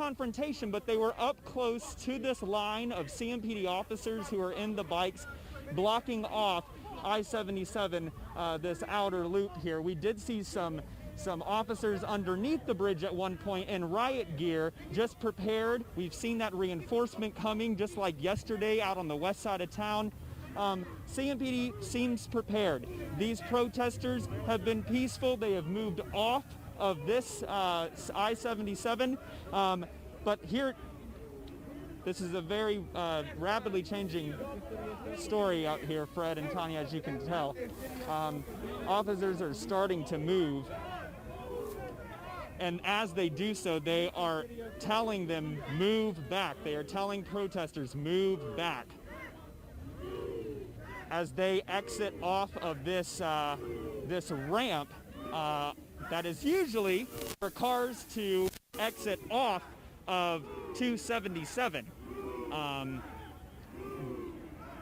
confrontation, but they were up close to this line of CMPD officers who are in the bikes blocking off I-77, this outer loop here. We did see some officers underneath the bridge at one point in riot gear, just prepared. We've seen that reinforcement coming, just like yesterday out on the west side of town. CMPD seems prepared. These protesters have been peaceful. They have moved off of this I-77, but here, this is a very rapidly changing story out here, Fred and Tanya, as you can tell. Officers are starting to move, and as they do so, they are telling them, move back. They are telling protesters, move back, as they exit off of this this ramp that is usually for cars to exit off of 277.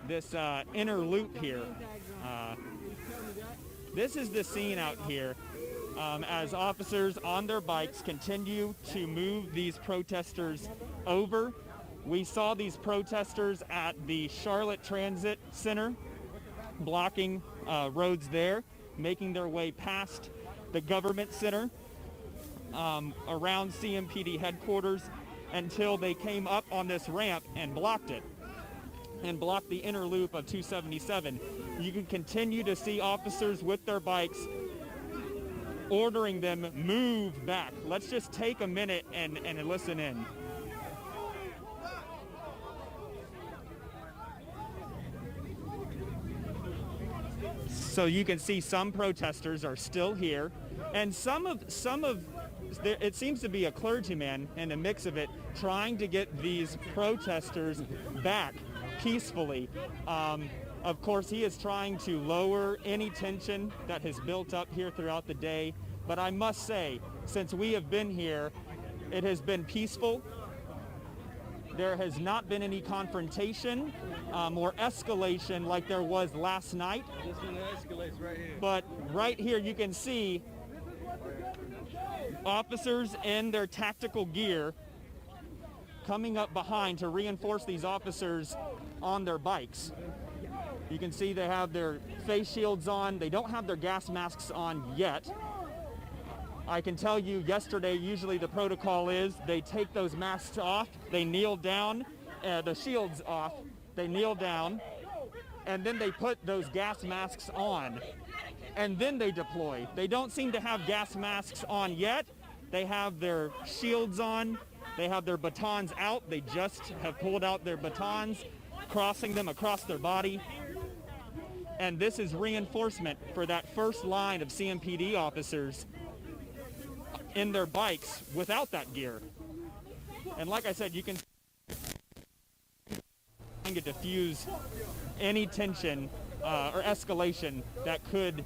This inner loop here. This is the scene out here as officers on their bikes continue to move these protesters over. We saw these protesters at the Charlotte Transit Center blocking roads there, making their way past the government center around CMPD headquarters until they came up on this ramp and blocked it, and blocked the inner loop of 277. You can continue to see officers with their bikes ordering them, move back. Let's just take a minute and listen in. So you can see some protesters are still here, and some of it seems to be a clergyman in the mix of it, trying to get these protesters back peacefully. Of course, he is trying to lower any tension that has built up here throughout the day. But I must say, since we have been here, it has been peaceful. There has not been any confrontation or escalation like there was last night. Just when it escalates right here. But right here you can see officers in their tactical gear coming up behind to reinforce these officers on their bikes. You can see they have their face shields on. They don't have their gas masks on yet. I can tell you yesterday, usually the protocol is they take those masks off, they kneel down, the shields off, they kneel down, and then they put those gas masks on, and then they deploy. They don't seem to have gas masks on yet. They have their shields on, they have their batons out. They just have pulled out their batons, crossing them across their body. And this is reinforcement for that first line of CMPD officers in their bikes without that gear. And like I said, you can diffuse any tension or escalation that could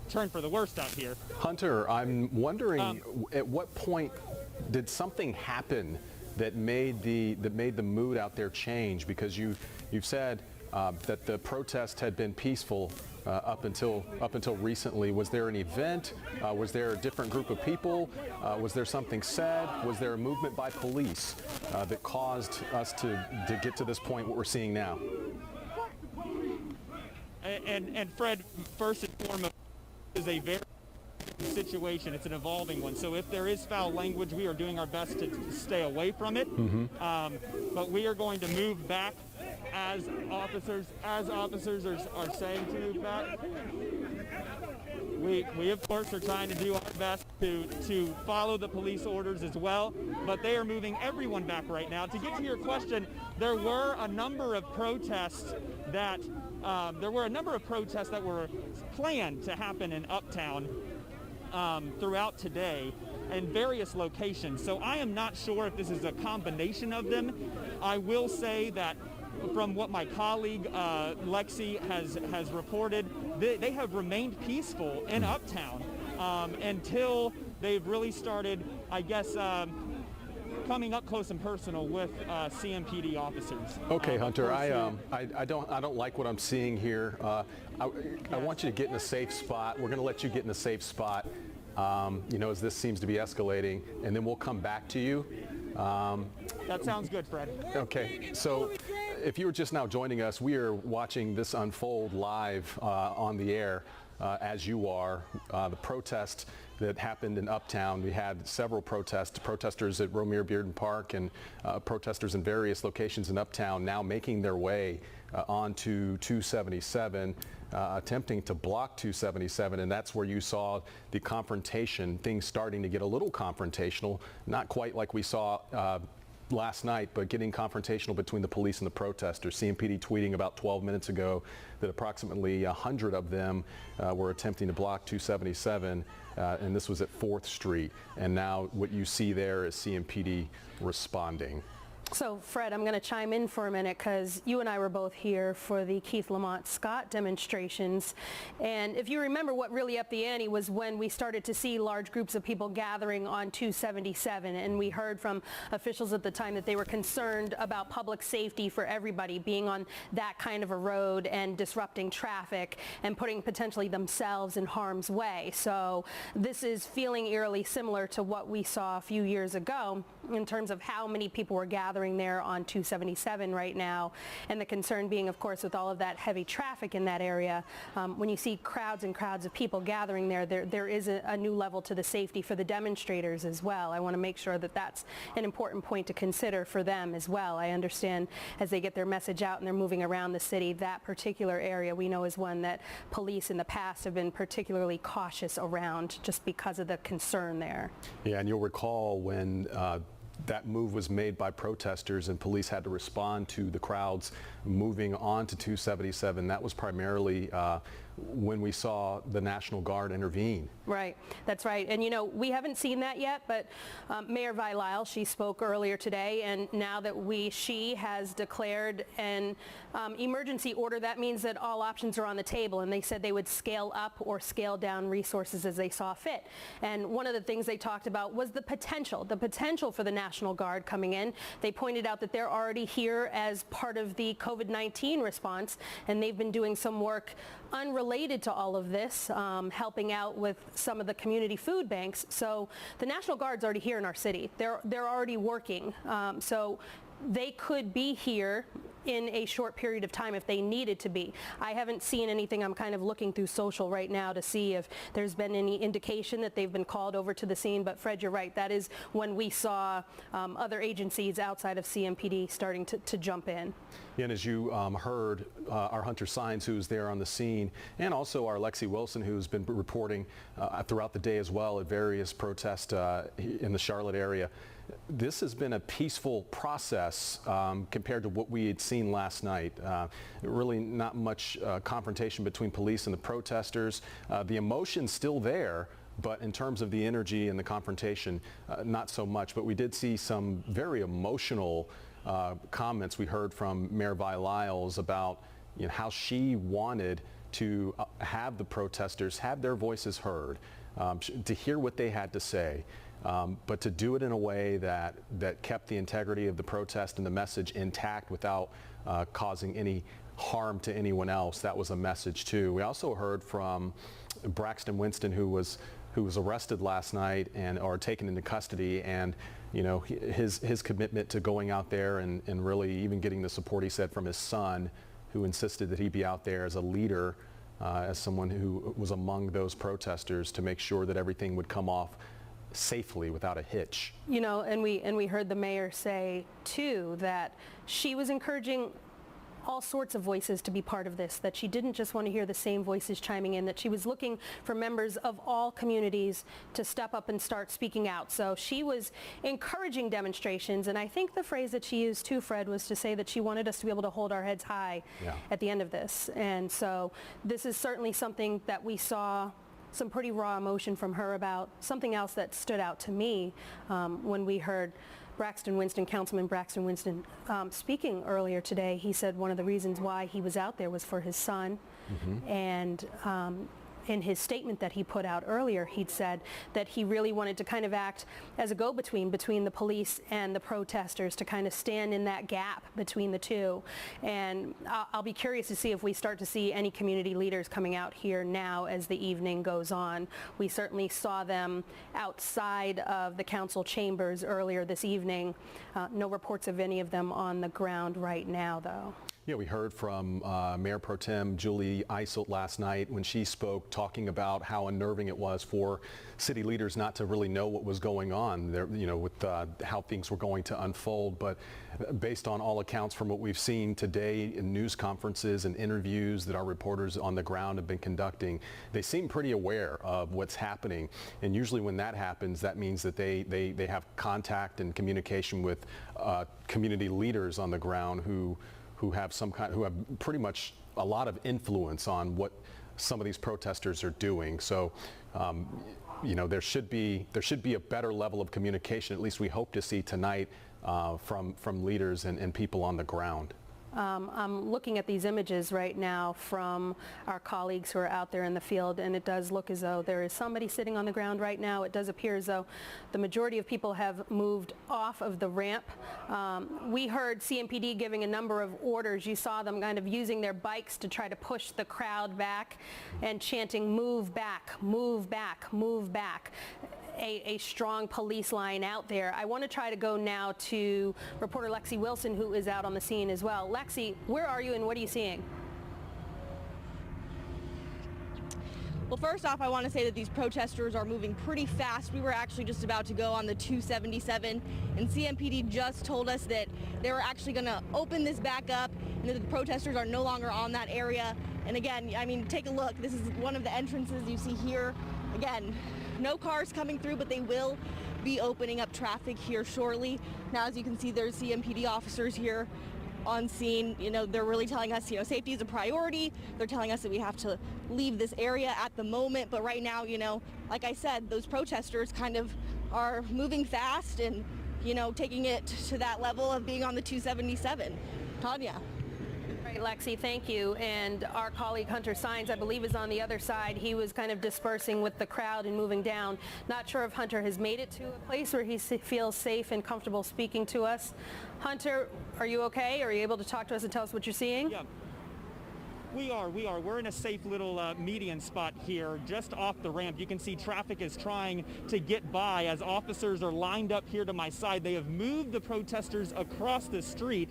turn for the worst out here. Hunter, I'm wondering at what point did something happen that made the mood out there change? Because you've said that the protest had been peaceful up until recently. Was there an event? Was there a different group of people? Was there something said? Was there a movement by police that caused us to get to this point, what we're seeing now? And Fred, first and foremost, is a very situation. It's an evolving one. So if there is foul language, we are doing our best to stay away from it. But we are going to move back as officers are saying to move back. We of course are trying to do our best to follow the police orders as well, but they are moving everyone back right now. To get to your question, there were a number of protests that were planned to happen in Uptown throughout today in various locations. So I am not sure if this is a combination of them. I will say that from what my colleague Lexi has reported, they have remained peaceful in Uptown until they've really started, I guess, coming up close and personal with CMPD officers. Okay, Hunter, I don't like what I'm seeing here. I want you to get in a safe spot. We're going to let you get in a safe spot, as this seems to be escalating, and then we'll come back to you. That sounds good, Fred. Okay, so if you were just now joining us, we are watching this unfold live on the air as you are. The protest that happened in Uptown. We had several protesters at Romare Bearden Park and protesters in various locations in Uptown now making their way onto 277, attempting to block 277, and that's where you saw the confrontation, things starting to get a little confrontational, not quite like we saw last night, but getting confrontational between the police and the protesters. CMPD tweeting about 12 minutes ago that approximately 100 of them were attempting to block 277, and this was at 4th Street. And now what you see there is CMPD responding. So, Fred, I'm going to chime in for a minute because you and I were both here for the Keith Lamont Scott demonstrations. And if you remember, what really upped the ante was when we started to see large groups of people gathering on 277. And we heard from officials at the time that they were concerned about public safety for everybody being on that kind of a road and disrupting traffic and putting potentially themselves in harm's way. So this is feeling eerily similar to what we saw a few years ago in terms of how many people were gathering there on 277 right now, and the concern being, of course, with all of that heavy traffic in that area, when you see crowds and crowds of people gathering there is a new level to the safety for the demonstrators as well. I want to make sure that that's an important point to consider for them as well. I understand as they get their message out and they're moving around the city, that particular area we know is one that police in the past have been particularly cautious around just because of the concern there. Yeah, and you'll recall when that move was made by protesters and police had to respond to the crowds moving on to 277. That was primarily when we saw the National Guard intervene. Right, that's right. And you know, we haven't seen that yet, but Mayor Vi Lyle, she spoke earlier today, and now that she has declared an emergency order, that means that all options are on the table, and they said they would scale up or scale down resources as they saw fit. And one of the things they talked about was the potential for the National Guard coming in. They pointed out that they're already here as part of the COVID-19 response, and they've been doing some work unrelated to all of this, helping out with some of the community food banks. So the National Guard's already here in our city. They're already working. So they could be here in a short period of time if they needed to be. I haven't seen anything. I'm kind of looking through social right now to see if there's been any indication that they've been called over to the scene. But Fred, you're right. That is when we saw other agencies outside of CMPD starting to jump in. Yeah, and as you heard, our Hunter Sines, who's there on the scene, and also our Lexi Wilson, who's been reporting throughout the day as well at various protests in the Charlotte area. This has been a peaceful process compared to what we had seen last night. Really not much confrontation between police and the protesters. The emotion's still there, but in terms of the energy and the confrontation, not so much. But we did see some very emotional comments. We heard from Mayor Vi Lyles about how she wanted to have the protesters have their voices heard, to hear what they had to say. But to do it in a way that kept the integrity of the protest and the message intact without causing any harm to anyone else. That was a message too. We also heard from Braxton Winston, who was arrested last night or taken into custody, and his commitment to going out there and really even getting the support, he said, from his son, who insisted that he be out there as a leader, as someone who was among those protesters to make sure that everything would come off safely without a hitch. And we heard the mayor say too that she was encouraging all sorts of voices to be part of this, that she didn't just want to hear the same voices chiming in, that she was looking for members of all communities to step up and start speaking out. So she was encouraging demonstrations, and I think the phrase that she used too, Fred, was to say that she wanted us to be able to hold our heads high at the end of this. And so this is certainly something that we saw some pretty raw emotion from her about. Something else that stood out to me when we heard Councilman Braxton Winston speaking earlier today. He said one of the reasons why he was out there was for his son. And in his statement that he put out earlier, he'd said that he really wanted to kind of act as a go-between between the police and the protesters, to kind of stand in that gap between the two. And I'll be curious to see if we start to see any community leaders coming out here now as the evening goes on. We certainly saw them outside of the council chambers earlier this evening. No reports of any of them on the ground right now, though. Yeah, we heard from Mayor Pro Tem Julie Eiselt last night when she spoke, talking about how unnerving it was for city leaders not to really know what was going on there, you know, with how things were going to unfold. But based on all accounts from what we've seen today in news conferences and interviews that our reporters on the ground have been conducting, they seem pretty aware of what's happening. And usually when that happens, that means that they have contact and communication with community leaders on the ground who have pretty much a lot of influence on what some of these protesters are doing. So, you know, there should be a better level of communication. At least we hope to see tonight from leaders and people on the ground. I'm looking at these images right now from our colleagues who are out there in the field, and it does look as though there is somebody sitting on the ground right now. It does appear as though the majority of people have moved off of the ramp. We heard CMPD giving a number of orders. You saw them kind of using their bikes to try to push the crowd back and chanting, "Move back, move back, move back." A strong police line out there. I want to try to go now to reporter Lexi Wilson, who is out on the scene as well. Lexi, where are you and what are you seeing? Well, first off, I want to say that these protesters are moving pretty fast. We were actually just about to go on the 277, and CMPD just told us that they were actually going to open this back up and that the protesters are no longer on that area. And again, I mean, take a look. This is one of the entrances you see here. Again, no cars coming through, but they will be opening up traffic here shortly. Now, as you can see, there's CMPD officers here on scene. You know, they're really telling us, you know, safety is a priority. They're telling us that we have to leave this area at the moment. But right now, you know, like I said, those protesters kind of are moving fast and, you know, taking it to that level of being on the 277. Tanya. Right, Lexi, thank you. And our colleague Hunter Sines, I believe, is on the other side. He was kind of dispersing with the crowd and moving down. Not sure if Hunter has made it to a place where he feels safe and comfortable speaking to us. Hunter, are you okay? Are you able to talk to us and tell us what you're seeing? Yeah. We are. We're in a safe little median spot here just off the ramp. You can see traffic is trying to get by as officers are lined up here to my side. They have moved the protesters across the street,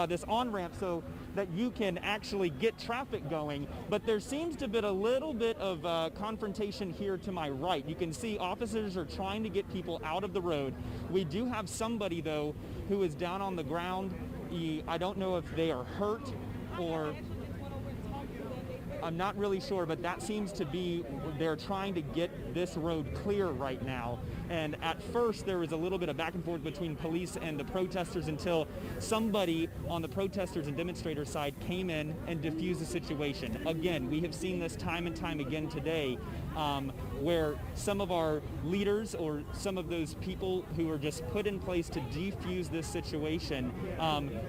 this on-ramp, so that you can actually get traffic going. But there seems to be a little bit of confrontation here to my right. You can see officers are trying to get people out of the road. We do have somebody, though, who is down on the ground. I don't know if they are hurt or I'm not really sure, but that seems to be, they're trying to get this road clear right now. And at first there was a little bit of back and forth between police and the protesters until somebody on the protesters and demonstrators side came in and diffused the situation. Again, we have seen this time and time again today, where some of our leaders or some of those people who are just put in place to defuse this situation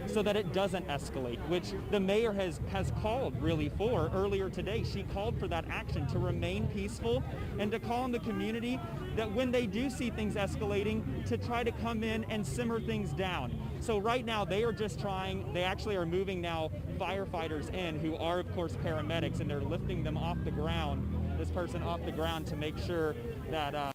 so that it doesn't escalate, which the mayor has called really for earlier today. She called for that action to remain peaceful and to call on the community that when they do see things escalating to try to come in and simmer things down. So right now they are just trying, they actually are moving now firefighters in who are of course paramedics, and they're lifting them off the ground, this person off the ground, to make sure that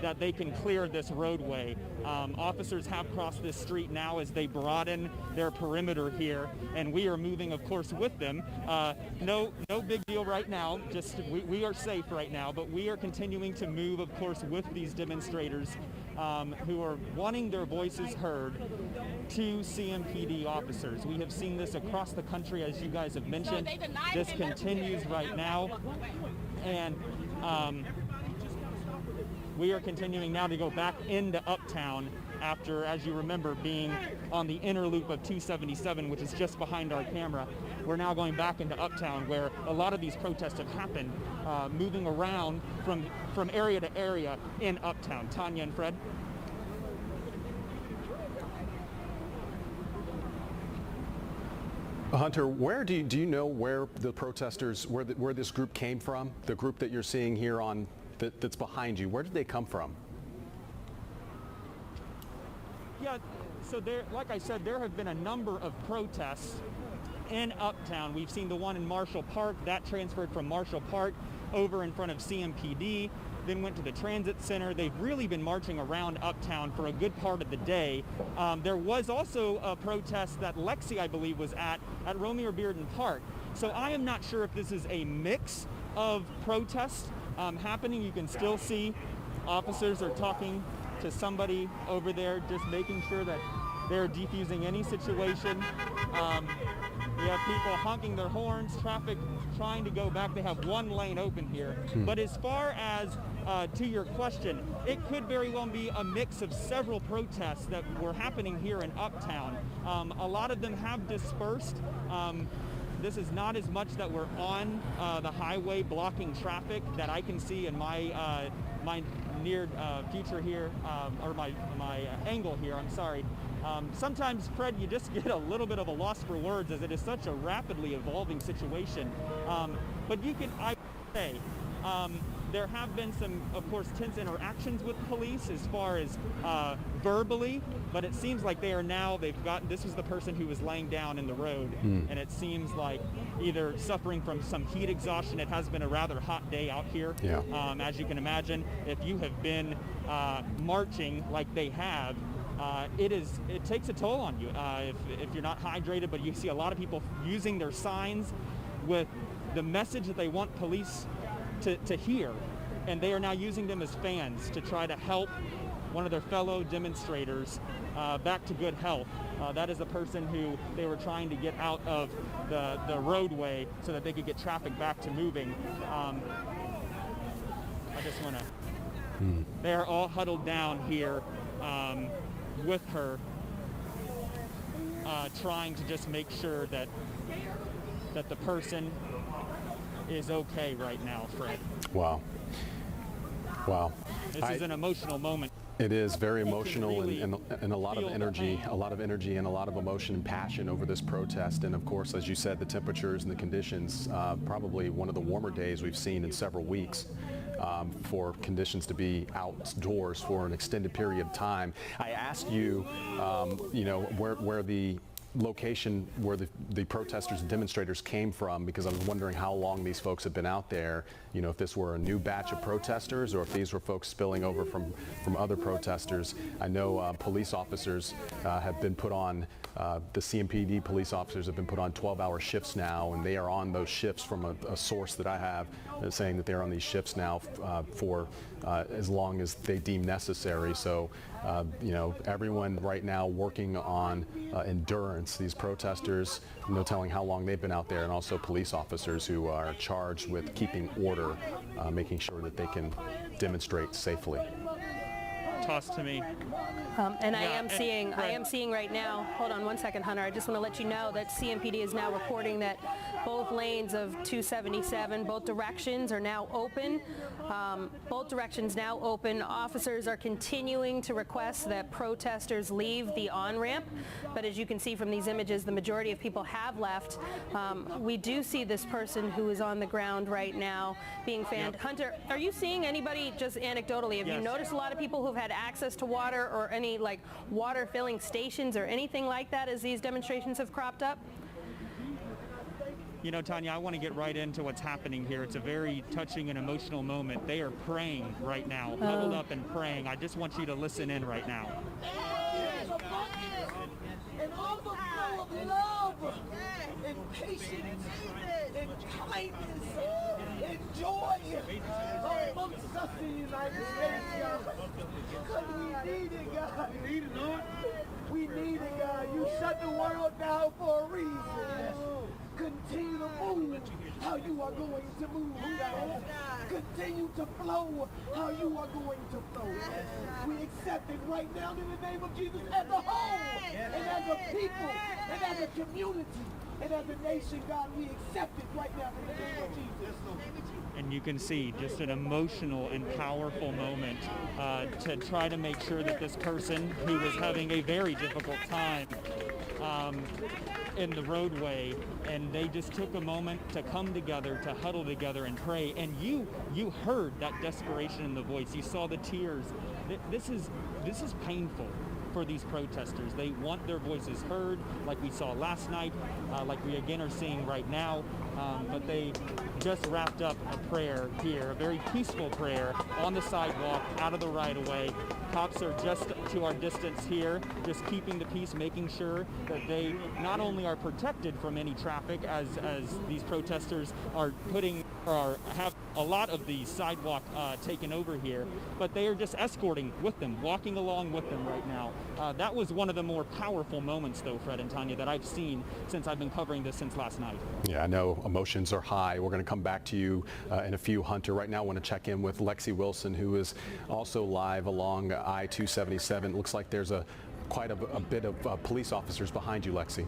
that they can clear this roadway. Officers have crossed this street now as they broaden their perimeter here, and we are moving, of course, with them. No big deal right now. Just we are safe right now, but we are continuing to move, of course, with these demonstrators who are wanting their voices heard to CMPD officers. We have seen this across the country, as you guys have mentioned. This continues right now, and we are continuing now to go back into Uptown after, as you remember, being on the inner loop of 277, which is just behind our camera. We're now going back into Uptown, where a lot of these protests have happened, moving around from area to area in Uptown. Tanya and Fred? Hunter, where do you know where the protesters, where this group came from? The group that you're seeing here on that's behind you, where did they come from? Yeah, so there, like I said, there have been a number of protests in Uptown. We've seen the one in Marshall Park that transferred from Marshall Park over in front of CMPD, then went to the transit center. They've really been marching around Uptown for a good part of the day. There was also a protest that Lexi, I believe, was at Romeo Bearden Park. So I am not sure if this is a mix of protests happening. You can still see officers are talking to somebody over there, just making sure that they're defusing any situation. We have people honking their horns, traffic trying to go back. They have one lane open here. But as far as to your question, it could very well be a mix of several protests that were happening here in Uptown. A lot of them have dispersed. This is not as much that we're on the highway blocking traffic that I can see in my my near future here, or my angle here, I'm sorry. Sometimes, Fred, you just get a little bit of a loss for words as it is such a rapidly evolving situation. But you can, I would say, there have been some, of course, tense interactions with police as far as verbally, but it seems like they are now, this was the person who was laying down in the road, and it seems like either suffering from some heat exhaustion. It has been a rather hot day out here, as you can imagine. If you have been marching like they have, it takes a toll on you if you're not hydrated, but you see a lot of people using their signs with the message that they want police to hear, and they are now using them as fans to try to help one of their fellow demonstrators back to good health. That is a person who they were trying to get out of the roadway so that they could get traffic back to moving. I just want to, they are all huddled down here with her, trying to just make sure that the person is okay right now, Fred. Wow. Wow. This is an emotional moment. It is very emotional, really and a lot of energy, and a lot of emotion and passion over this protest. And of course, as you said, the temperatures and the conditions, probably one of the warmer days we've seen in several weeks. For conditions to be outdoors for an extended period of time. I asked you, where the location where the protesters and demonstrators came from, because I was wondering how long these folks have been out there, if this were a new batch of protesters or if these were folks spilling over from other protesters. I know police officers have been put on, the CMPD police officers have been put on 12-hour shifts now, and they are on those shifts from a source that I have saying that they're on these shifts now for as long as they deem necessary. So, everyone right now working on endurance. These protesters, no telling how long they've been out there, and also police officers who are charged with keeping order, making sure that they can demonstrate safely. Toss to me. And I am seeing right now, hold on one second, Hunter, I just want to let you know that CMPD is now reporting that both lanes of 277, both directions are now open. Both directions now open. Officers are continuing to request that protesters leave the on-ramp, but as you can see from these images, the majority of people have left. We do see this person who is on the ground right now being fanned. Yep. Hunter, are you seeing anybody, just anecdotally, have you noticed a lot of people who've had access to water or any like water filling stations or anything like that as these demonstrations have cropped up? Tanya, I want to get right into what's happening here. It's a very touching and emotional moment. They are praying right now, huddled up and praying. I just want you to listen in right now. And overflow of love and patience and kindness and joy amongst us in the United States, God. Because we need it, God. We need it, Lord. We need it, God. You shut the world down for a reason. Continue to move how you are going to move, God. Continue to flow how you are going to flow. We accept it right now in the name of Jesus as a whole, and as a people, and as a community, and as a nation, God. We accept it right now in the name of Jesus. And you can see just an emotional and powerful moment to try to make sure that this person who was having a very difficult time in the roadway, and they just took a moment to come together, to huddle together and pray. And you heard that desperation in the voice. You saw the tears. This is painful for these protesters. They want their voices heard, like we saw last night, like we again are seeing right now. But they just wrapped up a prayer here, a very peaceful prayer on the sidewalk, out of the right-of-way. Cops are just to our distance here, just keeping the peace, making sure that they not only are protected from any traffic as these protesters are have a lot of the sidewalk taken over here, but they are just escorting with them, walking along with them right now. That was one of the more powerful moments, though, Fred and Tanya, that I've seen since I've been covering this since last night. Yeah, I know emotions are high. We're going to come back to you in a few, Hunter. Right now, I want to check in with Lexi Wilson, who is also live along I-277. It looks like there's quite a bit of police officers behind you, Lexi.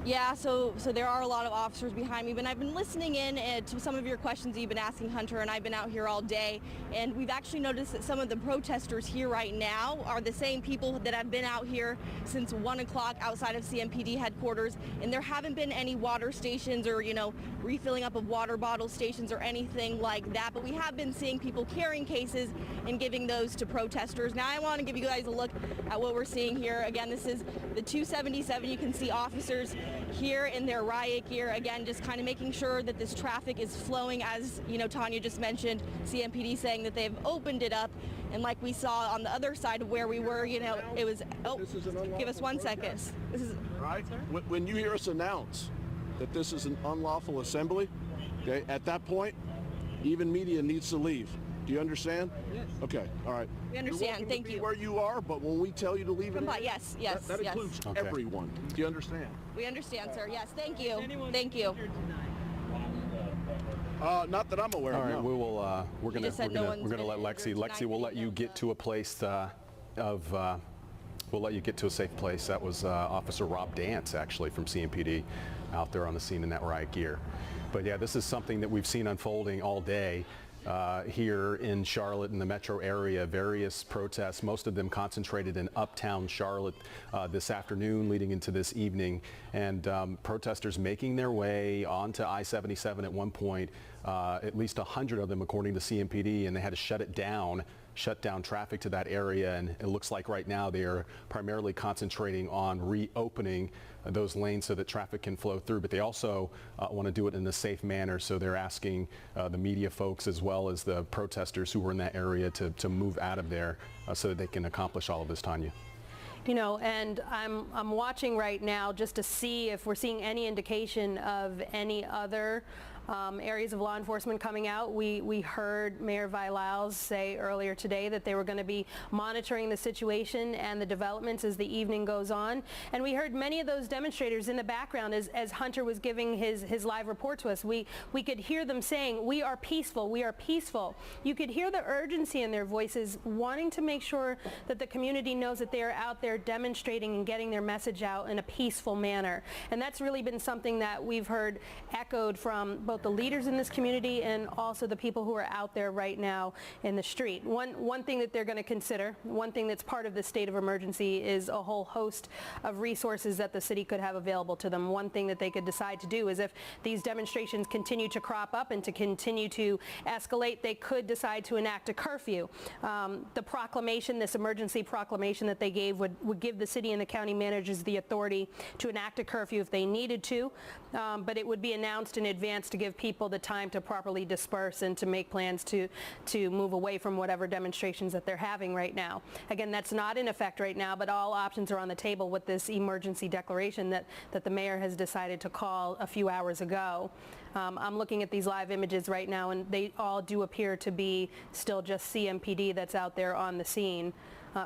Yeah, so there are a lot of officers behind me, but I've been listening in to some of your questions that you've been asking, Hunter, and I've been out here all day, and we've actually noticed that some of the protesters here right now are the same people that have been out here since 1 o'clock outside of CMPD headquarters, and there haven't been any water stations or, refilling up of water bottle stations or anything like that, but we have been seeing people carrying cases and giving those to protesters. Now I want to give you guys a look at what we're seeing here. Again, this is the 277. You can see officers here in their riot gear, again, just kind of making sure that this traffic is flowing. As Tanya just mentioned, CMPD saying that they've opened it up, and like we saw on the other side of where we were, it was, give us 1 second. This is right. When you hear us announce that this is an unlawful assembly, okay, at that point, even media needs to leave. Do you understand? Yes. Okay, all right. We understand. Thank you. Where you are, but when we tell you to leave, yes, that includes everyone. Do you understand? We understand, sir. Yes, thank you. Thank you. Not that I'm aware of. All right, no. we will. We're gonna let Lexi. Lexi, we'll let you get to a place we'll let you get to a safe place. That was Officer Rob Dance, actually, from CMPD, out there on the scene in that riot gear. But yeah, this is something that we've seen unfolding all day. Here in Charlotte, in the metro area, various protests, most of them concentrated in uptown Charlotte this afternoon leading into this evening, and protesters making their way onto I-77 at one point, at least 100 of them according to CMPD, and they had to shut down traffic to that area, and it looks like right now they are primarily concentrating on reopening those lanes so that traffic can flow through, but they also want to do it in a safe manner, so they're asking the media folks as well as the protesters who were in that area to move out of there so that they can accomplish all of this, Tanya. And I'm watching right now just to see if we're seeing any indication of any other areas of law enforcement coming out. We heard Mayor Vilaus say earlier today that they were going to be monitoring the situation and the developments as the evening goes on. And we heard many of those demonstrators in the background as Hunter was giving his live report to us. We could hear them saying, "We are peaceful, we are peaceful." You could hear the urgency in their voices, wanting to make sure that the community knows that they are out there demonstrating and getting their message out in a peaceful manner. And that's really been something that we've heard echoed from both the leaders in this community and also the people who are out there right now in the street. One thing that they're going to consider, one thing that's part of the state of emergency, is a whole host of resources that the city could have available to them. One thing that they could decide to do is if these demonstrations continue to crop up and to continue to escalate, they could decide to enact a curfew. The proclamation, this emergency proclamation that they gave would give the city and the county managers the authority to enact a curfew if they needed to, but it would be announced in advance to give people the time to properly disperse and to make plans to move away from whatever demonstrations that they're having right now. Again, that's not in effect right now, but all options are on the table with this emergency declaration that the mayor has decided to call a few hours ago. I'm looking at these live images right now, and they all do appear to be still just CMPD that's out there on the scene.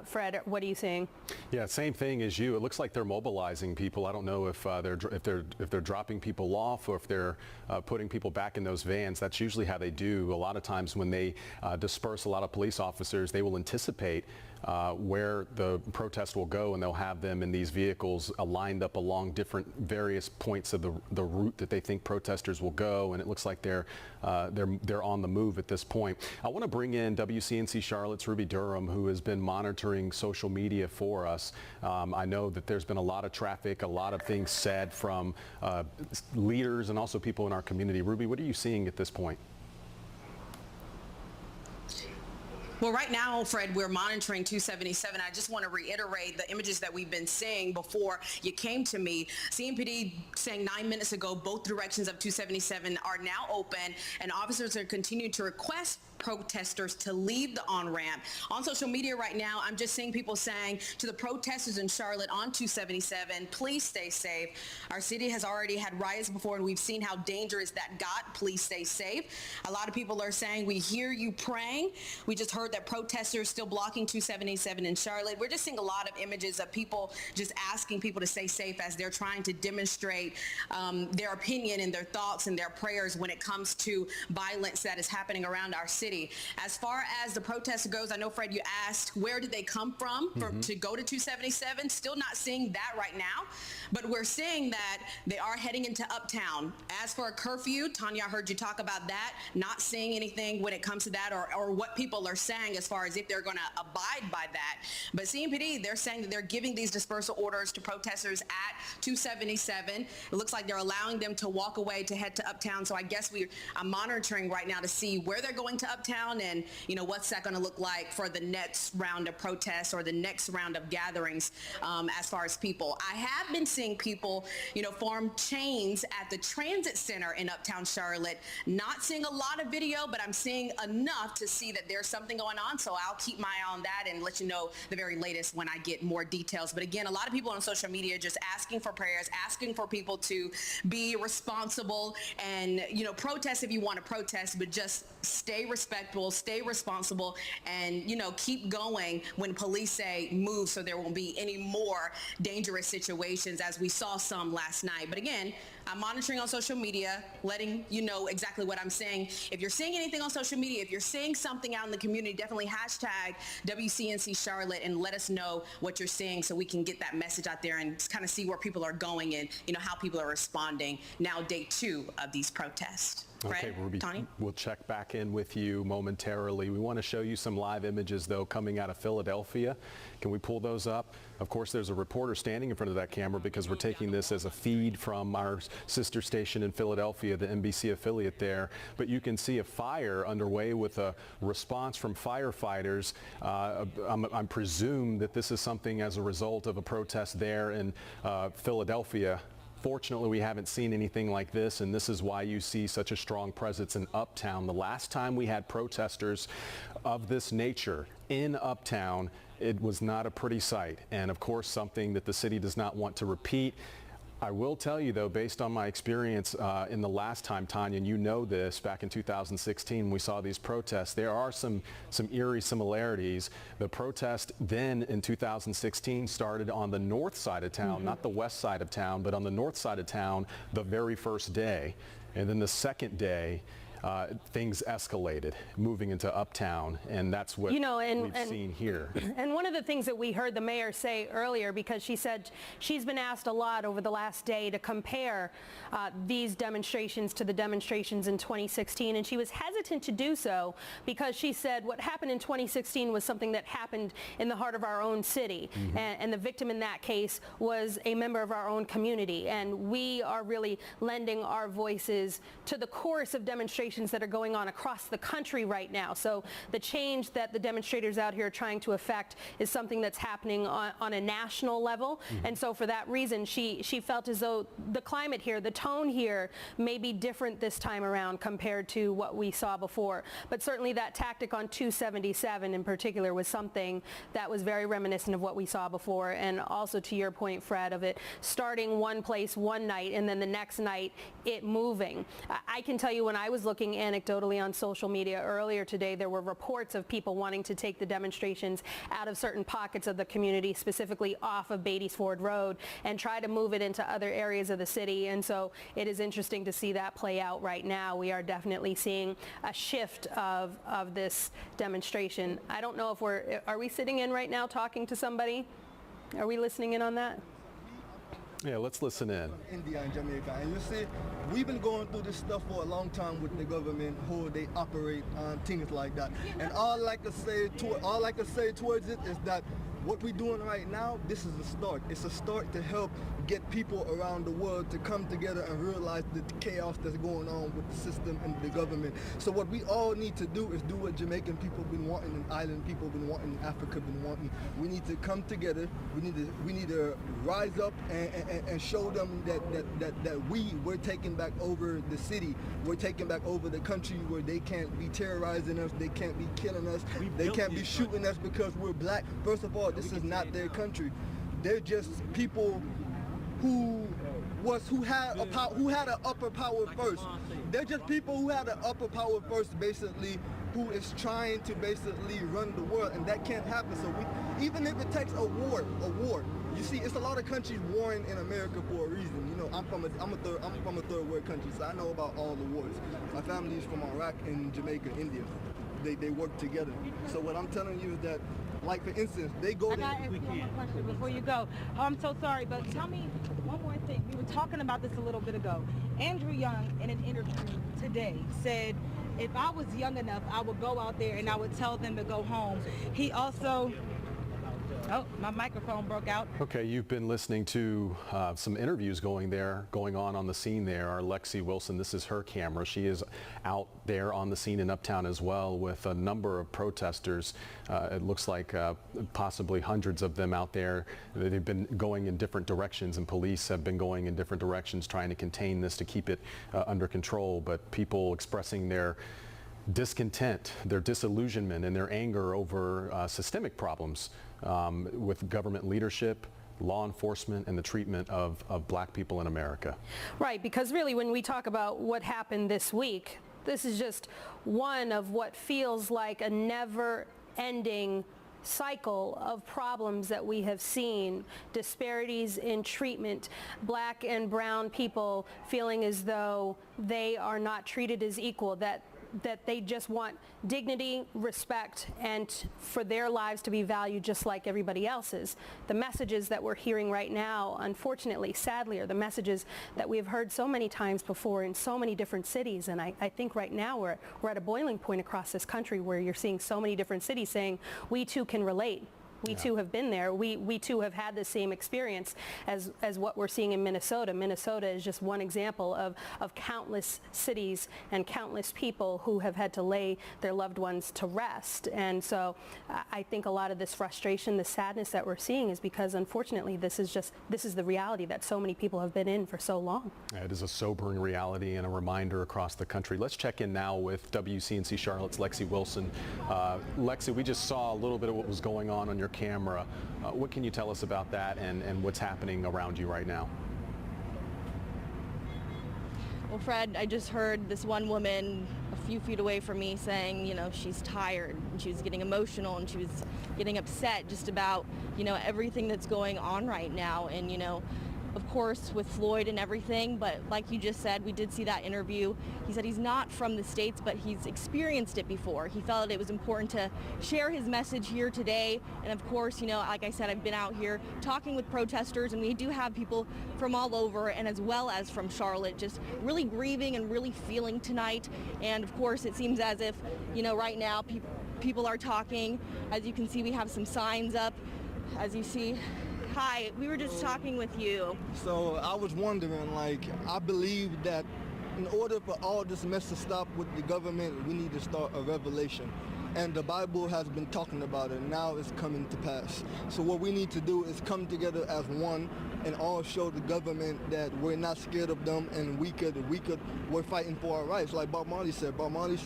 Fred, what are you seeing? Yeah, same thing as you. It looks like they're mobilizing people. I don't know if they're dropping people off or if they're putting people back in those vans. That's usually how they do. A lot of times when they disperse a lot of police officers, they will anticipate where the protest will go, and they'll have them in these vehicles lined up along different various points of the route that they think protesters will go, and it looks like they're on the move at this point. I want to bring in WCNC Charlotte's Ruby Durham, who has been monitoring monitoring social media for us. I know that there's been a lot of traffic, a lot of things said from leaders and also people in our community. Ruby, what are you seeing at this point? Well, right now, Fred, we're monitoring 277. I just want to reiterate the images that we've been seeing before you came to me. CMPD saying 9 minutes ago, both directions of 277 are now open, and officers are continuing to request protesters to leave the on-ramp. On social media right now, I'm just seeing people saying to the protesters in Charlotte on 277, please stay safe. Our city has already had riots before, and we've seen how dangerous that got. Please stay safe. A lot of people are saying, we hear you praying. We just heard that protesters still blocking 277 in Charlotte. We're just seeing a lot of images of people just asking people to stay safe as they're trying to demonstrate their opinion and their thoughts and their prayers when it comes to violence that is happening around our city. As far as the protest goes, I know, Fred, you asked where did they come from to go to 277. Still not seeing that right now, but we're seeing that they are heading into Uptown. As for a curfew, Tanya, I heard you talk about that. Not seeing anything when it comes to that or what people are saying as far as if they're going to abide by that. But CMPD, they're saying that they're giving these dispersal orders to protesters at 277. It looks like they're allowing them to walk away to head to Uptown. So I guess I'm monitoring right now to see where they're going to Uptown and, you know, what's that going to look like for the next round of protests or the next round of gatherings as far as people. I have been seeing people, you know, form chains at the transit center in Uptown Charlotte. Not seeing a lot of video, but I'm seeing enough to see that there's something going on. So I'll keep my eye on that and let you know the very latest when I get more details. But again, a lot of people on social media just asking for prayers, asking for people to be responsible and, you know, protest if you want to protest, but just stay respectful, stay responsible, and, you know, keep going when police say move so there won't be any more dangerous situations as we saw some last night. But again, I'm monitoring on social media, letting you know exactly what I'm saying. If you're seeing anything on social media, if you're seeing something out in the community, definitely hashtag WCNC Charlotte and let us know what you're seeing so we can get that message out there and kind of see where people are going and, you know, how people are responding now, day 2 of these protests. Okay, Ruby, Tony? We'll check back in with you momentarily. We want to show you some live images, though, coming out of Philadelphia. Can we pull those up? Of course, there's a reporter standing in front of that camera because we're taking this as a feed from our sister station in Philadelphia, the NBC affiliate there. But you can see a fire underway with a response from firefighters. I'm presume that this is something as a result of a protest there in Philadelphia. Fortunately, we haven't seen anything like this, and this is why you see such a strong presence in Uptown. The last time we had protesters of this nature in Uptown, it was not a pretty sight, and of course something that the city does not want to repeat. I will tell you, though, based on my experience in the last time, Tanya, and you know this, back in 2016, we saw these protests. There are some eerie similarities. The protest then in 2016 started on the north side of town, not the west side of town, but on the north side of town the very first day. And then the second day, things escalated, moving into Uptown, and that's what we've seen here. And one of the things that we heard the mayor say earlier, because she said she's been asked a lot over the last day to compare these demonstrations to the demonstrations in 2016, and she was hesitant to do so because she said what happened in 2016 was something that happened in the heart of our own city, and the victim in that case was a member of our own community, and we are really lending our voices to the chorus of demonstrations that are going on across the country right now. So the change that the demonstrators out here are trying to effect is something that's happening on a national level. And so for that reason, she felt as though the climate here, the tone here may be different this time around compared to what we saw before. But certainly that tactic on 277 in particular was something that was very reminiscent of what we saw before. And also to your point, Fred, of it starting one place one night and then the next night it moving. I can tell you when I was looking anecdotally on social media earlier today, there were reports of people wanting to take the demonstrations out of certain pockets of the community, specifically off of Beatties Ford Road, and try to move it into other areas of the city. And so it is interesting to see that play out right now. We are definitely seeing a shift of this demonstration. I don't know if are we sitting in right now talking to somebody? Are we listening in on that? Yeah, let's listen in. India and Jamaica, and you see, we've been going through this stuff for a long time with the government, how they operate, things like that. And all I can say towards it is that what we're doing right now, this is a start. It's a start to help get people around the world to come together and realize the chaos that's going on with the system and the government. So what we all need to do is do what Jamaican people been wanting, and island people been wanting, Africa been wanting. We need to come together. We need to rise up and show them that we're taking back over the city. We're taking back over the country where they can't be terrorizing us. They can't be killing us. They can't be shooting us because we're black. First of all, this is not their country. They're just people who had an upper power first. They're just people who had an upper power first, basically, who is trying to basically run the world, and that can't happen. So even if it takes a war. You see, it's a lot of countries warring in America for a reason. You know, I'm from a third world country, so I know about all the wars. My family is from Iraq and Jamaica, India. They work together. So what I'm telling you is that, like for instance, they go to... I got one more question before you go. Oh, I'm so sorry, but tell me one more thing. We were talking about this a little bit ago. Andrew Young, in an interview today, said, if I was young enough, I would go out there and I would tell them to go home. He also... Oh, my microphone broke out. Okay, you've been listening to some interviews going on the scene there. Our Lexi Wilson, this is her camera. She is out there on the scene in Uptown as well with a number of protesters. It looks like possibly hundreds of them out there. They've been going in different directions, and police have been going in different directions trying to contain this, to keep it under control. But people expressing their discontent, their disillusionment, and their anger over systemic problems with government leadership, law enforcement, and the treatment of black people in America. Right, because really when we talk about what happened this week, this is just one of what feels like a never-ending cycle of problems that we have seen. Disparities in treatment, black and brown people feeling as though they are not treated as equal, that they just want dignity, respect, and for their lives to be valued just like everybody else's. The messages that we're hearing right now, unfortunately, sadly, are the messages that we've heard so many times before in so many different cities. And I think right now we're at a boiling point across this country where you're seeing so many different cities saying, we too can relate. We too have been there. We too have had the same experience as what we're seeing in Minnesota. Minnesota is just one example of countless cities and countless people who have had to lay their loved ones to rest. And so I think a lot of this frustration, the sadness that we're seeing is because unfortunately this is the reality that so many people have been in for so long. It is a sobering reality and a reminder across the country. Let's check in now with WCNC Charlotte's Lexi Wilson. Lexi, we just saw a little bit of what was going on your camera. What can you tell us about that and what's happening around you right now? Well, Fred, I just heard this one woman a few feet away from me saying, you know, she's tired, and she was getting emotional, and she was getting upset just about, you know, everything that's going on right now. And, you know, of course, with Floyd and everything, but like you just said, we did see that interview. He said he's not from the States, but he's experienced it before. He felt it was important to share his message here today. And of course, you know, like I said, I've been out here talking with protesters, and we do have people from all over, and as well as from Charlotte, just really grieving and really feeling tonight. And of course, it seems as if, you know, right now people are talking. As you can see, we have some signs up, as you see. Hi, we were just talking with you. So I was wondering, like, I believe that in order for all this mess to stop with the government, we need to start a revelation. And the Bible has been talking about it. Now it's coming to pass. So what we need to do is come together as one and all show the government that we're not scared of them, and we're fighting for our rights. Like Bob Marley said,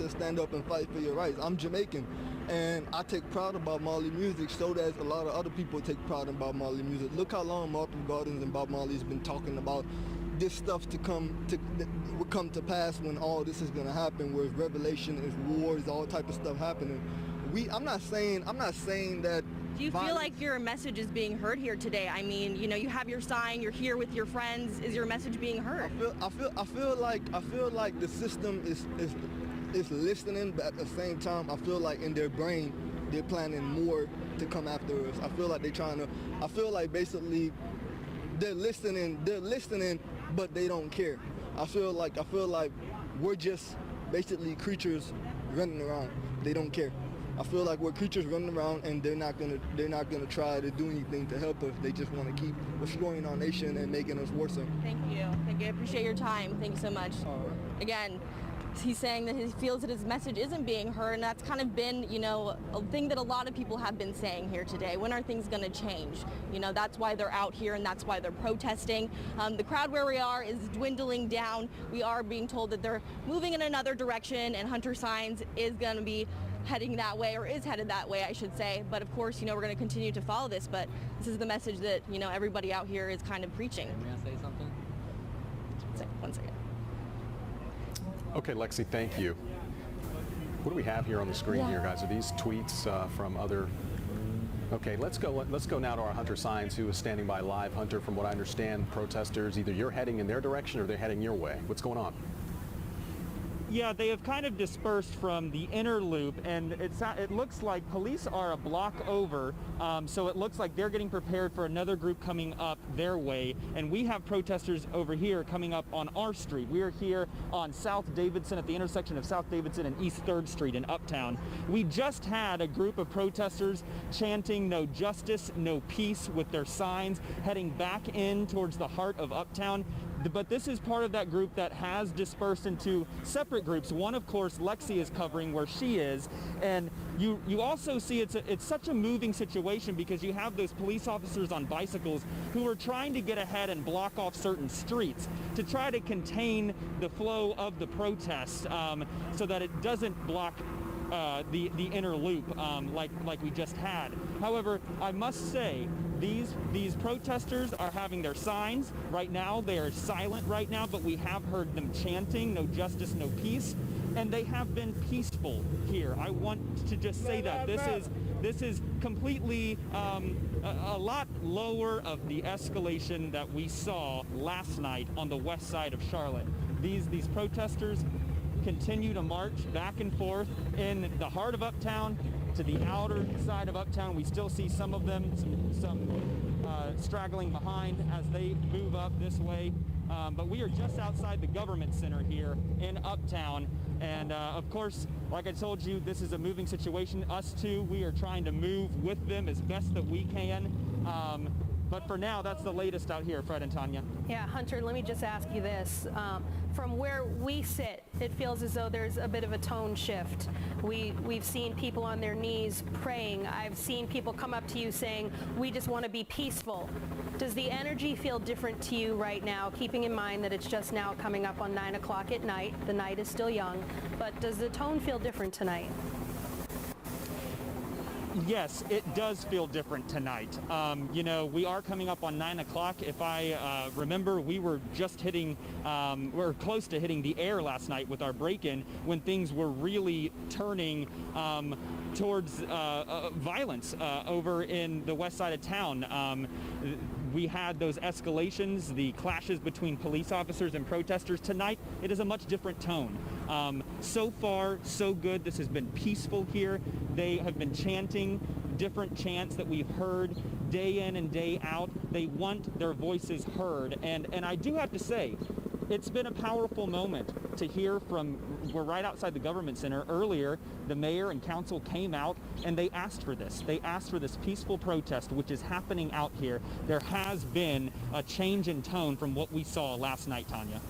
stand up and fight for your rights. I'm Jamaican, and I take pride about Marley music, so does a lot of other people take pride in Bob Marley music. Look how long Martin Gardens and Bob Marley's been talking about this stuff will come to pass when all this is going to happen, where it's revelation, it's wars, all type of stuff happening. I'm not saying that. Do you feel like your message is being heard here today? I mean, you know, you have your sign, you're here with your friends. Is your message being heard? I feel like the system is listening, but at the same time, I feel like in their brain, they're planning more to come after us. I feel like basically they're listening, but they don't care. I feel like we're just basically creatures running around. They don't care. I feel like we're creatures running around, and they're not gonna try to do anything to help us. They just want to keep destroying our nation and making us worse. Thank you. I appreciate your time. Thank you so much. Again, he's saying that he feels that his message isn't being heard, and that's kind of been, a thing that a lot of people have been saying here today. When are things going to change? That's why they're out here, and that's why they're protesting. The crowd where we are is dwindling down. We are being told that they're moving in another direction, and Hunter Signs is going to be heading that way, or is headed that way, I should say. But of course, we're going to continue to follow this, but this is the message that, everybody out here is kind of preaching. May I say something? One second. Okay, Lexi, thank you. What do we have here on the screen here, guys? Are these tweets from other? Okay, let's go now to our Hunter Signs, who is standing by live. Hunter, from what I understand, protesters, either you're heading in their direction or they're heading your way. What's going on? Yeah, they have kind of dispersed from the inner loop, and it looks like police are a block over, so it looks like they're getting prepared for another group coming up their way, and we have protesters over here coming up on our street. We are here on South Davidson, at the intersection of South Davidson and East 3rd Street in Uptown. We just had a group of protesters chanting "No justice, no peace" with their signs, heading back in towards the heart of Uptown. But this is part of that group that has dispersed into separate groups. One, of course, Lexi is covering where she is, and you also see it's such a moving situation, because you have those police officers on bicycles who are trying to get ahead and block off certain streets to try to contain the flow of the protests, so that it doesn't block the inner loop like we just had. However, I must say, these protesters are having their signs. Right now, they are silent right now, but we have heard them chanting "No justice, no peace," and they have been peaceful here. I want to just say that this is completely a lot lower of the escalation that we saw last night on the west side of Charlotte. These protesters continue to march back and forth in the heart of Uptown to the outer side of Uptown. We still see some of them, some straggling behind as they move up this way. But we are just outside the government center here in Uptown. And of course, like I told you, this is a moving situation. Us too, we are trying to move with them as best that we can. But for now, that's the latest out here, Fred and Tanya. Yeah, Hunter, let me just ask you this. From where we sit, it feels as though there's a bit of a tone shift. We've seen people on their knees praying. I've seen people come up to you saying, "We just want to be peaceful." Does the energy feel different to you right now, keeping in mind that it's just now coming up on 9 o'clock at night? The night is still young, but does the tone feel different tonight? Yes, it does feel different tonight. We are coming up on 9 o'clock. If I remember, we were just we were close to hitting the air last night with our break-in when things were really turning towards violence over in the west side of town. We had those escalations, the clashes between police officers and protesters. Tonight, it is a much different tone. So far, so good. This has been peaceful here. They have been chanting different chants that we've heard day in and day out. They want their voices heard. And I do have to say, it's been a powerful moment to hear from, we're right outside the government center. Earlier, the mayor and council came out and they asked for this. They asked for this peaceful protest, which is happening out here. There has been a change in tone from what we saw last night, Tanya.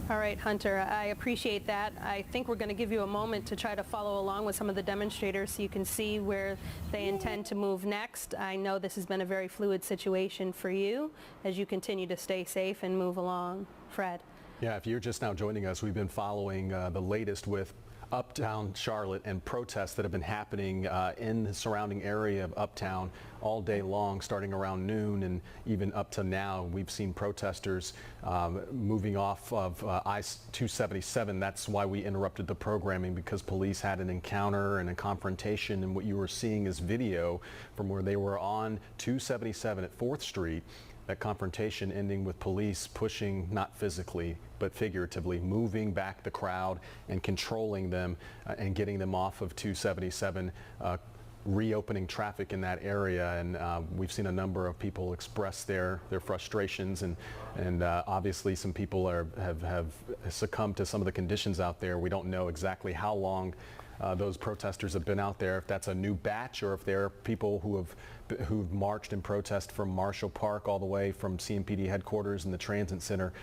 All right, Hunter, I appreciate that. I think we're going to give you a moment to try to follow along with some of the demonstrators so you can see where they intend to move next. I know this has been a very fluid situation for you as you continue to stay safe and move along. Fred. Yeah, if you're just now joining us, we've been following the latest with Uptown Charlotte and protests that have been happening in the surrounding area of Uptown all day long, starting around noon and even up to now. We've seen protesters moving off of I-277. That's why we interrupted the programming, because police had an encounter and a confrontation, and what you were seeing is video from where they were on 277 at 4th Street. That confrontation ending with police pushing, not physically, but figuratively, moving back the crowd and controlling them and getting them off of 277 reopening traffic in that area, and we've seen a number of people express their frustrations, and obviously some people have succumbed to some of the conditions out there. We don't know exactly how long those protesters have been out there, if that's a new batch or if they're people who've marched in protest from Marshall Park all the way from CMPD headquarters and the Transit Center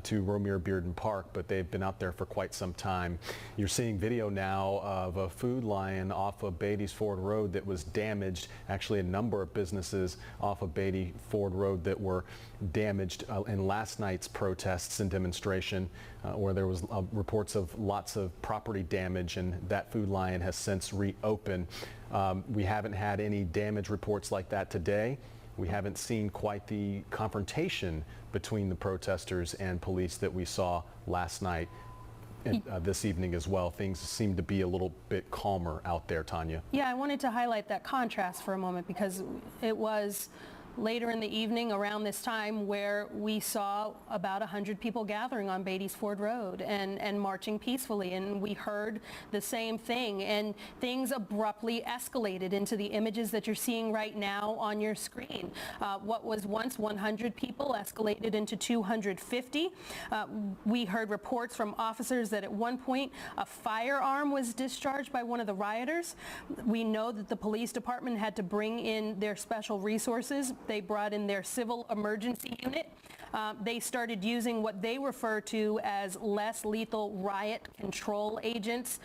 to Romeo Bearden Park, but they've been out there for quite some time. You're seeing video now of a Food Lion off of Beatty's Ford Road that was damaged. Actually, a number of businesses off of Beatty Ford Road that were damaged in last night's protests and demonstration, where there was reports of lots of property damage, and that Food Lion has since reopened. We haven't had any damage reports like that today. We haven't seen quite the confrontation between the protesters and police that we saw last night and this evening as well. Things seem to be a little bit calmer out there, Tanya. Yeah, I wanted to highlight that contrast for a moment because it was later in the evening around this time where we saw about 100 people gathering on Beatty's Ford Road and marching peacefully, and we heard the same thing, and things abruptly escalated into the images that you're seeing right now on your screen. What was once 100 people escalated into 250. We heard reports from officers that at one point a firearm was discharged by one of the rioters. We know that the police department had to bring in their special resources. They brought in their civil emergency unit. They started using what they refer to as less lethal riot control agents.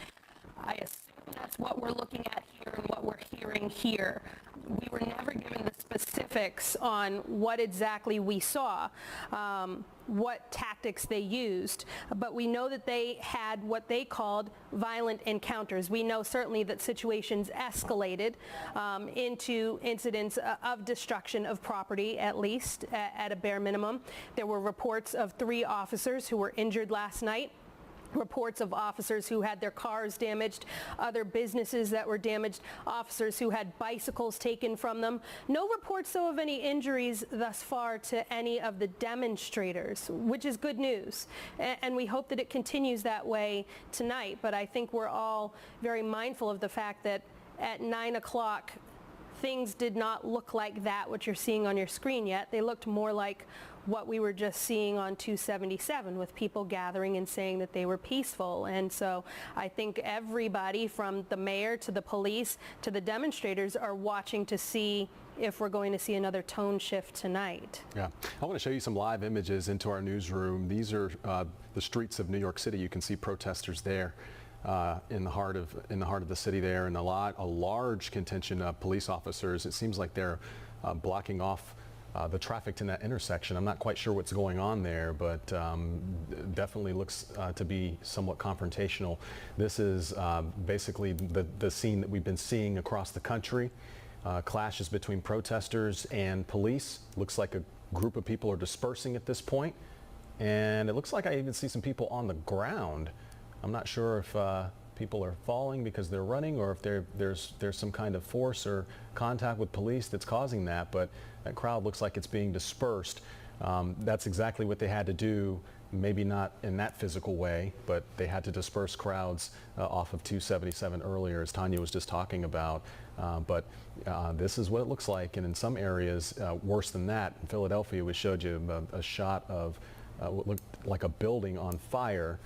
I assume that's what we're looking at here and what we're hearing here. We were never given the specifics on what exactly we saw, what tactics they used, but we know that they had what they called violent encounters. We know certainly that situations escalated into incidents of destruction of property, at least at a bare minimum. There were reports of 3 officers who were injured last night. Reports of officers who had their cars damaged, other businesses that were damaged, officers who had bicycles taken from them. No reports, though, of any injuries thus far to any of the demonstrators, which is good news. And we hope that it continues that way tonight. But I think we're all very mindful of the fact that at 9 o'clock, things did not look like that, what you're seeing on your screen yet. They looked more like what we were just seeing on 277, with people gathering and saying that they were peaceful. And so I think everybody from the mayor to the police to the demonstrators are watching to see if we're going to see another tone shift tonight. Yeah, I want to show you some live images into our newsroom. These are the streets of New York City. You can see protesters there in the heart of the city there, and a large contingent of police officers. It seems like they're blocking off the traffic to that intersection. I'm not quite sure what's going on there, but definitely looks to be somewhat confrontational. This is basically the scene that we've been seeing across the country. Clashes between protesters and police. Looks like a group of people are dispersing at this point, and it looks like I even see some people on the ground. I'm not sure if people are falling because they're running, or if there's some kind of force or contact with police that's causing that, but that crowd looks like it's being dispersed. That's exactly what they had to do, maybe not in that physical way, but they had to disperse crowds off of 277 earlier, as Tanya was just talking about. But this is what it looks like, and in some areas worse than that. In Philadelphia, we showed you a shot of what looked like a building on fire.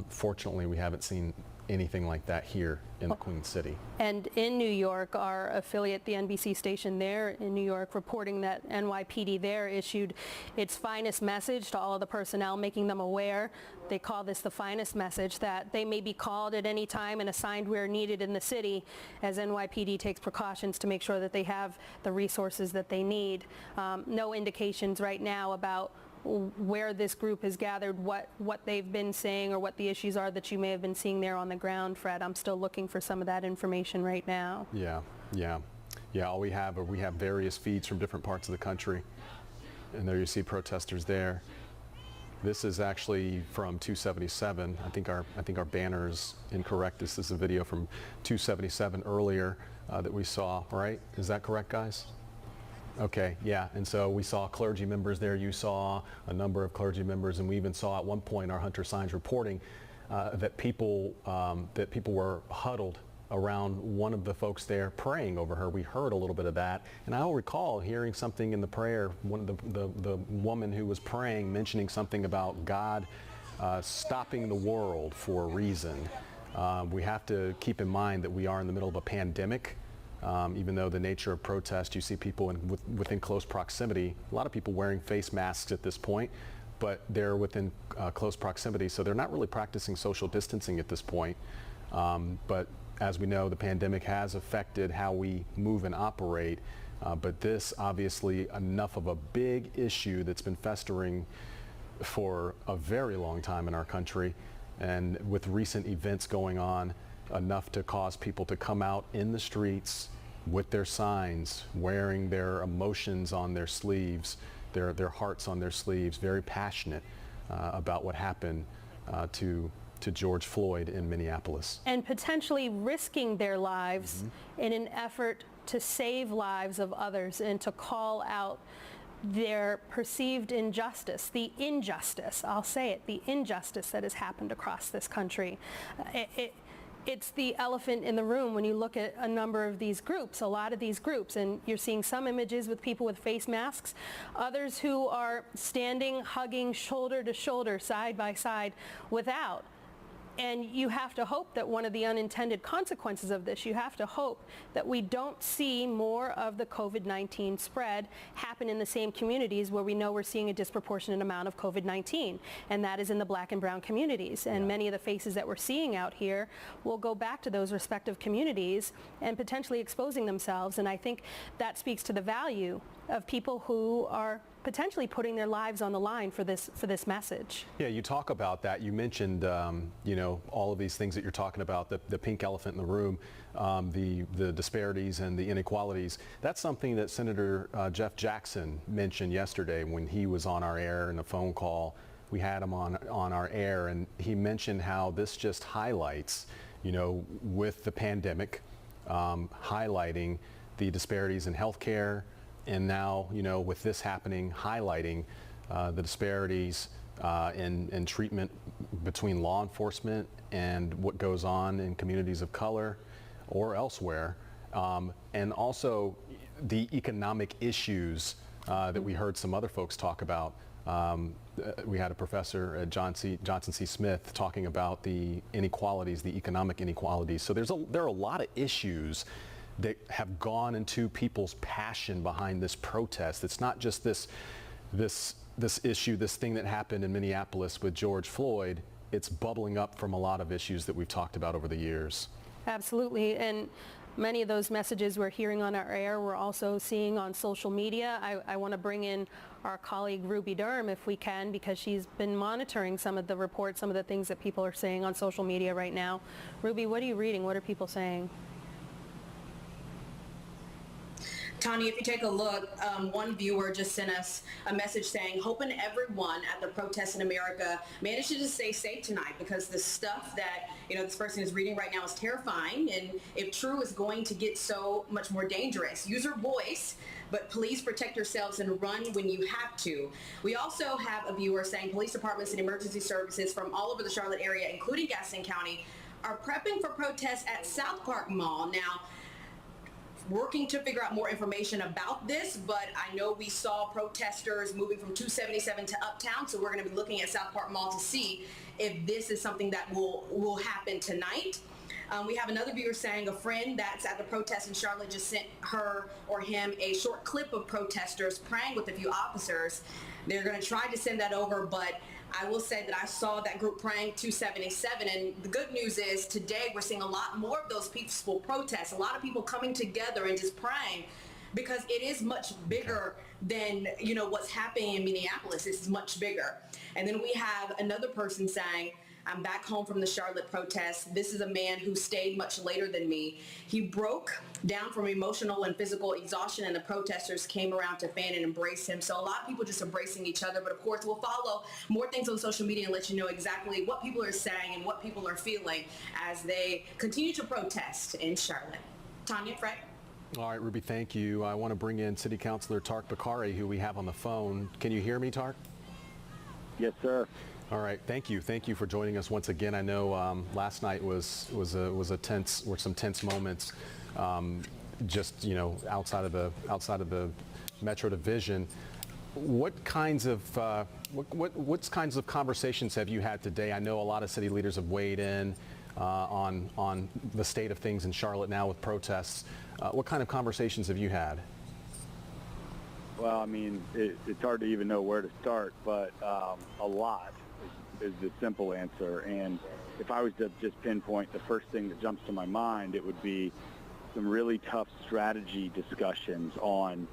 Fortunately, we haven't seen anything like that here in the Queen City. And in New York, our affiliate, the NBC station there in New York, reporting that NYPD there issued its finest message to all of the personnel, making them aware. They call this the finest message, that they may be called at any time and assigned where needed in the city, as NYPD takes precautions to make sure that they have the resources that they need. No indications right now about where this group has gathered, what they've been saying, or what the issues are that you may have been seeing there on the ground, Fred. I'm still looking for some of that information right now. Yeah. All we have various feeds from different parts of the country, and there you see protesters there. This is actually from 277. I think our banner is incorrect. This is a video from 277 earlier that we saw. Right? Is that correct, guys? Okay, yeah, and so we saw clergy members there. You saw a number of clergy members, and we even saw at one point our Hunter Signs reporting that people were huddled around one of the folks there praying over her. We heard a little bit of that, and I'll recall hearing something in the prayer, one of the woman who was praying mentioning something about God stopping the world for a reason. We have to keep in mind that we are in the middle of a pandemic. Even though the nature of protest, you see people within close proximity, a lot of people wearing face masks at this point, but they're within close proximity, so they're not really practicing social distancing at this point. But as we know, the pandemic has affected how we move and operate, but this obviously enough of a big issue that's been festering for a very long time in our country, and with recent events going on, enough to cause people to come out in the streets with their signs, wearing their emotions on their sleeves, their hearts on their sleeves, very passionate about what happened to George Floyd in Minneapolis. And potentially risking their lives in an effort to save lives of others and to call out their perceived injustice, the injustice, I'll say it, the injustice that has happened across this country. It's the elephant in the room when you look at a number of these groups, a lot of these groups, and you're seeing some images with people with face masks, others who are standing, hugging shoulder to shoulder, side by side, without. And you have to hope that one of the unintended consequences of this, you have to hope that we don't see more of the COVID-19 spread happen in the same communities where we know we're seeing a disproportionate amount of COVID-19, and that is in the black and brown communities. And many of the faces that we're seeing out here will go back to those respective communities and potentially exposing themselves. And I think that speaks to the value of people who are potentially putting their lives on the line for this message. Yeah, you talk about that. You mentioned, all of these things that you're talking about, the pink elephant in the room, the disparities and the inequalities. That's something that Senator Jeff Jackson mentioned yesterday when he was on our air in a phone call. We had him on our air, and he mentioned how this just highlights, with the pandemic, highlighting the disparities in healthcare. And now, with this happening, highlighting the disparities in treatment between law enforcement and what goes on in communities of color or elsewhere. And also the economic issues that we heard some other folks talk about. We had a professor at Johnson C. Smith talking about the inequalities, the economic inequalities. So there are a lot of issues that have gone into people's passion behind this protest. It's not just this issue, this thing that happened in Minneapolis with George Floyd. It's bubbling up from a lot of issues that we've talked about over the years. Absolutely, and many of those messages we're hearing on our air, we're also seeing on social media. I want to bring in our colleague Ruby Durham if we can, because she's been monitoring some of the reports, some of the things that people are saying on social media right now. Ruby, what are you reading? What are people saying? Tanya, if you take a look, one viewer just sent us a message saying, hoping everyone at the protests in America manages to stay safe tonight, because the stuff that, this person is reading right now is terrifying, and if true, is going to get so much more dangerous. Use your voice, but please protect yourselves and run when you have to. We also have a viewer saying police departments and emergency services from all over the Charlotte area, including Gaston County, are prepping for protests at South Park Mall. Now, working to figure out more information about this, but I know we saw protesters moving from 277 to Uptown, so we're going to be looking at South Park Mall to see if this is something that will happen tonight. We have another viewer saying a friend that's at the protest in Charlotte just sent her or him a short clip of protesters praying with a few officers. They're going to try to send that over, but I will say that I saw that group praying 277, and the good news is today we're seeing a lot more of those peaceful protests, a lot of people coming together and just praying, because it is much bigger than what's happening in Minneapolis. It's much bigger. And then we have another person saying, I'm back home from the Charlotte protest. This is a man who stayed much later than me. He broke down from emotional and physical exhaustion, and the protesters came around to fan and embrace him. So a lot of people just embracing each other. But of course, we'll follow more things on social media and let you know exactly what people are saying and what people are feeling as they continue to protest in Charlotte. Tanya, Fred? All right, Ruby, thank you. I want to bring in City Councilor Tark Bakari, who we have on the phone. Can you hear me, Tark? Yes, sir. All right, thank you for joining us once again. I know last night was a tense, were some tense moments, just outside of the Metro Division. What kinds of conversations have you had today? I know a lot of city leaders have weighed in on the state of things in Charlotte now with protests. What kind of conversations have you had? Well, I mean, it's hard to even know where to start, but a lot is the simple answer. And if I was to just pinpoint the first thing that jumps to my mind, it would be some really tough strategy discussions on,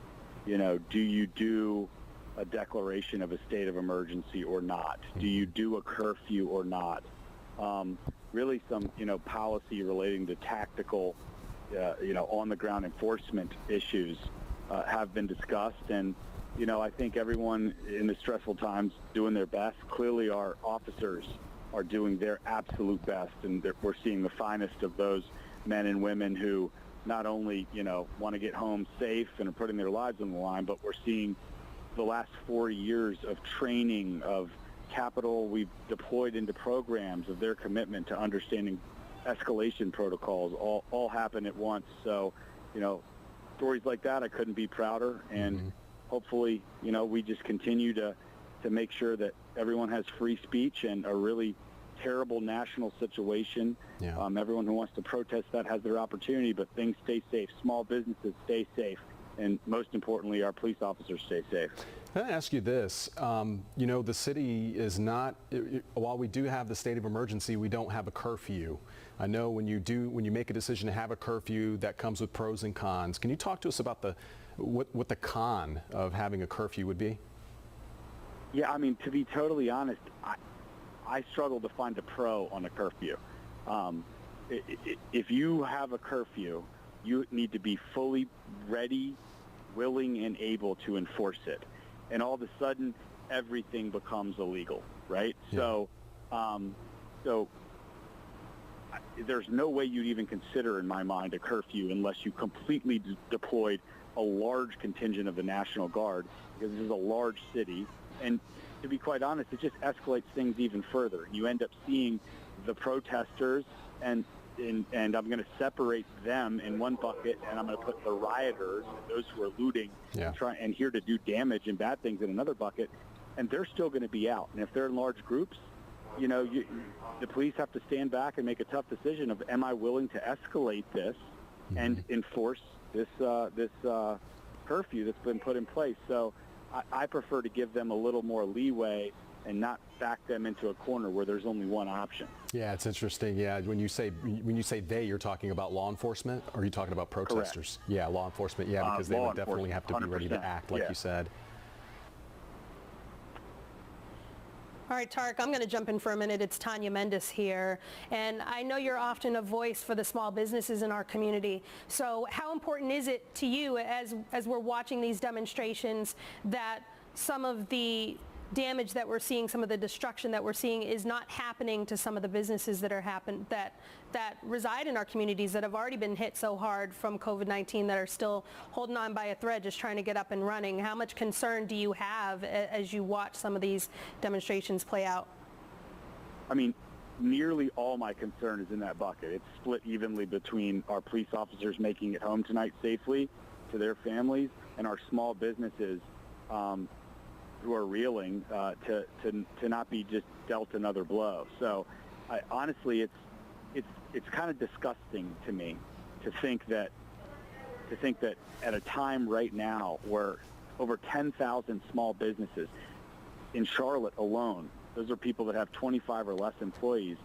do you do a declaration of a state of emergency or not? Do you do a curfew or not? Really some, policy relating to tactical, on-the-ground enforcement issues have been discussed. And, I think everyone in the stressful times doing their best. Clearly our officers are doing their absolute best, and we're seeing the finest of those men and women who not only, want to get home safe and are putting their lives on the line, but we're seeing the last 4 years of training, of capital we've deployed into programs, of their commitment to understanding escalation protocols all happen at once. So, stories like that, I couldn't be prouder. And hopefully, we just continue to make sure that everyone has free speech and a really terrible national situation. Yeah. Everyone who wants to protest that has their opportunity, but things stay safe. Small businesses stay safe. And most importantly, our police officers stay safe. Can I ask you this? The city is not, while we do have the state of emergency, we don't have a curfew. I know when you make a decision to have a curfew, that comes with pros and cons. Can you talk to us about what the con of having a curfew would be? Yeah, I mean, to be totally honest, I struggle to find a pro on a curfew. If you have a curfew, you need to be fully ready, willing, and able to enforce it. And all of a sudden, everything becomes illegal, right? Yeah. So there's no way you'd even consider, in my mind, a curfew unless you completely deployed a large contingent of the National Guard, because this is a large city. And to be quite honest, it just escalates things even further. And you end up seeing the protesters, and I'm going to separate them in one bucket, and I'm going to put the rioters, those who are looting, and here to do damage and bad things, in another bucket, and they're still going to be out. And if they're in large groups, the police have to stand back and make a tough decision of, am I willing to escalate this and enforce this curfew that's been put in place? So I prefer to give them a little more leeway and not back them into a corner where there's only one option. Yeah, it's interesting. Yeah, when you say they, you're talking about law enforcement, or are you talking about protesters? Correct. Yeah, law enforcement. Yeah, because they would definitely have to be ready to act, like you said. All right, Tarek, I'm going to jump in for a minute. It's Tanya Mendes here, and I know you're often a voice for the small businesses in our community. So how important is it to you, as we're watching these demonstrations, that some of the damage that we're seeing, some of the destruction that we're seeing, is not happening to some of the businesses that reside in our communities that have already been hit so hard from COVID-19, that are still holding on by a thread, just trying to get up and running? How much concern do you have as you watch some of these demonstrations play out? I mean, nearly all my concern is in that bucket. It's split evenly between our police officers making it home tonight safely to their families, and our small businesses who are reeling to not be just dealt another blow. So honestly, it's kind of disgusting to me to think that at a time right now where over 10,000 small businesses in Charlotte alone, those are people that have 25 or less employees,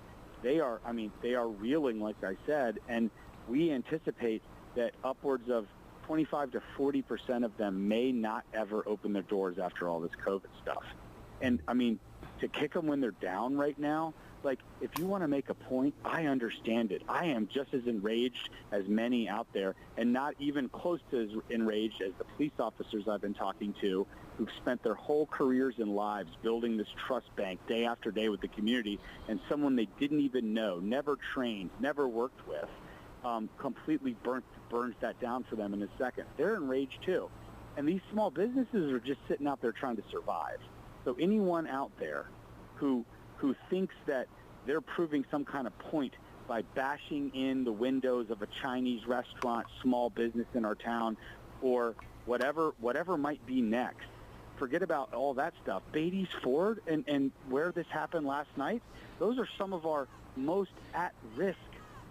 they are reeling, like I said, and we anticipate that upwards of 25 to 40% of them may not ever open their doors after all this COVID stuff. And I mean, to kick them when they're down right now, like, if you want to make a point, I understand it. I am just as enraged as many out there, and not even close to as enraged as the police officers I've been talking to, who've spent their whole careers and lives building this trust bank day after day with the community, and someone they didn't even know, never trained, never worked with, completely burns that down for them in a second. They're enraged too. And these small businesses are just sitting out there trying to survive. So anyone out there who thinks that they're proving some kind of point by bashing in the windows of a Chinese restaurant, small business in our town, or whatever might be next, forget about all that stuff. Beatty's Ford and where this happened last night, those are some of our most at-risk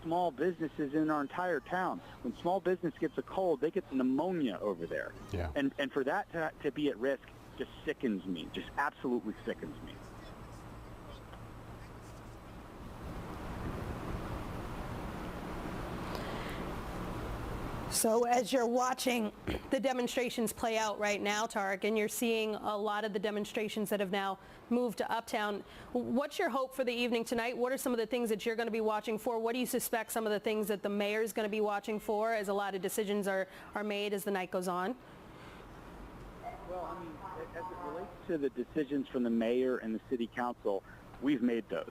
small businesses in our entire town. When small business gets a cold, they get pneumonia over there. Yeah. And for that to be at risk just sickens me, just absolutely sickens me. So as you're watching the demonstrations play out right now, Tarek, and you're seeing a lot of the demonstrations that have now moved to Uptown, what's your hope for the evening tonight? What are some of the things that you're going to be watching for? What do you suspect some of the things that the mayor is going to be watching for as a lot of decisions are made as the night goes on? Well, I mean, as it relates to the decisions from the mayor and the city council, we've made those.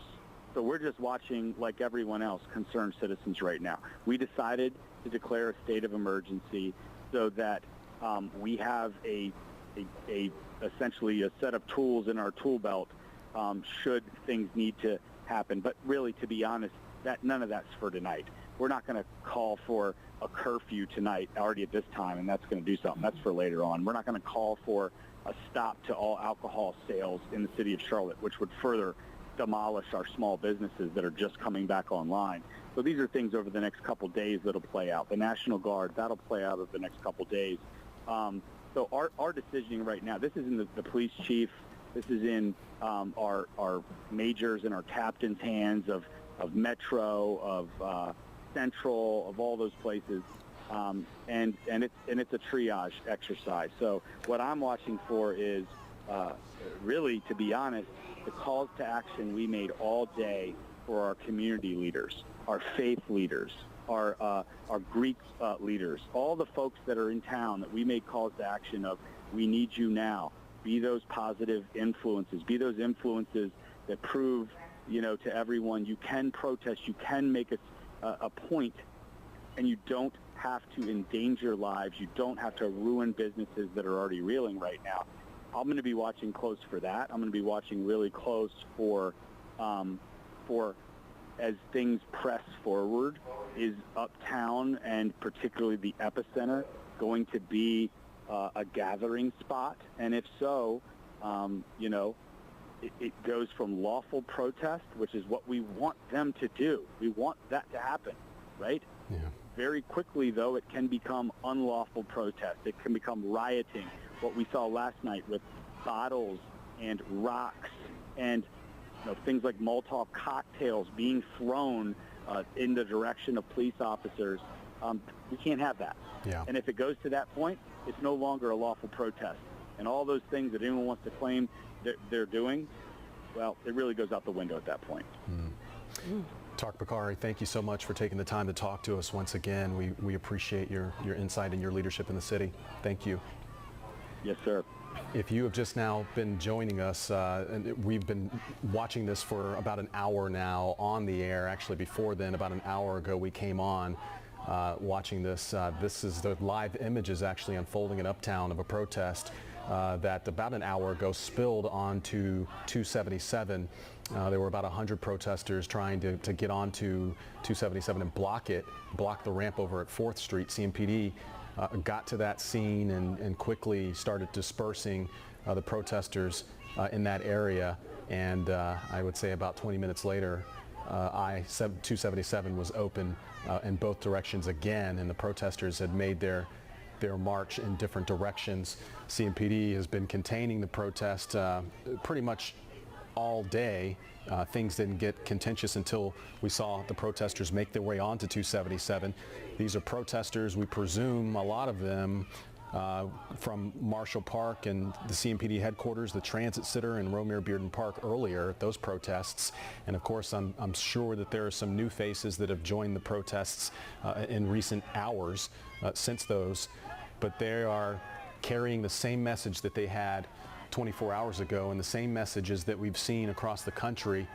So we're just watching, like everyone else, concerned citizens right now. We decided to declare a state of emergency so that we have essentially a set of tools in our tool belt should things need to happen. But really, to be honest, none of that's for tonight. We're not going to call for a curfew tonight already at this time, and that's going to do something. That's for later on. We're not going to call for a stop to all alcohol sales in the city of Charlotte, which would further demolish our small businesses that are just coming back online. So these are things over the next couple days that'll play out. The National Guard, that'll play out over the next couple days. So our decisioning right now, this is in the police chief, this is in our majors and our captains' hands of Metro, of Central, of all those places. And it's a triage exercise. So what I'm watching for is really, to be honest, the calls to action we made all day for our community leaders, our faith leaders, our Greek leaders, all the folks that are in town that we made calls to action of, we need you now. Be those positive influences. Be those influences that prove, to everyone you can protest, you can make a point, and you don't have to endanger lives. You don't have to ruin businesses that are already reeling right now. I'm going to be watching close for that. I'm going to be watching really close for as things press forward, is Uptown and particularly the epicenter going to be a gathering spot? And if so, it goes from lawful protest, which is what we want them to do. We want that to happen, right? Yeah. Very quickly, though, it can become unlawful protest. It can become rioting. What we saw last night with bottles and rocks and things like Molotov cocktails being thrown in the direction of police officers, we can't have that. Yeah. And if it goes to that point, it's no longer a lawful protest. And all those things that anyone wants to claim they're doing, well, it really goes out the window at that point. Tarek Bakari, thank you so much for taking the time to talk to us once again. We appreciate your insight and your leadership in the city. Thank you. Yes, sir. If you have just now been joining us, and we've been watching this for about an hour now on the air. Actually, before then, about an hour ago, we came on watching this. This is the live images actually unfolding in Uptown of a protest that about an hour ago spilled onto 277. There were about 100 protesters trying to get onto 277 and block the ramp over at 4th Street. CMPD got to that scene and quickly started dispersing the protesters in that area. And I would say about 20 minutes later, I-277 was open in both directions again, and the protesters had made their march in different directions. CMPD has been containing the protest pretty much all day. Things didn't get contentious until we saw the protesters make their way onto 277. These are protesters, we presume a lot of them from Marshall Park and the CMPD headquarters, the Transit Center and Romare Bearden Park earlier at those protests. And of course, I'm sure that there are some new faces that have joined the protests in recent hours since those, but they are carrying the same message that they had 24 hours ago and the same messages that we've seen across the country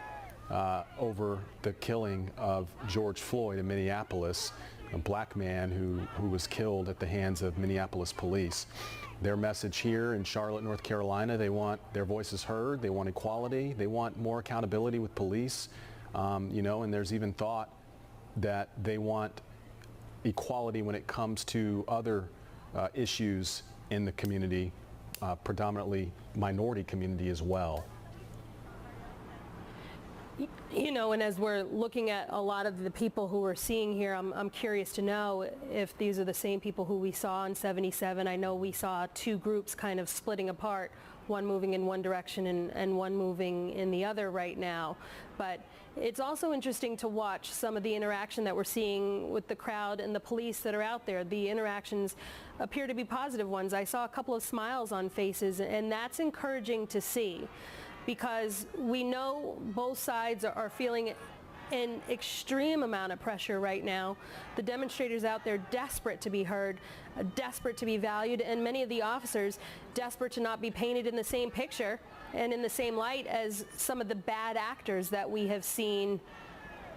over the killing of George Floyd in Minneapolis. a black man who was killed at the hands of Minneapolis police. Their message here in Charlotte, North Carolina, they want their voices heard, they want equality, they want more accountability with police, and there's even thought that they want equality when it comes to other issues in the community, predominantly minority community as well. And as we're looking at a lot of the people who we're seeing here, I'm curious to know if these are the same people who we saw in 77. I know we saw two groups kind of splitting apart, one moving in one direction and one moving in the other right now. But it's also interesting to watch some of the interaction that we're seeing with the crowd and the police that are out there. The interactions appear to be positive ones. I saw a couple of smiles on faces, and that's encouraging to see, because we know both sides are feeling an extreme amount of pressure right now. The demonstrators out there desperate to be heard, desperate to be valued, and many of the officers desperate to not be painted in the same picture and in the same light as some of the bad actors that we have seen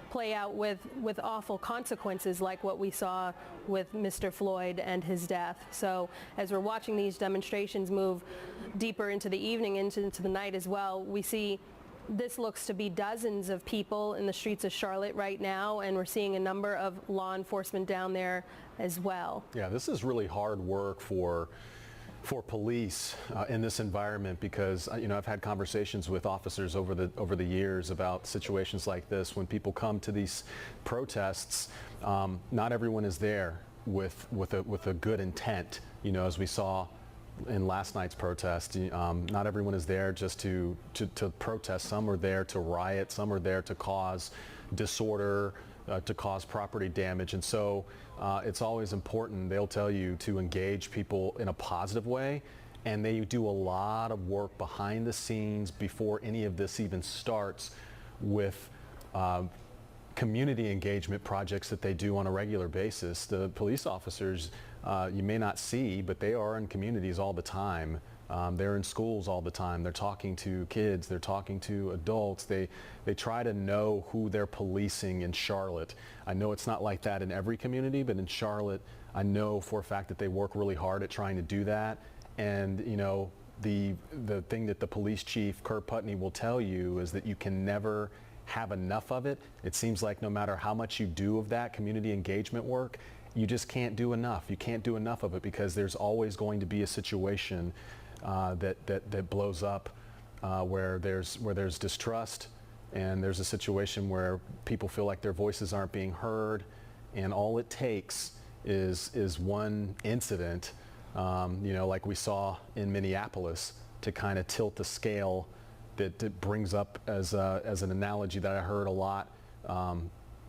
play out with awful consequences, like what we saw with Mr. Floyd and his death. So as we're watching these demonstrations move deeper into the evening, into the night as well, we see this looks to be dozens of people in the streets of Charlotte right now, and we're seeing a number of law enforcement down there as well. Yeah, this is really hard work for police in this environment, because I've had conversations with officers over the years about situations like this. When people come to these protests, not everyone is there with a good intent. As we saw in last night's protest, not everyone is there just to protest. Some are there to riot. Some are there to cause disorder, to cause property damage. And so it's always important, they'll tell you, to engage people in a positive way. And they do a lot of work behind the scenes before any of this even starts, with community engagement projects that they do on a regular basis. The police officers, you may not see, but they are in communities all the time. They're in schools all the time. They're talking to kids. They're talking to adults. They try to know who they're policing in Charlotte. I know it's not like that in every community, but in Charlotte, I know for a fact that they work really hard at trying to do that. And the thing that the police chief, Kurt Putney, will tell you is that you can never have enough of it. It seems like no matter how much you do of that community engagement work, you just can't do enough. You can't do enough of it, because there's always going to be a situation that blows up where there's distrust, and there's a situation where people feel like their voices aren't being heard, and all it takes is one incident, like we saw in Minneapolis, to kind of tilt the scale. That brings up as an analogy that I heard a lot,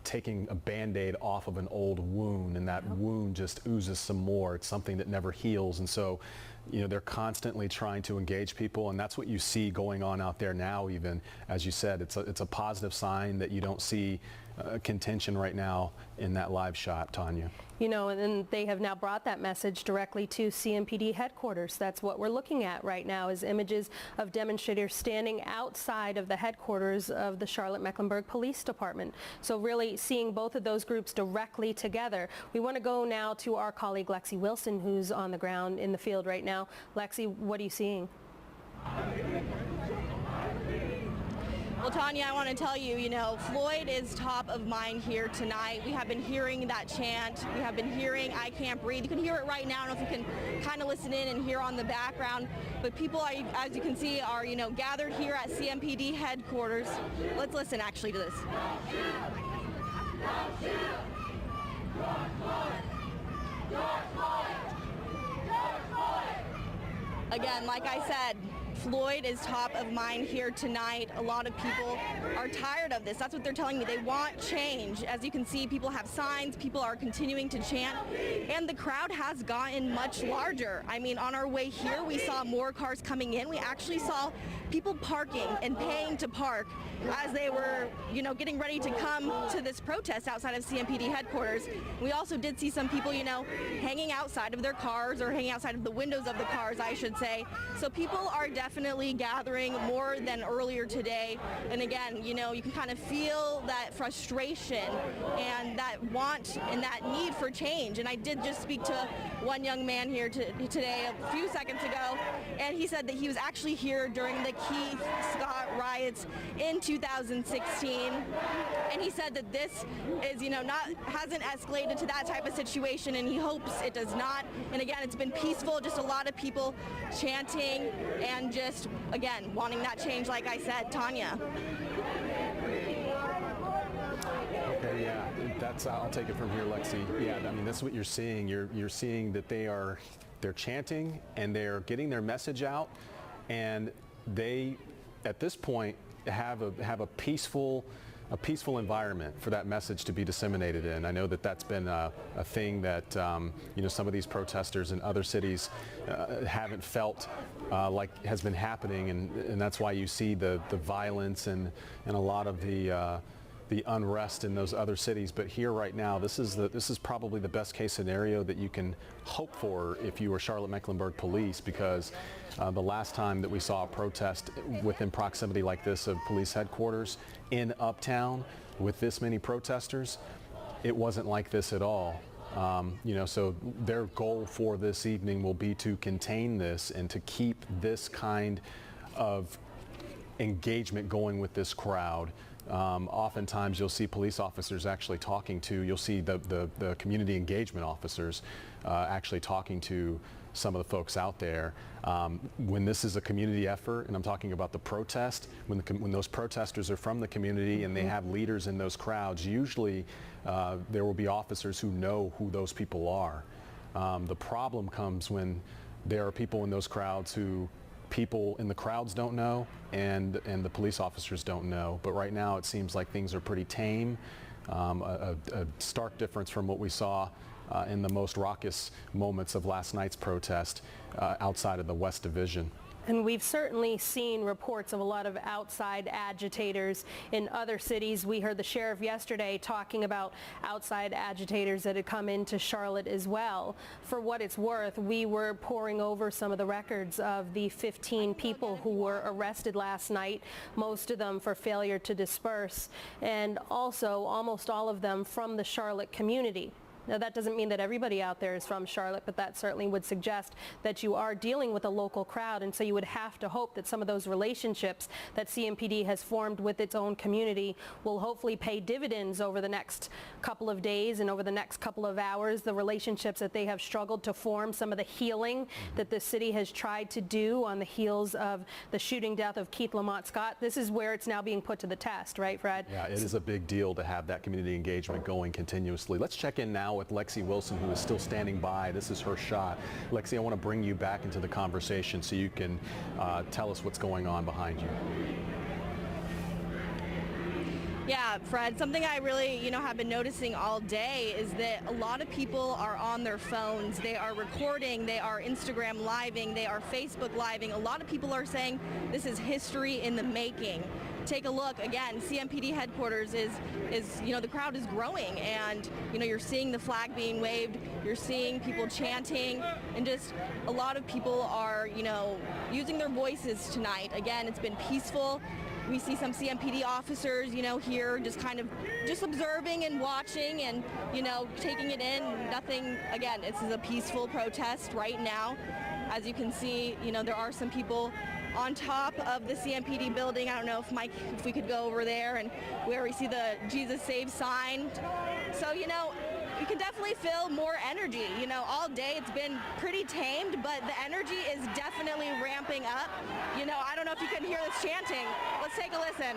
taking a Band-Aid off of an old wound, and that wound just oozes some more. It's something that never heals. And so, they're constantly trying to engage people, and that's what you see going on out there now. Even as you said, it's a positive sign that you don't see contention right now in that live shot, Tanya. And they have now brought that message directly to CMPD headquarters. That's what we're looking at right now, is images of demonstrators standing outside of the headquarters of the Charlotte-Mecklenburg Police Department. So really seeing both of those groups directly together. We want to go now to our colleague Lexi Wilson, who's on the ground in the field right now. Lexi, what are you seeing? Well, Tanya, I want to tell you, Floyd is top of mind here tonight. We have been hearing that chant. We have been hearing "I Can't Breathe." You can hear it right now. I don't know if you can kind of listen in and hear on the background. But people, as you can see, are, gathered here at CMPD headquarters. Let's listen actually to this. Again, like I said, Floyd is top of mind here tonight. A lot of people are tired of this. That's what they're telling me. They want change. As you can see, people have signs. People are continuing to chant. And the crowd has gotten much larger. I mean, on our way here, we saw more cars coming in. We actually saw people parking and paying to park as they were, getting ready to come to this protest outside of CMPD headquarters. We also did see some people, hanging outside of their cars, or hanging outside of the windows of the cars, I should say. So people are definitely definitely gathering more than earlier today. And again, you know, you can kind of feel that frustration and that want and that need for change. And I did just speak to one young man here today a few seconds ago, and he said that he was actually here during the Keith Scott riots in 2016, and he said that this is, you know, hasn't escalated to that type of situation, and he hopes it does not. And again, it's been peaceful, just a lot of people chanting and just, again, wanting that change, like I said, Tanya. Okay, yeah, I'll take it from here, Lexi. Yeah, I mean, that's what you're seeing. You're seeing that they're chanting and they're getting their message out, and they, at this point, have a peaceful environment for that message to be disseminated in. I know that that's been a thing that you know, some of these protesters in other cities haven't felt like has been happening, and that's why you see the violence and a lot of the unrest in those other cities. But here right now, this is probably the best case scenario that you can hope for if you were Charlotte-Mecklenburg police, because the last time that we saw a protest within proximity like this of police headquarters in Uptown with this many protesters, it wasn't like this at all. You know, so their goal for this evening will be to contain this and to keep this kind of engagement going with this crowd. Oftentimes you'll see police officers actually you'll see the community engagement officers actually talking to some of the folks out there. When this is a community effort, and I'm talking about the protest, when those protesters are from the community and they have leaders in those crowds, usually there will be officers who know who those people are. The problem comes when there are people in those crowds who people in the crowds don't know and the police officers don't know. But right now it seems like things are pretty tame, a stark difference from what we saw in the most raucous moments of last night's protest outside of the West Division. And we've certainly seen reports of a lot of outside agitators in other cities. We heard the sheriff yesterday talking about outside agitators that had come into Charlotte as well. For what it's worth, we were poring over some of the records of the 15 people who were arrested last night, most of them for failure to disperse, and also almost all of them from the Charlotte community. Now, that doesn't mean that everybody out there is from Charlotte, but that certainly would suggest that you are dealing with a local crowd, and so you would have to hope that some of those relationships that CMPD has formed with its own community will hopefully pay dividends over the next couple of days and over the next couple of hours. The relationships that they have struggled to form, some of the healing that the city has tried to do on the heels of the shooting death of Keith Lamont Scott, this is where it's now being put to the test, right, Fred? Yeah, it is a big deal to have that community engagement going continuously. Let's check in now with Lexi Wilson, who is still standing by. This is her shot. Lexi, I want to bring you back into the conversation so you can tell us what's going on behind you. Yeah, Fred, something I really, have been noticing all day is that a lot of people are on their phones. They are recording, they are Instagram living, they are Facebook living. A lot of people are saying this is history in the making. Take a look again. CMPD headquarters is the crowd is growing, and you're seeing the flag being waved, you're seeing people chanting, and just a lot of people are using their voices tonight. Again, it's been peaceful. We see some CMPD officers, here just observing and watching and, taking it in. Nothing, again, this is a peaceful protest right now. As you can see, there are some people on top of the CMPD building. I don't know if we could go over there and where we see the Jesus Saves sign. So, you can definitely feel more energy. All day it's been pretty tamed, but the energy is definitely ramping up. I don't know if you can hear this chanting. Let's take a listen.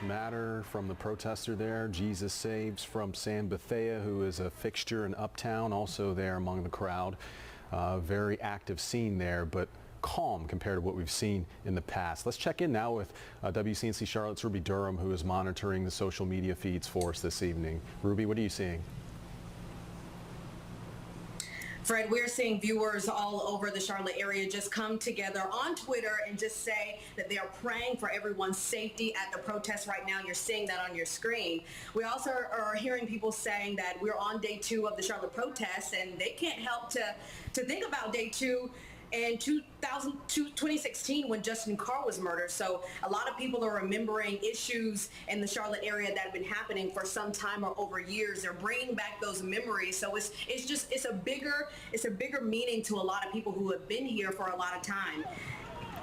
Matter from the protester there. Jesus Saves from Sam Bethea, who is a fixture in Uptown, also there among the crowd. Very active scene there, but calm compared to what we've seen in the past. Let's check in now with WCNC Charlotte's Ruby Durham, who is monitoring the social media feeds for us this evening. Ruby, what are you seeing? Fred, we're seeing viewers all over the Charlotte area just come together on Twitter and just say that they are praying for everyone's safety at the protest right now. You're seeing that on your screen. We also are hearing people saying that we're on day 2 of the Charlotte protests, and they can't help to think about day 2 in 2016 when Justin Carr was murdered. So a lot of people are remembering issues in the Charlotte area that have been happening for some time or over years. They're bringing back those memories. So it's a bigger meaning to a lot of people who have been here for a lot of time.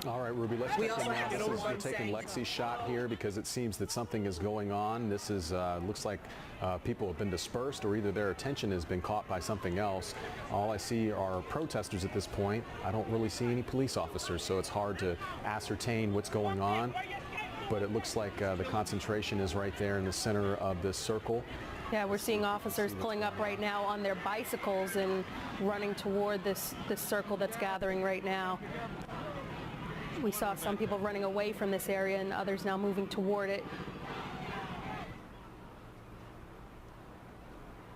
All right, Ruby, let's check the analysis. We're taking Lexi's shot here because it seems that something is going on. This is looks like people have been dispersed, or either their attention has been caught by something else. All I see are protesters at this point. I don't really see any police officers, so it's hard to ascertain what's going on. But it looks like the concentration is right there in the center of this circle. Yeah, we're seeing officers pulling up right now on their bicycles and running toward this circle that's gathering right now. We saw some people running away from this area and others now moving toward it.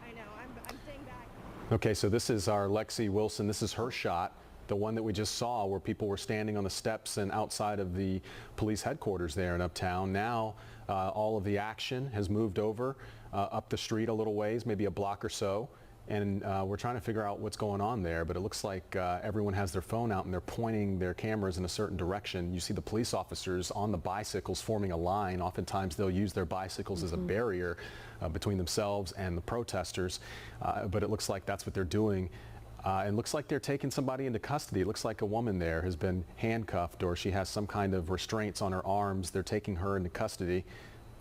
I know, I'm staying back. Okay, so this is our Lexi Wilson. This is her shot, the one that we just saw where people were standing on the steps and outside of the police headquarters there in Uptown. Now all of the action has moved over up the street a little ways, maybe a block or so. And we're trying to figure out what's going on there, but it looks like everyone has their phone out and they're pointing their cameras in a certain direction. You see the police officers on the bicycles forming a line. Oftentimes they'll use their bicycles as a barrier between themselves and the protesters, but it looks like that's what they're doing. And looks like they're taking somebody into custody. It looks like a woman there has been handcuffed, or she has some kind of restraints on her arms. They're taking her into custody.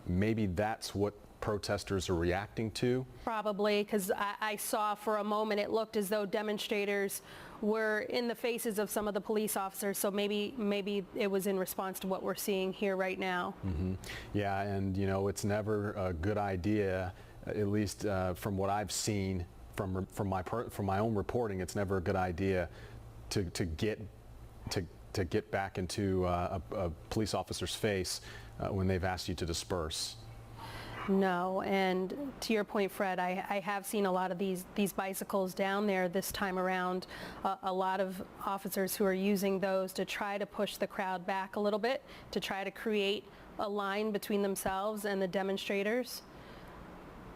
Maybe that's what protesters are reacting to? Probably, because I saw for a moment it looked as though demonstrators were in the faces of some of the police officers, so maybe it was in response to what we're seeing here right now. Mm-hmm. Yeah, and you know, it's never a good idea, at least from what I've seen from my own reporting, it's never a good idea to get back into a police officer's face when they've asked you to disperse. No, and to your point, Fred, I have seen a lot of these bicycles down there this time around. A lot of officers who are using those to try to push the crowd back a little bit, to try to create a line between themselves and the demonstrators.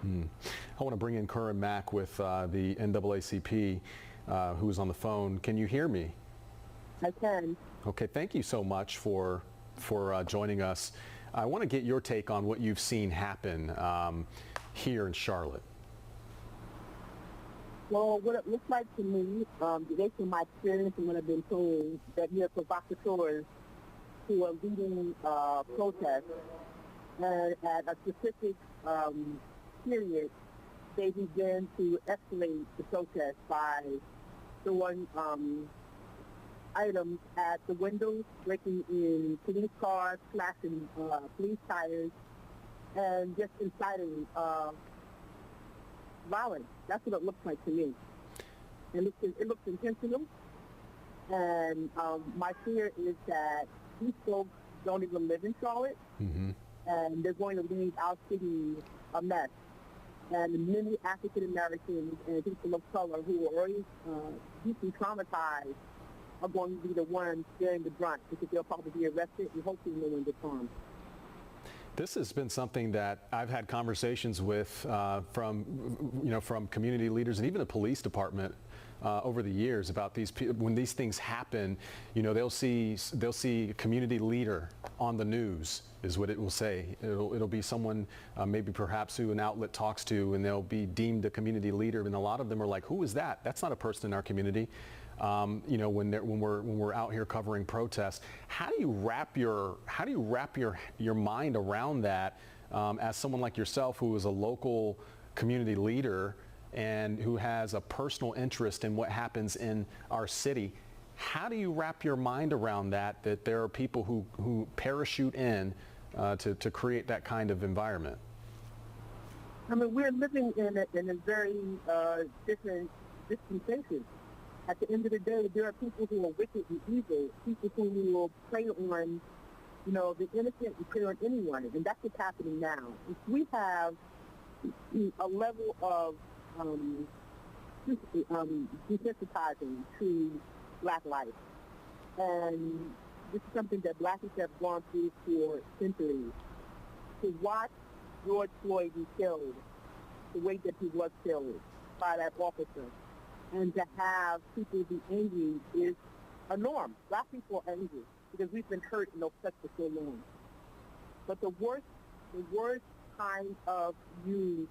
I want to bring in Curran Mack with the NAACP, who is on the phone. Can you hear me? I can. Okay, thank you so much for joining us. I want to get your take on what you've seen happen here in Charlotte. Well, what it looks like to me, based on my experience and what I've been told, that you're provocateurs who are leading protests, and at a specific period, they begin to escalate the protest by throwing items at the windows, breaking in police cars, slashing police tires, and just inciting violence. That's what it looks like to me. It looks intentional, and my fear is that these folks don't even live in Charlotte, and they're going to leave our city a mess. And many African Americans and people of color who are already deeply traumatized are going to be the ones bearing the brunt, because they'll probably be arrested and hopefully no one gets harmed. This has been something that I've had conversations with from community leaders and even the police department over the years about these people. When these things happen, you know, they'll see a community leader on the news, is what it will say. It'll be someone maybe perhaps who an outlet talks to, and they'll be deemed a community leader, and a lot of them are like, who is that? That's not a person in our community. You know, when we're out here covering protests, how do you wrap your mind around that as someone like yourself, who is a local community leader and who has a personal interest in what happens in our city? How do you wrap your mind around that there are people who parachute in to create that kind of environment? I mean, we're living in a very different dispensation. At the end of the day, there are people who are wicked and evil, people who will prey on, you know, the innocent and prey on anyone, and that's what's happening now. If we have a level of desensitizing to Black life. And this is something that Black people have gone through for centuries. To watch George Floyd be killed the way that he was killed by that officer, and to have people be angry is a norm. Black people are angry because we've been hurt and oppressed for so long. But the worst kind of use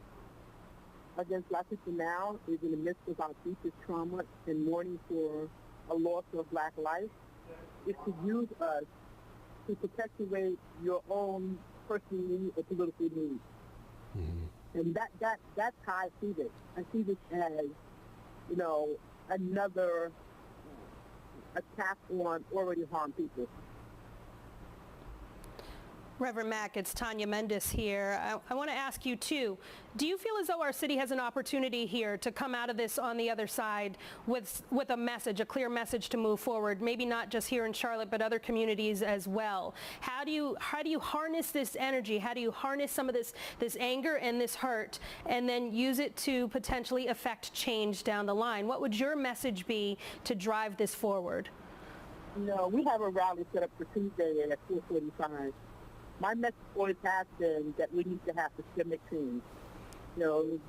against Black people now is in the midst of our deepest trauma and mourning for a loss of Black life, is to use us to perpetuate your own personal need or political needs. Mm-hmm. And that's how I see this. I see this as, another attack on already harmed people. Reverend Mack, it's Tanya Mendes here. I want to ask you too, do you feel as though our city has an opportunity here to come out of this on the other side with a message, a clear message to move forward, maybe not just here in Charlotte, but other communities as well? How do you harness this energy? How do you harness some of this anger and this hurt and then use it to potentially affect change down the line? What would your message be to drive this forward? We have a rally set up for Tuesday at 4:45. My message always has been that we need to have systemic change. The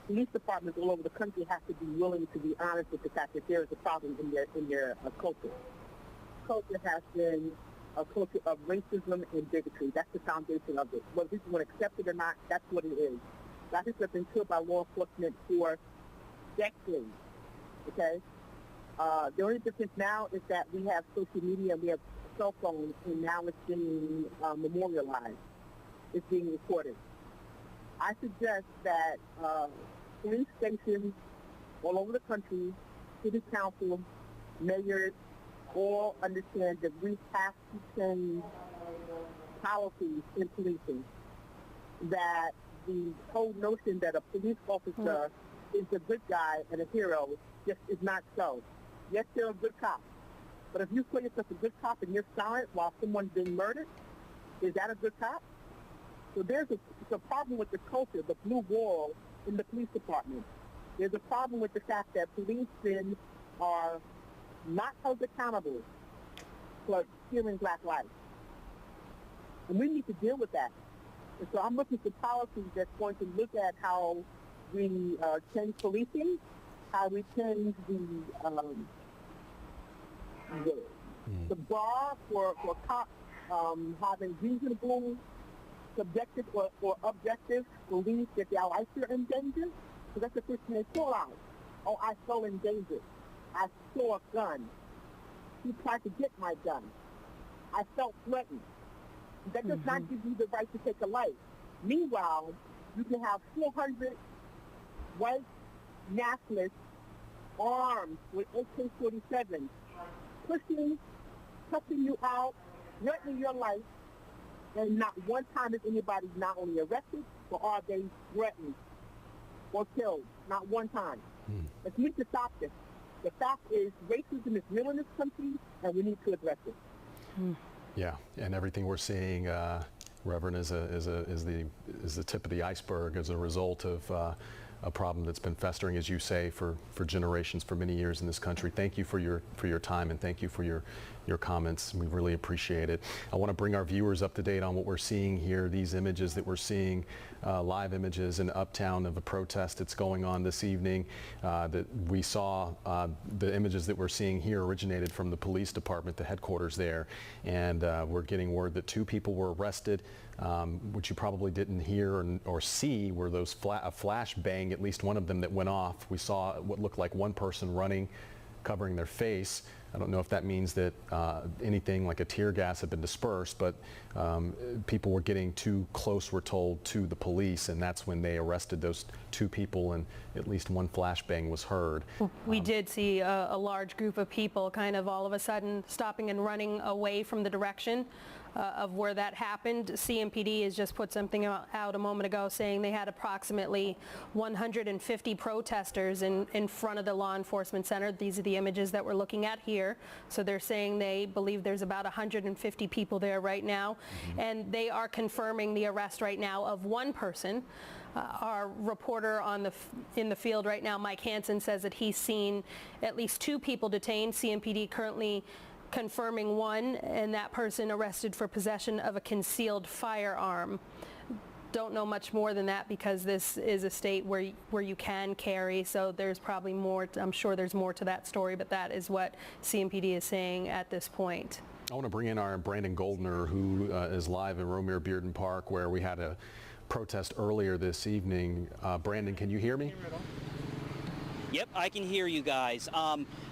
police departments all over the country have to be willing to be honest with the fact that there is a problem in their culture. Culture has been a culture of racism and bigotry. That's the foundation of it. Whether people want to accept it or not, that's what it is. Black people have been killed by law enforcement for decades, okay? The only difference now is that we have social media and we have cell phones, and now it's being memorialized. It's being recorded. I suggest that police stations all over the country, city council, mayors, all understand that we have to change policies in policing. That the whole notion that a police officer is a good guy and a hero just is not so. Yes, they're a good cop. But if you call yourself a good cop and you're silent while someone's being murdered, is that a good cop? So there's a problem with the culture, the blue wall in the police department. There's a problem with the fact that policemen are not held accountable for killing Black lives. And we need to deal with that. And so I'm looking for policies that's going to look at how we change policing, how we change the bar for cops having reasonable, subjective or objective belief that their lives are in danger. So that's the first thing they pull out. Oh, I fell in danger. I saw a gun. He tried to get my gun. I felt threatened. That does not give you the right to take a life. Meanwhile, you can have 400 white nationalists armed with AK-47 pushing you out, threatening your life, and not one time is anybody not only arrested, but are they threatened or killed? Not one time. But we need to stop this. The fact is, racism is real in this country, and we need to address it. Yeah, and everything we're seeing, Reverend, is the tip of the iceberg as a result of a problem that's been festering, as you say, for generations, for many years in this country. Thank you for your time, and thank you for your comments. We really appreciate it. I want to bring our viewers up to date on what we're seeing here. These images that we're seeing, live images in Uptown of a protest that's going on this evening. That we saw, the images that we're seeing here originated from the police department, the headquarters there, and we're getting word that 2 people were arrested. Which you probably didn't hear or see were those a flash bang, at least one of them that went off. We saw what looked like one person running, covering their face. I don't know if that means that anything like a tear gas had been dispersed, but people were getting too close, we're told, to the police, and that's when they arrested those 2 people, and at least one flashbang was heard. We did see a large group of people kind of all of a sudden stopping and running away from the direction of where that happened. CMPD has just put something out a moment ago saying they had approximately 150 protesters in front of the law enforcement center. These are the images that we're looking at here. So they're saying they believe there's about 150 people there right now, and they are confirming the arrest right now of one person. Our reporter in the field right now, Mike Hansen, says that he's seen at least 2 people detained. CMPD currently confirming 1, and that person arrested for possession of a concealed firearm. Don't know much more than that because this is a state where you can carry, so there's probably more. I'm sure there's more to that story, but that is what CMPD is saying at this point. I want to bring in our Brandon Goldner, who is live in Romare Bearden Park, where we had a protest earlier this evening. Brandon, can you hear me? Yep, I can hear you guys.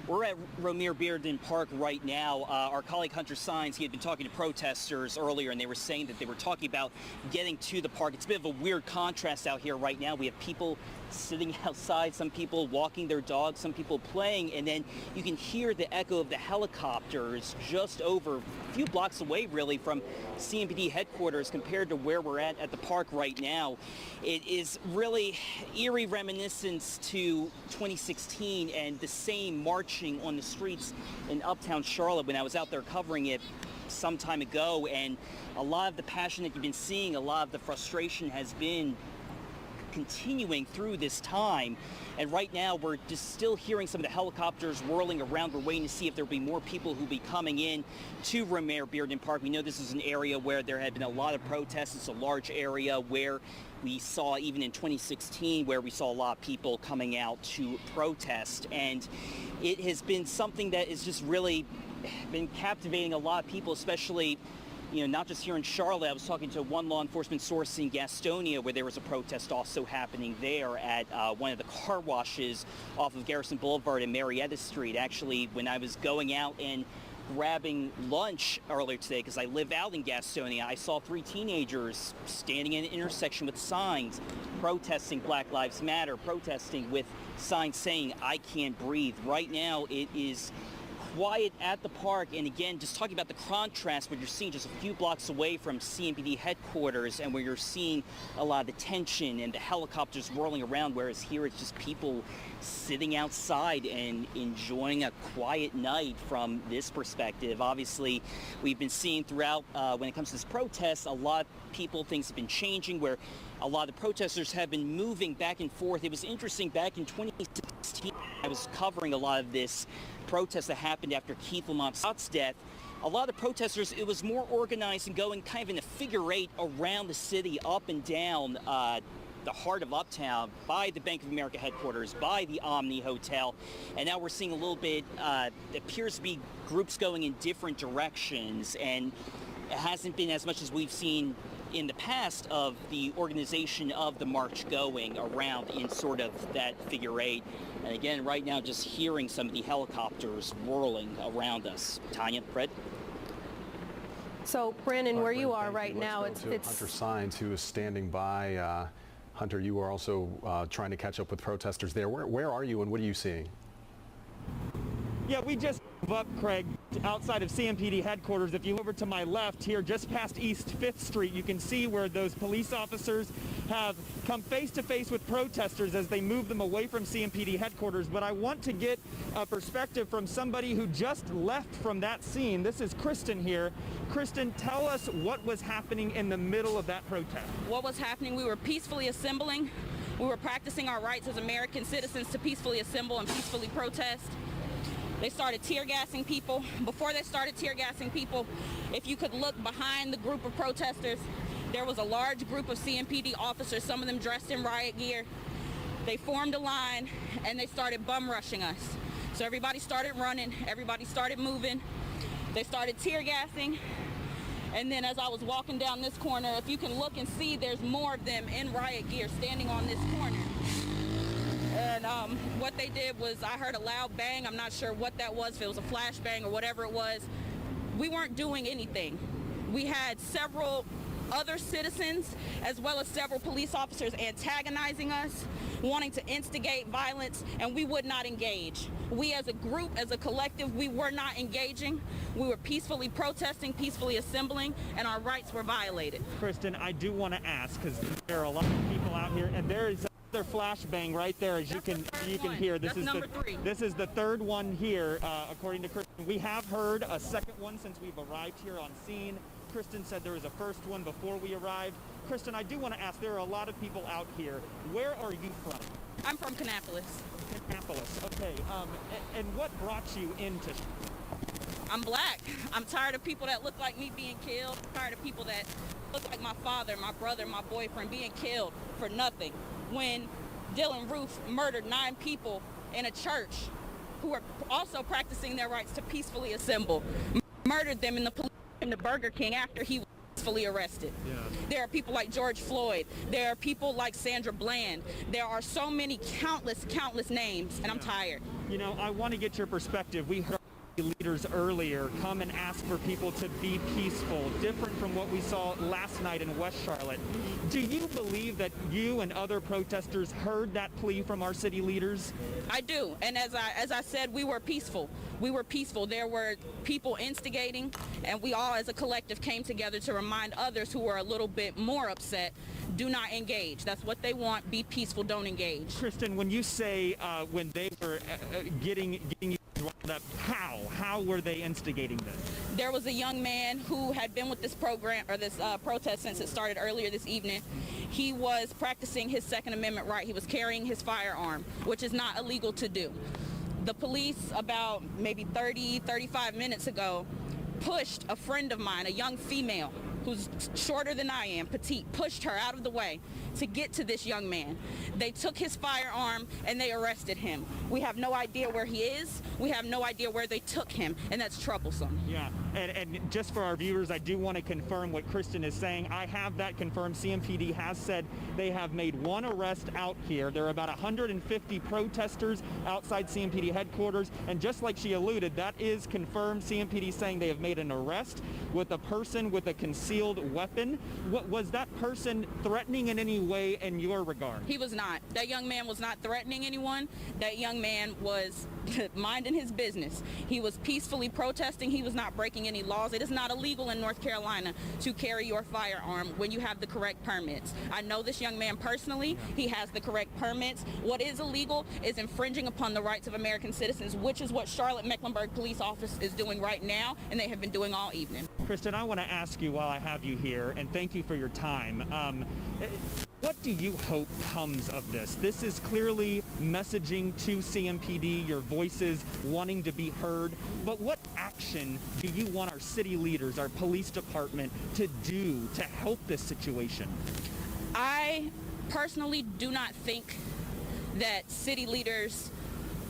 We're at Romare Bearden Park right now. Our colleague Hunter Sines, he had been talking to protesters earlier, and they were saying that they were talking about getting to the park. It's a bit of a weird contrast out here right now. We have people sitting outside, some people walking their dogs, some people playing, and then you can hear the echo of the helicopters just over a few blocks away, really, from CMPD headquarters compared to where we're at the park right now. It is really eerie reminiscence to 2016 and the same marching on the streets in uptown Charlotte when I was out there covering it some time ago, and a lot of the passion that you've been seeing, a lot of the frustration has been continuing through this time. And right now we're just still hearing some of the helicopters whirling around. We're waiting to see if there'll be more people who'll be coming in to Romare Bearden Park. We know this is an area where there had been a lot of protests. It's a large area where we saw, even in 2016, where we saw a lot of people coming out to protest. And it has been something that has just really been captivating a lot of people, especially not just here in Charlotte. I was talking to one law enforcement source in Gastonia where there was a protest also happening there at one of the car washes off of Garrison Boulevard and Marietta Street. Actually, when I was going out and grabbing lunch earlier today, because I live out in Gastonia, I saw 3 teenagers standing in an intersection with signs protesting Black Lives Matter, protesting with signs saying, "I can't breathe." Right now, it is quiet at the park, and again, just talking about the contrast where you're seeing just a few blocks away from CMPD headquarters and where you're seeing a lot of the tension and the helicopters whirling around, whereas here it's just people sitting outside and enjoying a quiet night from this perspective. Obviously, we've been seeing throughout when it comes to this protest, a lot of people, things have been changing where a lot of the protesters have been moving back and forth. It was interesting, back in 2016, I was covering a lot of this protest that happened after Keith Lamont Scott's death. A lot of the protesters, it was more organized and going kind of in a figure 8 around the city, up and down the heart of Uptown, by the Bank of America headquarters, by the Omni Hotel. And now we're seeing a little bit, it appears to be groups going in different directions, and it hasn't been as much as we've seen in the past of the organization of the march going around in sort of that figure 8. And again, right now, just hearing some of the helicopters whirling around us. Tanya, Fred? So, Brandon, where you are right now, it's Hunter Sines, who is standing by. Hunter, you are also trying to catch up with protesters there. Where are you and what are you seeing? Yeah, we just moved up, Craig, outside of CMPD headquarters. If you look over to my left here, just past East 5th Street, you can see where those police officers have come face to face with protesters as they move them away from CMPD headquarters. But I want to get a perspective from somebody who just left from that scene. This is Kristen here. Kristen, tell us what was happening in the middle of that protest. What was happening, we were peacefully assembling. We were practicing our rights as American citizens to peacefully assemble and peacefully protest. They started tear gassing people. Before they started tear gassing people, if you could look behind the group of protesters, there was a large group of CMPD officers, some of them dressed in riot gear. They formed a line and they started bum rushing us. So everybody started running, everybody started moving. They started tear gassing. And then as I was walking down this corner, if you can look and see, there's more of them in riot gear standing on this corner. And what they did was, I heard a loud bang. I'm not sure what that was, if it was a flash bang or whatever it was. We weren't doing anything. We had several other citizens, as well as several police officers antagonizing us, wanting to instigate violence, and we would not engage. We as a group, as a collective, we were not engaging. We were peacefully protesting, peacefully assembling, and our rights were violated. Kristen, I do want to ask, because there are a lot of people out here, and there is another flashbang right there, as you can hear. This is number 3. This is the third one here, according to Kristen. We have heard a second one since we've arrived here on scene. Kristen said there was a first one before we arrived. Kristen, I do want to ask, there are a lot of people out here. Where are you from? I'm from Minneapolis. Minneapolis, okay. And what brought you into? I'm black. I'm tired of people that look like me being killed. I'm tired of people that look like my father, my brother, my boyfriend being killed for nothing. When Dylan Roof murdered 9 people in a church who were also practicing their rights to peacefully assemble, murdered them in the police in the Burger King after he was peacefully arrested. Yeah. There are people like George Floyd. There are people like Sandra Bland. There are so many countless names, and I'm tired. You know, I want to get your perspective. We heard leaders earlier come and ask for people to be peaceful, different from what we saw last night in West Charlotte. Do you believe that you and other protesters heard that plea from our city leaders? I do, and as I said, we were peaceful. We were peaceful. There were people instigating, and we all as a collective came together to remind others who were a little bit more upset, do not engage. That's what they want. Be peaceful, don't engage. Kristen, when you say when they were getting you wound up, how were they instigating this? There was a young man who had been with this program or this protest since it started earlier this evening. He was practicing his Second Amendment right. He was carrying his firearm, which is not illegal to do. The police, about maybe 35 minutes ago, pushed a friend of mine, a young female who's shorter than I am, petite, pushed her out of the way to get to this young man. They took his firearm and they arrested him. We have no idea where he is. We have no idea where they took him, and that's troublesome. Yeah, and just for our viewers, I do want to confirm what Kristen is saying. I have that confirmed. CMPD has said they have made one arrest out here. There are about 150 protesters outside CMPD headquarters, and just like she alluded, that is confirmed. CMPD saying they have made an arrest with a person with a concealed weapon. What was that person threatening in any way in your regard? He was not. That young man was not threatening anyone. That young man was minding his business. He was peacefully protesting. He was not breaking any laws. It is not illegal in North Carolina to carry your firearm when you have the correct permits. I know this young man personally. He has the correct permits. What is illegal is infringing upon the rights of American citizens, which is what Charlotte-Mecklenburg Police Office is doing right now, and they have been doing all evening. Kristen, I want to ask you while I have you here, and thank you for your time. What do you hope comes of this? This is clearly messaging to CMPD, your voices wanting to be heard, but what action do you want our city leaders, our police department to do to help this situation? I personally do not think that city leaders,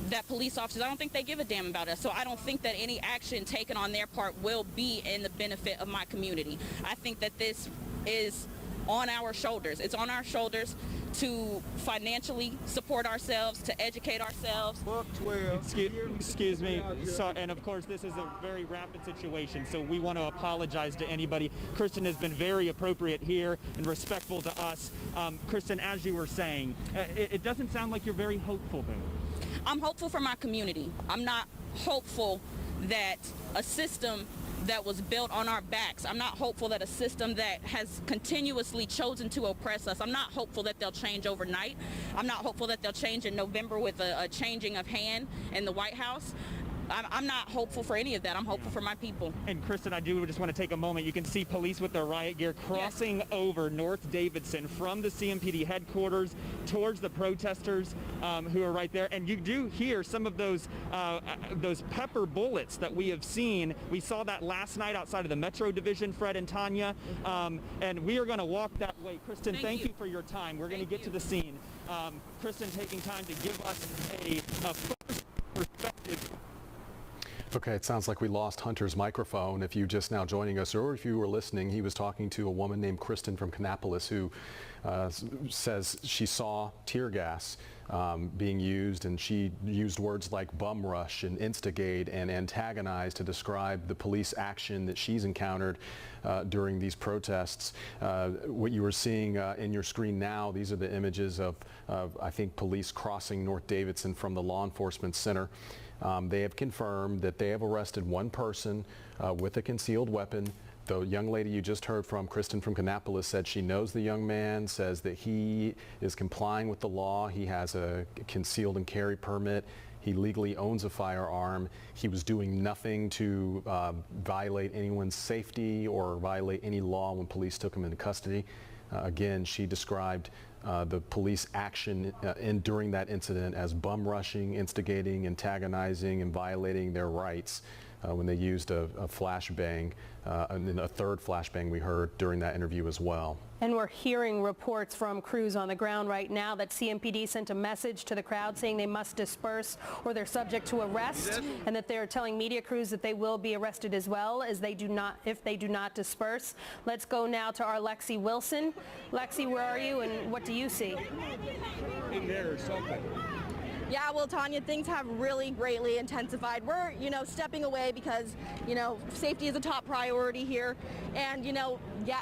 that police officers, I don't think they give a damn about us. So I don't think that any action taken on their part will be in the benefit of my community. I think that this is on our shoulders. It's on our shoulders to financially support ourselves, to educate ourselves. Excuse me. So, and of course, this is a very rapid situation, so we want to apologize to anybody. Kristen has been very appropriate here and respectful to us. Kristen, as you were saying, it doesn't sound like you're very hopeful, though. I'm hopeful for my community. I'm not hopeful that a system that was built on our backs. I'm not hopeful that a system that has continuously chosen to oppress us, I'm not hopeful that they'll change overnight. I'm not hopeful that they'll change in November with a changing of hand in the White House. I'm not hopeful for any of that. I'm hopeful for my people. And Kristen, I do just want to take a moment. You can see police with their riot gear crossing over North Davidson from the CMPD headquarters towards the protesters who are right there. And you do hear some of those pepper bullets that we have seen. We saw that last night outside of the Metro Division, Fred and Tanya. And we are going to walk that way. Kristen, thank you for your time. We're going to get to the scene. Kristen taking time to give us a first perspective. Okay, it sounds like we lost Hunter's microphone. If you just now joining us, or if you were listening, he was talking to a woman named Kristen from Minneapolis who says she saw tear gas being used, and she used words like bum rush and instigate and antagonize to describe the police action that she's encountered during these protests. What you are seeing in your screen now, these are the images of I think, police crossing North Davidson from the law enforcement center. They have confirmed that they have arrested one person with a concealed weapon. The young lady you just heard from, Kristen from Minneapolis, said she knows the young man, says that he is complying with the law. He has a concealed and carry permit. He legally owns a firearm. He was doing nothing to violate anyone's safety or violate any law when police took him into custody. Again, she described the police action during that incident as bum rushing, instigating, antagonizing, and violating their rights when they used a flashbang, and then a third flashbang we heard during that interview as well. And we're hearing reports from crews on the ground right now that CMPD sent a message to the crowd saying they must disperse or they're subject to arrest, and that they're telling media crews that they will be arrested as well if they do not disperse. Let's go now to our Lexi Wilson. Lexi, where are you and what do you see? In there or something. Yeah, well, Tanya, things have really greatly intensified. We're, stepping away because, safety is a top priority here. And,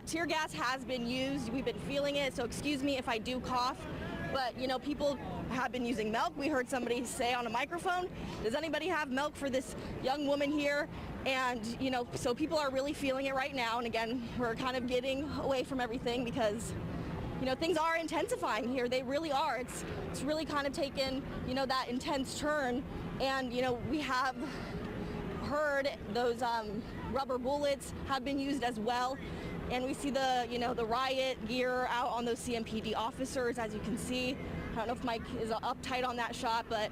tear gas has been used. We've been feeling it, so excuse me if I do cough. But, people have been using milk. We heard somebody say on a microphone, does anybody have milk for this young woman here? And, so people are really feeling it right now. And again, we're kind of getting away from everything because things are intensifying here. They really are. It's really kind of taken, that intense turn. And, we have heard those rubber bullets have been used as well. And we see the, the riot gear out on those CMPD officers, as you can see. I don't know if Mike is uptight on that shot, but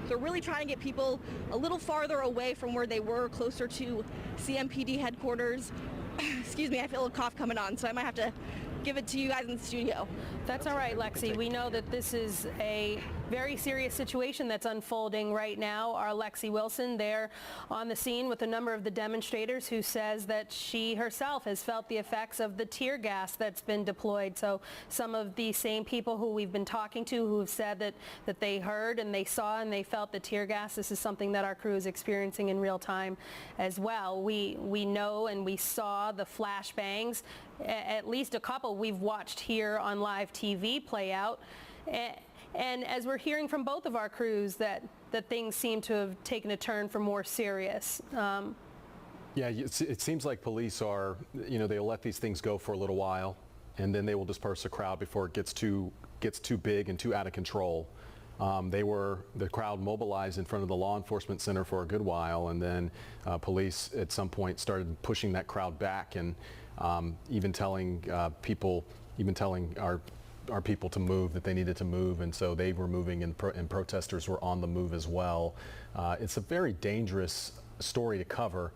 they're really trying to get people a little farther away from where they were, closer to CMPD headquarters. Excuse me, I feel a cough coming on, so I might have to give it to you guys in the studio. That's all right, Lexi. We know that this is a very serious situation that's unfolding right now. Our Lexi Wilson there on the scene with a number of the demonstrators, who says that she herself has felt the effects of the tear gas that's been deployed. So some of the same people who we've been talking to who have said that they heard and they saw and they felt the tear gas. This is something that our crew is experiencing in real time as well. We know and we saw the flashbangs, at least a couple we've watched here on live TV play out. And as we're hearing from both of our crews that things seem to have taken a turn for more serious. Yeah, it seems like police are, they'll let these things go for a little while, and then they will disperse the crowd before it gets too big and too out of control. The crowd mobilized in front of the law enforcement center for a good while, and then police at some point started pushing that crowd back and even telling our people to move, that they needed to move, and so they were moving, and protesters were on the move as well. It's a very dangerous story to cover,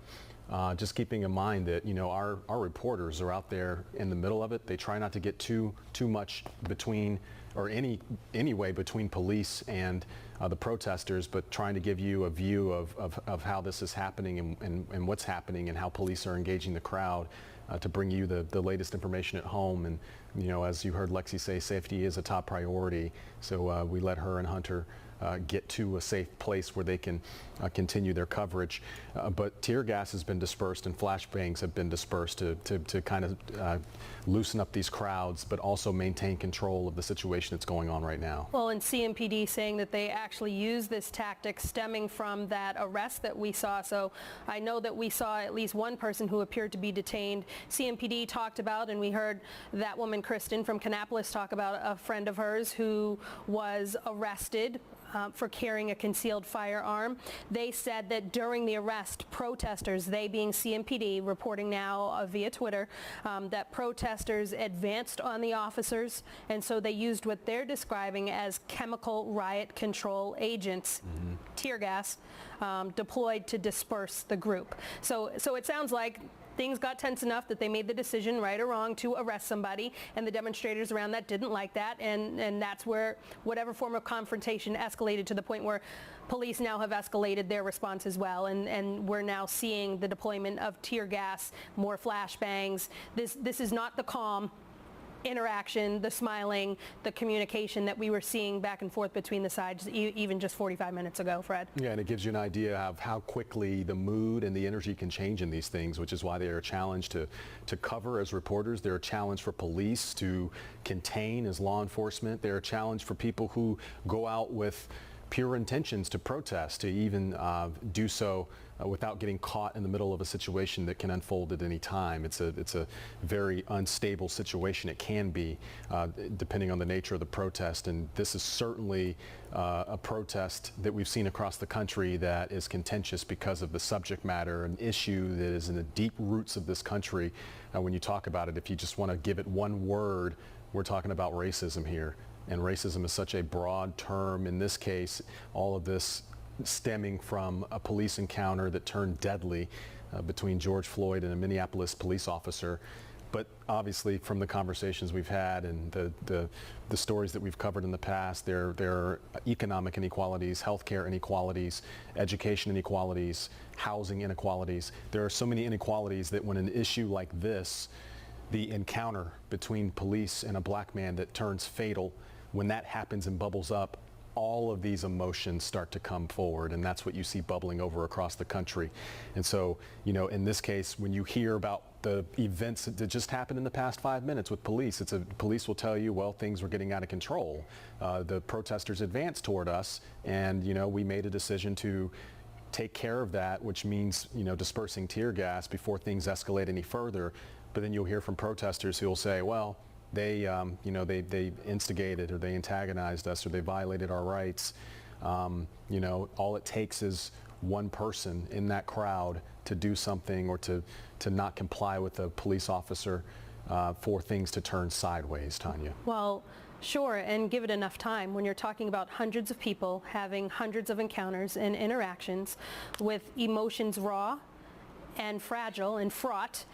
just keeping in mind that our reporters are out there in the middle of it. They try not to get too much between, or any way between police and the protesters, but trying to give you a view of how this is happening and what's happening and how police are engaging the crowd to bring you the latest information at home. And as you heard Lexi say, safety is a top priority. So we let her and Hunter get to a safe place where they can continue their coverage. But tear gas has been dispersed and flashbangs have been dispersed to kind of loosen up these crowds, but also maintain control of the situation that's going on right now. Well, and CMPD saying that they actually used this tactic stemming from that arrest that we saw. So I know that we saw at least one person who appeared to be detained. CMPD talked about, and we heard that woman Kristen from Minneapolis talk about a friend of hers who was arrested for carrying a concealed firearm. They said that during the arrest, protesters, they being CMPD, reporting now via Twitter, that protesters advanced on the officers, and so they used what they're describing as chemical riot control agents, tear gas, deployed to disperse the group. So it sounds like things got tense enough that they made the decision, right or wrong, to arrest somebody, and the demonstrators around that didn't like that, and that's where whatever form of confrontation escalated to the point where police now have escalated their response as well, and we're now seeing the deployment of tear gas, more flashbangs. This is not the calm interaction, the smiling, the communication that we were seeing back and forth between the sides even just 45 minutes ago, Fred. Yeah, and it gives you an idea of how quickly the mood and the energy can change in these things, which is why they are a challenge to cover as reporters. They're a challenge for police to contain as law enforcement. They're a challenge for people who go out with pure intentions to protest, to even do so without getting caught in the middle of a situation that can unfold at any time. It's a very unstable situation. It can be, depending on the nature of the protest. And this is certainly a protest that we've seen across the country that is contentious because of the subject matter, an issue that is in the deep roots of this country. When you talk about it, if you just want to give it one word, we're talking about racism here. And racism is such a broad term. In this case, all of this stemming from a police encounter that turned deadly between George Floyd and a Minneapolis police officer. But obviously, from the conversations we've had and the stories that we've covered in the past, there are economic inequalities, healthcare inequalities, education inequalities, housing inequalities. There are so many inequalities that when an issue like this, the encounter between police and a black man that turns fatal, when that happens and bubbles up, all of these emotions start to come forward, and that's what you see bubbling over across the country. And so, you know, in this case, when you hear about the events that just happened in the past 5 minutes with police, police will tell you, well, things were getting out of control. The protesters advanced toward us, and, you know, we made a decision to take care of that, which means, you know, dispersing tear gas before things escalate any further. But then you'll hear from protesters who will say, well, they, you know, they instigated or they antagonized us or they violated our rights. You know, all it takes is one person in that crowd to do something or to not comply with a police officer for things to turn sideways, Tanya. Well, sure, and give it enough time. When you're talking about hundreds of people having hundreds of encounters and interactions with emotions raw and fragile and fraught,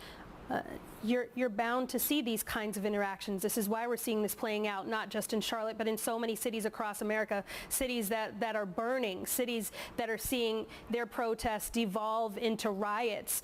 you're bound to see these kinds of interactions. This is why we're seeing this playing out, not just in Charlotte, but in so many cities across America, cities that are burning, cities that are seeing their protests devolve into riots,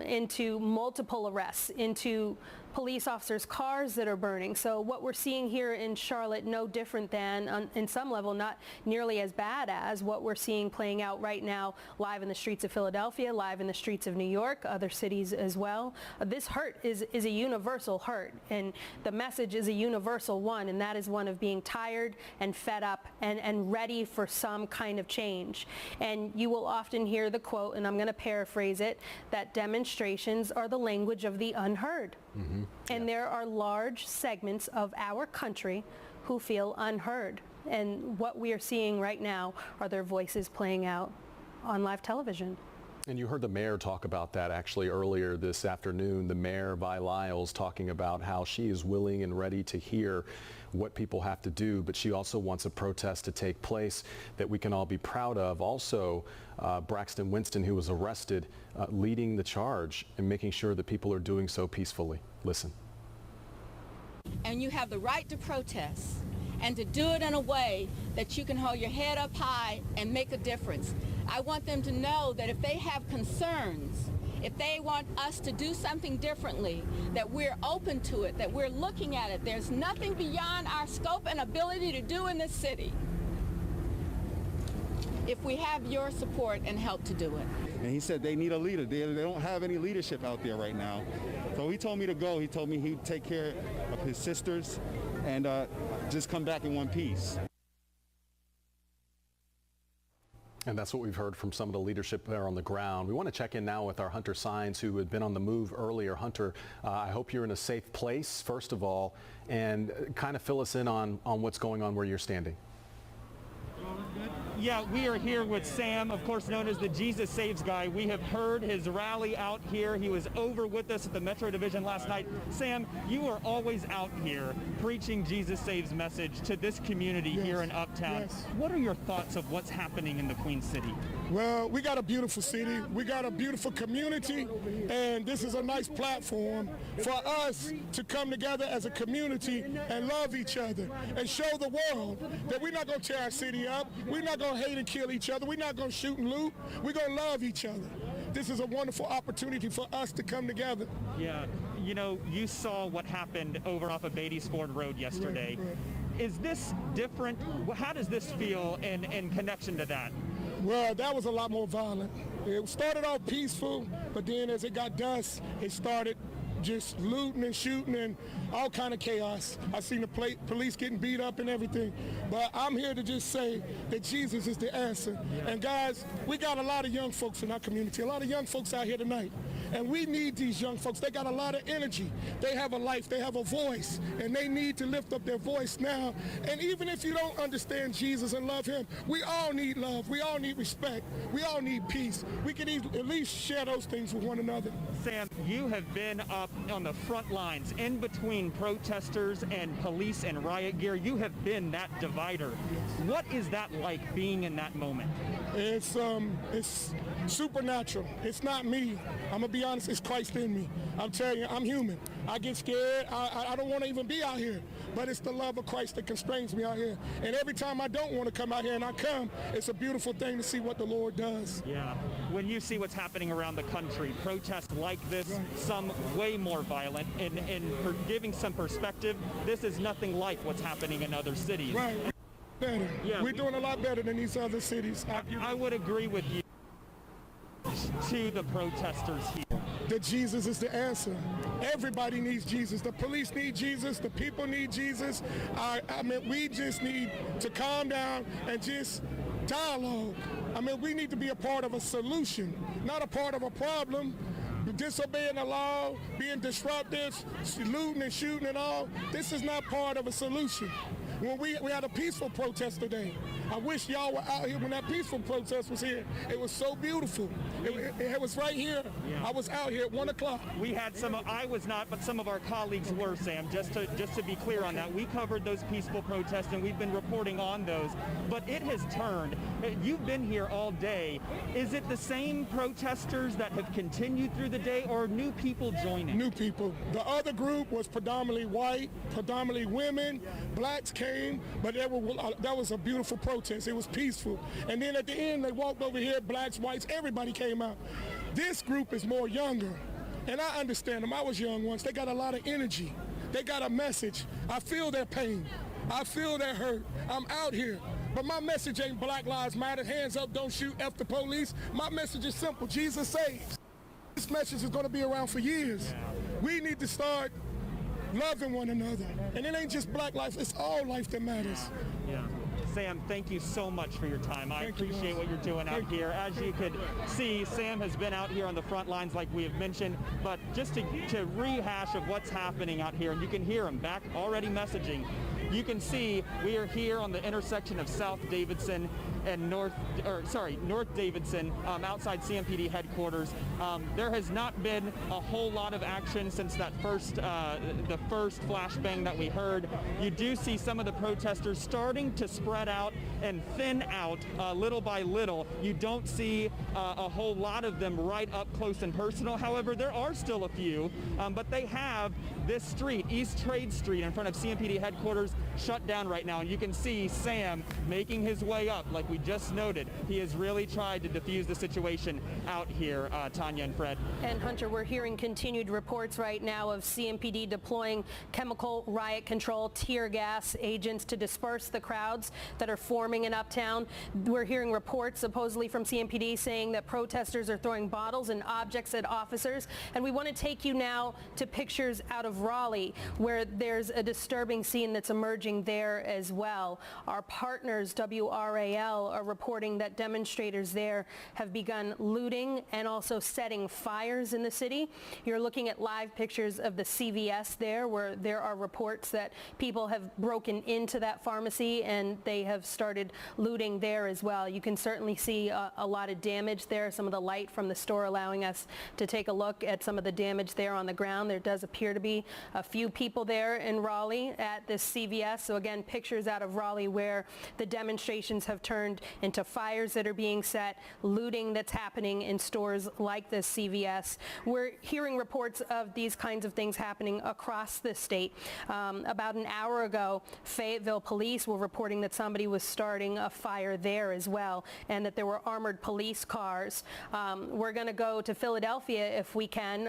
into multiple arrests, into police officers' cars that are burning. So what we're seeing here in Charlotte, no different than, in some level, not nearly as bad as what we're seeing playing out right now live in the streets of Philadelphia, live in the streets of New York, other cities as well. This hurt is a universal hurt, and the message is a universal one, and that is one of being tired and fed up and ready for some kind of change. And you will often hear the quote, and I'm going to paraphrase it, that demonstrations are the language of the unheard. Mm-hmm. And there are large segments of our country who feel unheard. And what we are seeing right now are their voices playing out on live television. And you heard the mayor talk about that actually earlier this afternoon. The mayor, Vi Lyles, talking about how she is willing and ready to hear what people have to do, but she also wants a protest to take place that we can all be proud of. Also, Braxton Winston, who was arrested, leading the charge and making sure that people are doing so peacefully. Listen. And you have the right to protest and to do it in a way that you can hold your head up high and make a difference. I want them to know that if they have concerns, if they want us to do something differently, that we're open to it, that we're looking at it. There's nothing beyond our scope and ability to do in this city if we have your support and help to do it. And he said they need a leader. They don't have any leadership out there right now. So he told me to go. He told me he'd take care of his sisters and just come back in one piece. And that's what we've heard from some of the leadership there on the ground. We want to check in now with our Hunter Sines, who had been on the move earlier. Hunter, I hope you're in a safe place, first of all, and kind of fill us in on what's going on where you're standing. Yeah, we are here with Sam, of course known as the Jesus Saves guy. We have heard his rally out here. He was over with us at the Metro Division last night. Sam, you are always out here preaching Jesus Saves message to this community here in Uptown. Yes. What are your thoughts of what's happening in the Queen City? Well, we got a beautiful city. We got a beautiful community, and this is a nice platform for us to come together as a community and love each other and show the world that we're not going to tear our city up. We're not going to hate and kill each other. We're not going to shoot and loot. We're going to love each other. This is a wonderful opportunity for us to come together. Yeah, you know, you saw what happened over off of Beatty's Ford Road yesterday. Right. Is this different? How does this feel in connection to that? Well, that was a lot more violent. It started off peaceful, but then as it got dusk, it started just looting and shooting and all kind of chaos. I seen the police getting beat up and everything. But I'm here to just say that Jesus is the answer. And guys, we got a lot of young folks in our community, a lot of young folks out here tonight. And we need these young folks. They got a lot of energy. They have a life. They have a voice. And they need to lift up their voice now. And even if you don't understand Jesus and love him, we all need love. We all need respect. We all need peace. We can at least share those things with one another. Sam, you have been up on the front lines in between protesters and police and riot gear. You have been that divider. What is that like, being in that moment? It's supernatural. It's not me. I'm going to be honest, it's Christ in me. I'm telling you, I'm human. I get scared. I don't want to even be out here. But it's the love of Christ that constrains me out here. And every time I don't want to come out here and I come, it's a beautiful thing to see what the Lord does. Yeah. When you see what's happening around the country, protests like this, right, some way more violent, and for giving some perspective, this is nothing like what's happening in other cities. Right. Better. Yeah, we're doing a lot better than these other cities. I would agree with you. To the protesters here, that Jesus is the answer. Everybody needs Jesus. The police need Jesus. The people need Jesus. I mean, we just need to calm down and just dialogue. I mean, we need to be a part of a solution, not a part of a problem. Disobeying the law, being disruptive, looting and shooting and all, this is not part of a solution. When we had a peaceful protest today. I wish y'all were out here when that peaceful protest was here. It was so beautiful. It was right here. Yeah. I was out here at 1 o'clock. We had I was not, but some of our colleagues were, Sam. Just to be clear on that, we covered those peaceful protests and we've been reporting on those. But it has turned. You've been here all day. Is it the same protesters that have continued through the day, or new people joining? New people. The other group was predominantly white, predominantly women. Blacks came, but that was a beautiful protest. It was peaceful. And then at the end, they walked over here, blacks, whites, everybody came out. This group is more younger, and I understand them. I was young once. They got a lot of energy. They got a message. I feel their pain. I feel their hurt. I'm out here. But my message ain't Black Lives Matter, hands up, don't shoot, F the police. My message is simple. Jesus saves. This message is going to be around for years. We need to start loving one another. And it ain't just black life, it's all life that matters. Yeah. Sam, thank you so much for your time. I appreciate what you're doing out here. As you could see, Sam has been out here on the front lines like we have mentioned, but just to rehash of what's happening out here, and you can hear him back already messaging. You can see we are here on the intersection of South Davidson and North Davidson, outside CMPD headquarters. There has not been a whole lot of action since that the first flashbang that we heard. You do see some of the protesters starting to spread out and thin out little by little. You don't see a whole lot of them right up close and personal. However, there are still a few, but they have this street, East Trade Street, in front of CMPD headquarters, shut down right now. And you can see Sam making his way up, like we just noted. He has really tried to defuse the situation out here, Tanya and Fred. And Hunter, we're hearing continued reports right now of CMPD deploying chemical riot control, tear gas agents to disperse the crowds that are forming in Uptown. We're hearing reports supposedly from CMPD saying that protesters are throwing bottles and objects at officers. And we want to take you now to pictures out of Raleigh, where there's a disturbing scene that's emerging there as well. Our partners, WRAL, are reporting that demonstrators there have begun looting and also setting fires in the city. You're looking at live pictures of the CVS there, where there are reports that people have broken into that pharmacy and they have started looting there as well. You can certainly see a lot of damage there. Some of the light from the store allowing us to take a look at some of the damage there on the ground. There does appear to be a few people there in Raleigh at this CVS. So again, pictures out of Raleigh where the demonstrations have turned into fires that are being set, looting that's happening in stores like this CVS. We're hearing reports of these kinds of things happening across the state. About an hour ago, Fayetteville police were reporting that somebody was starting a fire there as well, and that there were armored police cars. We're going to go to Philadelphia if we can.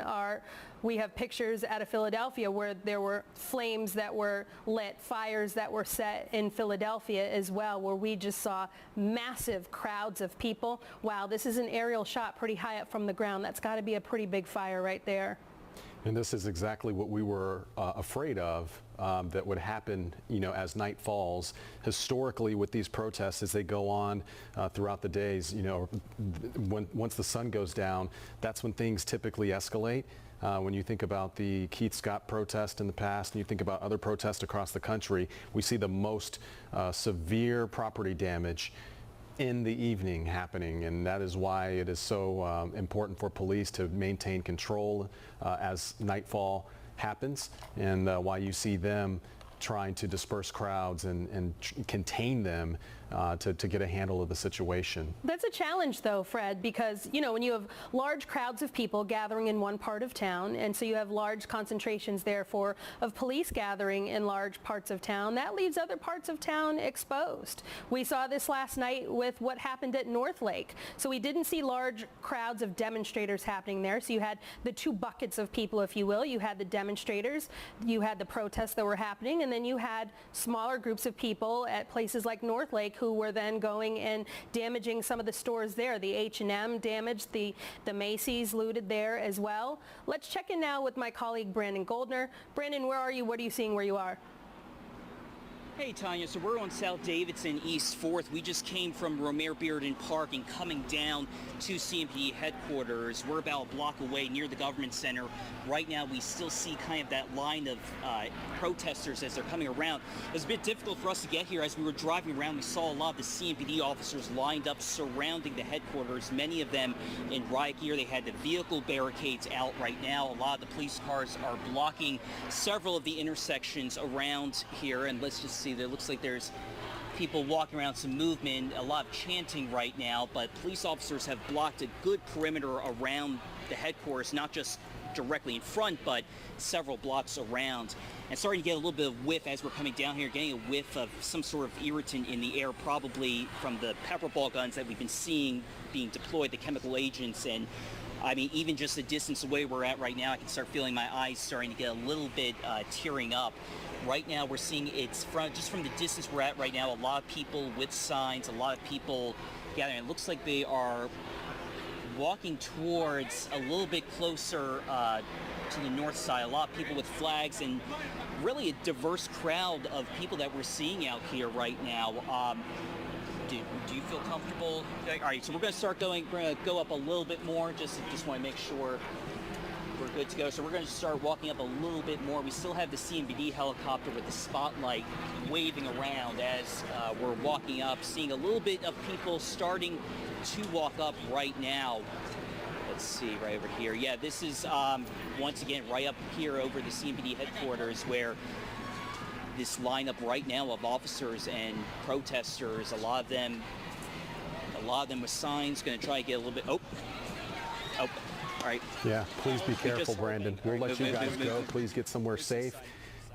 We have pictures out of Philadelphia where there were flames that were lit, fires that were set in Philadelphia as well, where we just saw massive crowds of people. Wow, this is an aerial shot pretty high up from the ground. That's got to be a pretty big fire right there. And this is exactly what we were afraid of, that would happen, as night falls. Historically, with these protests, as they go on throughout the days, once the sun goes down, that's when things typically escalate. When you think about the Keith Scott protest in the past, and you think about other protests across the country, we see the most severe property damage in the evening happening, and that is why it is so important for police to maintain control as nightfall happens, and why you see them trying to disperse crowds and contain them to get a handle of the situation. That's a challenge, though, Fred, because, when you have large crowds of people gathering in one part of town, and so you have large concentrations, therefore, of police gathering in large parts of town, that leaves other parts of town exposed. We saw this last night with what happened at North Lake. So we didn't see large crowds of demonstrators happening there. So you had the two buckets of people, if you will. You had the demonstrators, you had the protests that were happening, and then you had smaller groups of people at places like North Lake who were then going and damaging some of the stores there. The H&M damaged, the Macy's looted there as well. Let's check in now with my colleague Brandon Goldner. Brandon, where are you? What are you seeing where you are? Hey Tanya, so we're on South Davidson, East 4th. We just came from Romare Bearden Park and coming down to CMPD headquarters. We're about a block away near the government center. Right now we still see kind of that line of protesters as they're coming around. It was a bit difficult for us to get here. As we were driving around, we saw a lot of the CMPD officers lined up surrounding the headquarters, many of them in riot gear. They had the vehicle barricades out right now. A lot of the police cars are blocking several of the intersections around here, and let's just see, there looks like there's people walking around, some movement, a lot of chanting right now, but police officers have blocked a good perimeter around the headquarters, not just directly in front, but several blocks around. And starting to get a little bit of whiff as we're coming down here, getting a whiff of some sort of irritant in the air, probably from the pepper ball guns that we've been seeing being deployed, the chemical agents. And I mean, even just the distance away we're at right now, I can start feeling my eyes starting to get a little bit tearing up. Right now we're seeing it's just from the distance we're at right now, a lot of people with signs, a lot of people gathering. It looks like they are walking towards a little bit closer to the north side. A lot of people with flags and really a diverse crowd of people that we're seeing out here right now. Do you feel comfortable? All right, so we're going to start going. We're going to go up a little bit more. Just want to make sure we're good to go. So we're going to start walking up a little bit more. We still have the CMPD helicopter with the spotlight waving around as we're walking up, seeing a little bit of people starting to walk up right now. Let's see, right over here. Yeah, this is once again right up here over the CMPD headquarters, where this lineup right now of officers and protesters, a lot of them with signs, going to try to get a little bit. Oh, all right. Yeah, please be careful, Brandon. We'll let you guys go. Please get somewhere safe.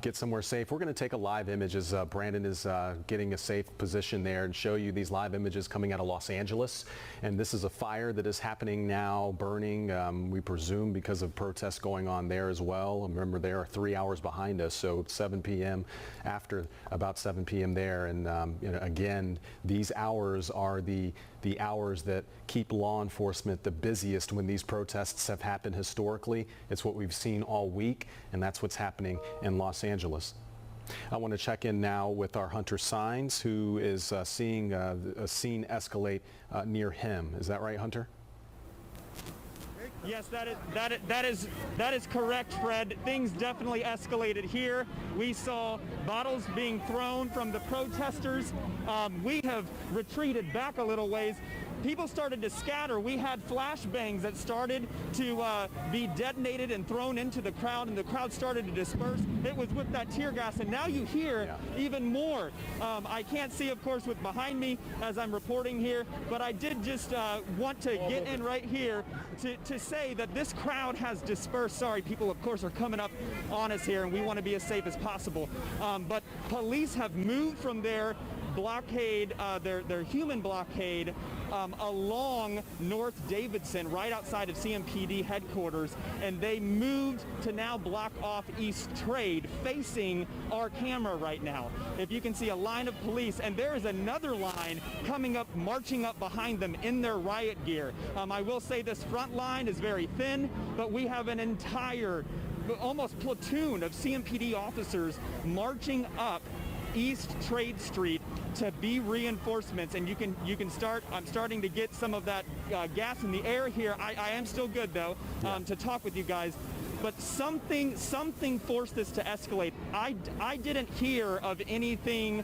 We're going to take a live image as Brandon is getting a safe position there and show you these live images coming out of Los Angeles. And this is a fire that is happening now, burning, we presume because of protests going on there as well. Remember, they are 3 hours behind us, so 7 p.m. after about 7 p.m. there. And again, these hours are the hours that keep law enforcement the busiest when these protests have happened historically. It's what we've seen all week, and that's what's happening in Los Angeles. I want to check in now with our Hunter Sines, who is seeing a scene escalate near him. Is that right, Hunter? Yes, that is correct, Fred. Things definitely escalated here. We saw bottles being thrown from the protesters. We have retreated back a little ways. People started to scatter. We had flashbangs that started to be detonated and thrown into the crowd, and the crowd started to disperse. It was with that tear gas, and now you hear even more. I can't see, of course, with behind me as I'm reporting here, but I did just want to get in right here to say that this crowd has dispersed. Sorry, people, of course, are coming up on us here, and we want to be as safe as possible. But police have moved from their blockade, their human blockade, along North Davidson, right outside of CMPD headquarters, and they moved to now block off East Trade, facing our camera right now. If you can see a line of police, and there is another line coming up, marching up behind them in their riot gear. I will say this front line is very thin, but we have an entire almost platoon of CMPD officers marching up East Trade Street to be reinforcements, and you can start. I'm starting to get some of that gas in the air here. I am still good though to talk with you guys. But something forced this to escalate. I didn't hear of anything,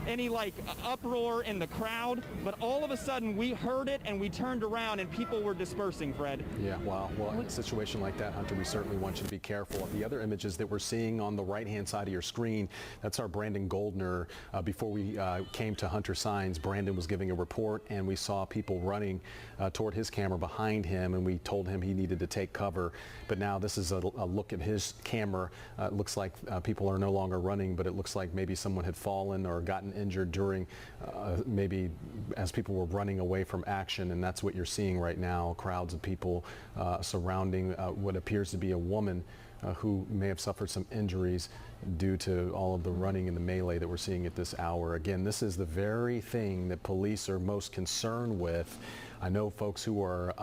any like uproar in the crowd, but all of a sudden we heard it and we turned around and people were dispersing, Fred. Yeah, wow. Well, in a situation like that, Hunter, we certainly want you to be careful. The other images that we're seeing on the right-hand side of your screen, that's our Brandon Goldner. Before we came to Hunter Signs, Brandon was giving a report and we saw people running toward his camera behind him, and we told him he needed to take cover. But now this is a look at his camera. It looks like people are no longer running, but it looks like maybe someone had fallen or gotten injured during maybe as people were running away from action, and that's what you're seeing right now, crowds of people surrounding what appears to be a woman who may have suffered some injuries due to all of the running and the melee that we're seeing at this hour. Again, this is the very thing that police are most concerned with. I know folks who are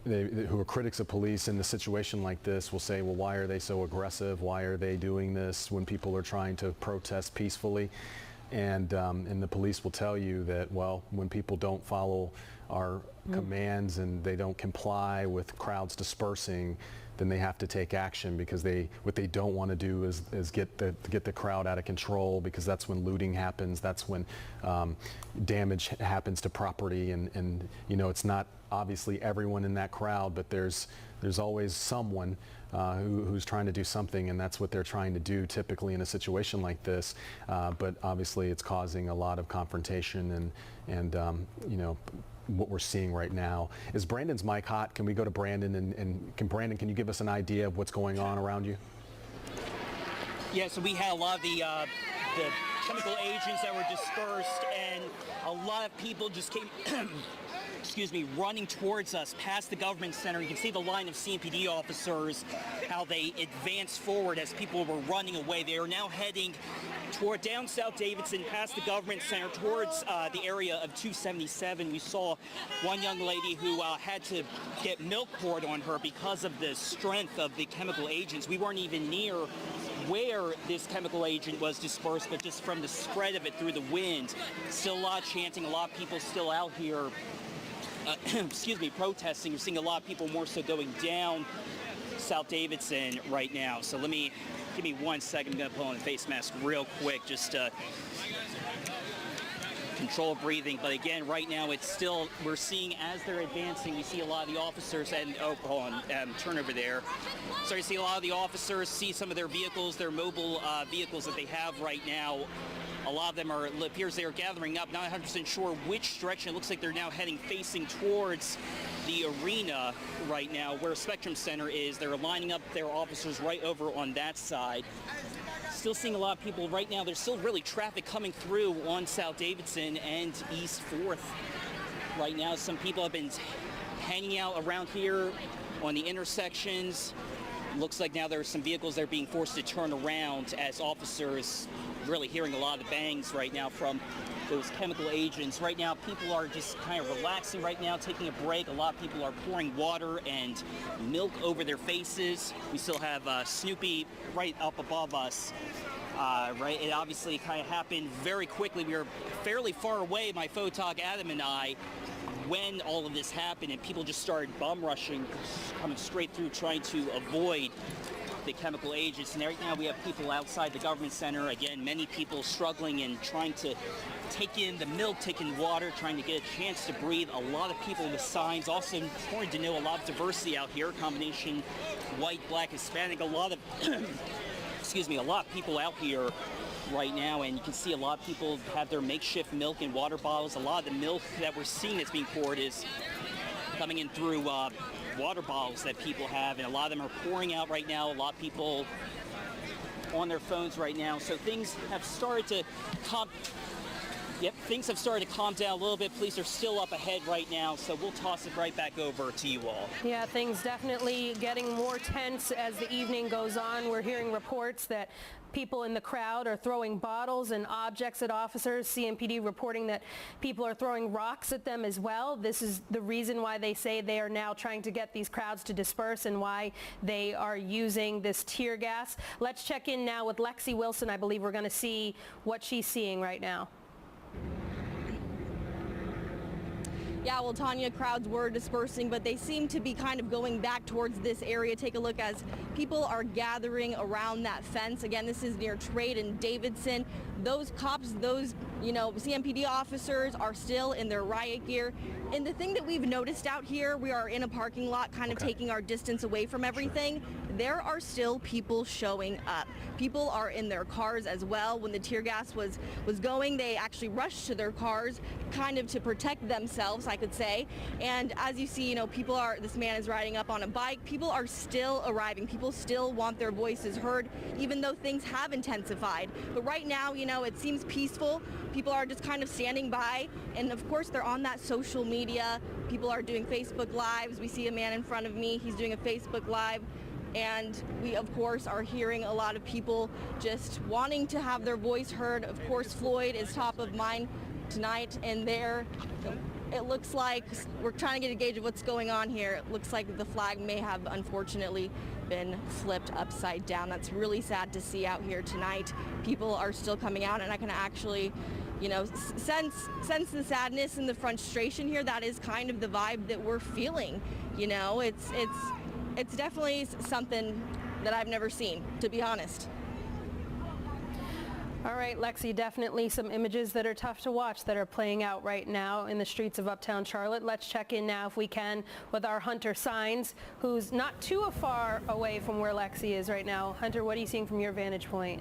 who are critics of police in a situation like this will say, well, why are they so aggressive? Why are they doing this when people are trying to protest peacefully? And the police will tell you that, well, when people don't follow our commands and they don't comply with crowds dispersing, then they have to take action, because what they don't want to do is get the crowd out of control, because that's when looting happens, that's when damage happens to property, and you know, it's not obviously everyone in that crowd, but there's always someone who's trying to do something, and that's what they're trying to do typically in a situation like this. But obviously it's causing a lot of confrontation and you know, what we're seeing right now. Is Brandon's mic hot? Can we go to Brandon, and can you give us an idea of what's going on around you? Yeah, so we had a lot of the chemical agents that were dispersed, and a lot of people just came excuse me, running towards us past the government center. You can see the line of CMPD officers, how they advanced forward as people were running away. They are now heading toward down South Davidson, past the government center, towards the area of 277. We saw one young lady who had to get milk poured on her because of the strength of the chemical agents. We weren't even near where this chemical agent was dispersed, but just from the spread of it through the wind. Still a lot of chanting, a lot of people still out here excuse me, protesting. You're seeing a lot of people more so going down South Davidson right now. So give me 1 second. I'm going to put on a face mask real quick, just to control breathing. But again, right now it's still, we're seeing as they're advancing, we see a lot of the officers, and hold on, turn over there. So you see a lot of the officers, see some of their vehicles, their mobile vehicles that they have right now. A lot of them appears they are gathering up, not 100% sure which direction. It looks like they're now heading facing towards the arena right now, where Spectrum Center is. They're lining up their officers right over on that side. Still seeing a lot of people right now. There's still really traffic coming through on South Davidson and East 4th right now. Some people have been hanging out around here on the intersections. Looks like now there are some vehicles that are being forced to turn around as officers really hearing a lot of the bangs right now from those chemical agents. Right now, people are just kind of relaxing right now, taking a break. A lot of people are pouring water and milk over their faces. We still have Snoopy right up above us. Right, it obviously kind of happened very quickly. We were fairly far away, my photog Adam and I, when all of this happened, and people just started bum rushing, coming straight through, trying to avoid the chemical agents. And right now we have people outside the government center. Again, many people struggling and trying to take in the milk, take in water, trying to get a chance to breathe. A lot of people with signs. Also important to know, a lot of diversity out here, combination white, black, Hispanic, a lot of excuse me, a lot of people out here right now, and you can see a lot of people have their makeshift milk and water bottles. A lot of the milk that we're seeing that's being poured is coming in through water bottles that people have, and a lot of them are pouring out right now. A lot of people on their phones right now. So things have started to Yep, things have started to calm down a little bit. Police are still up ahead right now, so we'll toss it right back over to you all. Yeah, things definitely getting more tense as the evening goes on. We're hearing reports that people in the crowd are throwing bottles and objects at officers. CMPD reporting that people are throwing rocks at them as well. This is the reason why they say they are now trying to get these crowds to disperse and why they are using this tear gas. Let's check in now with Lexi Wilson. I believe we're going to see what she's seeing right now. Yeah, well, Tanya, crowds were dispersing, but they seem to be kind of going back towards this area. Take a look as people are gathering around that fence. Again, this is near Trade and Davidson. Those cops, those, CMPD officers are still in their riot gear. And the thing that we've noticed out here, we are in a parking lot kind of taking our distance away from everything. There are still people showing up. People are in their cars as well. When the tear gas was going, they actually rushed to their cars kind of to protect themselves, I could say. And as you see, this man is riding up on a bike. People are still arriving. People still want their voices heard, even though things have intensified. But right now, it seems peaceful. People are just kind of standing by. And of course, they're on that social media. People are doing Facebook Lives. We see a man in front of me. He's doing a Facebook Live. And we, of course, are hearing a lot of people just wanting to have their voice heard. Of course, Floyd is top of mind tonight, and it looks like we're trying to get a gauge of what's going on here. It looks like the flag may have unfortunately been flipped upside down. That's really sad to see out here tonight. People are still coming out, and I can actually sense the sadness and the frustration here. That is kind of the vibe that we're feeling. It's definitely something that I've never seen, to be honest. All right, Lexi, definitely some images that are tough to watch that are playing out right now in the streets of uptown Charlotte. Let's check in now, if we can, with our Hunter Signs, who's not too far away from where Lexi is right now. Hunter, what are you seeing from your vantage point?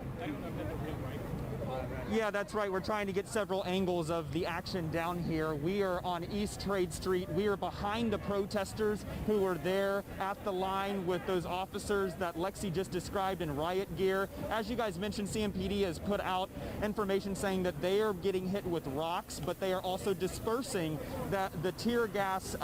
Yeah, that's right. We're trying to get several angles of the action down here. We are on East Trade Street. We are behind the protesters who were there at the line with those officers that Lexi just described in riot gear. As you guys mentioned, CMPD has put out information saying that they are getting hit with rocks, but they are also dispersing the tear gas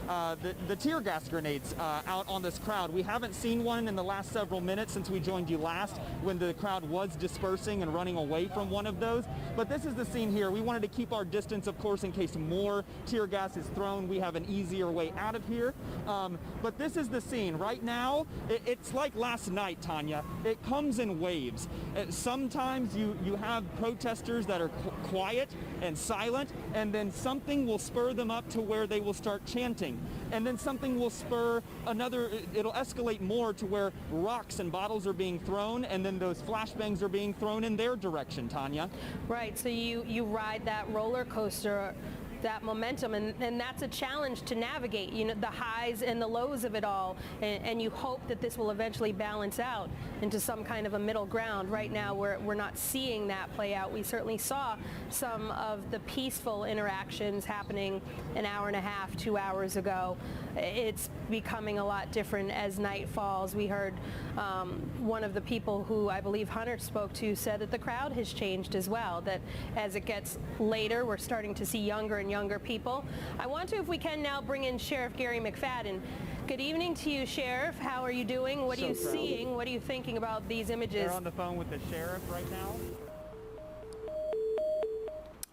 the tear gas grenades out on this crowd. We haven't seen one in the last several minutes since we joined you last, when the crowd was dispersing and running away from one of those. But this is the scene here. We wanted to keep our distance, of course, in case more tear gas is thrown. We have an easier way out of here. But this is the scene. Right now, it's like last night, Tanya. It comes in waves. Sometimes you have protesters that are quiet and silent, and then something will spur them up to where they will start chanting. And then something will spur it'll escalate more to where rocks and bottles are being thrown, and then those flashbangs are being thrown in their direction, Tanya. Right, so you ride that roller coaster, that momentum, and that's a challenge to navigate, the highs and the lows of it all, and you hope that this will eventually balance out into some kind of a middle ground. Right now we're not seeing that play out. We certainly saw some of the peaceful interactions happening an hour and a half, 2 hours ago. It's becoming a lot different as night falls. We heard one of the people who I believe Hunter spoke to said that the crowd has changed as well, that as it gets later, we're starting to see younger and younger people. I want to, if we can now, bring in Sheriff Gary McFadden. Good evening to you, Sheriff. How are you doing? What are you seeing? What are you thinking about these images? They're on the phone with the sheriff right now.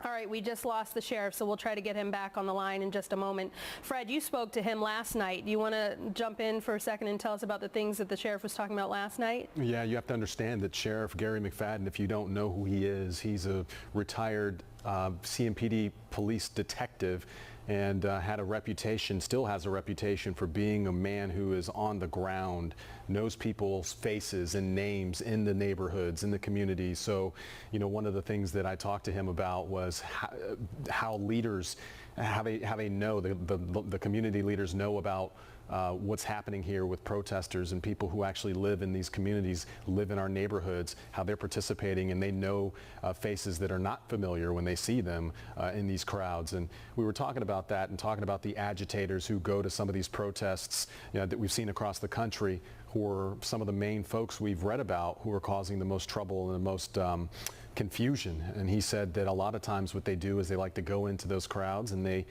All right, we just lost the sheriff, so we'll try to get him back on the line in just a moment. Fred, you spoke to him last night. Do you want to jump in for a second and tell us about the things that the sheriff was talking about last night? Yeah, you have to understand that Sheriff Gary McFadden, if you don't know who he is, he's a retired CMPD police detective, and had a reputation, still has a reputation, for being a man who is on the ground, knows people's faces and names in the neighborhoods, in the communities. So, one of the things that I talked to him about was how leaders, how they know, the community leaders know about what's happening here with protesters, and people who actually live in these communities, live in our neighborhoods, how they're participating, and they know faces that are not familiar when they see them in these crowds. And we were talking about that, and talking about the agitators who go to some of these protests that we've seen across the country, who are some of the main folks we've read about who are causing the most trouble and the most confusion. And he said that a lot of times what they do is they like to go into those crowds and they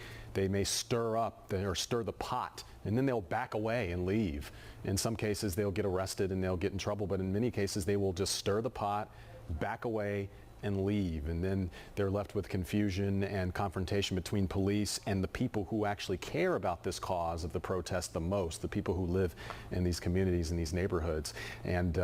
may stir up or stir the pot, and then they'll back away and leave. In some cases they'll get arrested and they'll get in trouble, but in many cases they will just stir the pot, back away, and leave, and then they're left with confusion and confrontation between police and the people who actually care about this cause of the protest the most, the people who live in these communities, in these neighborhoods. And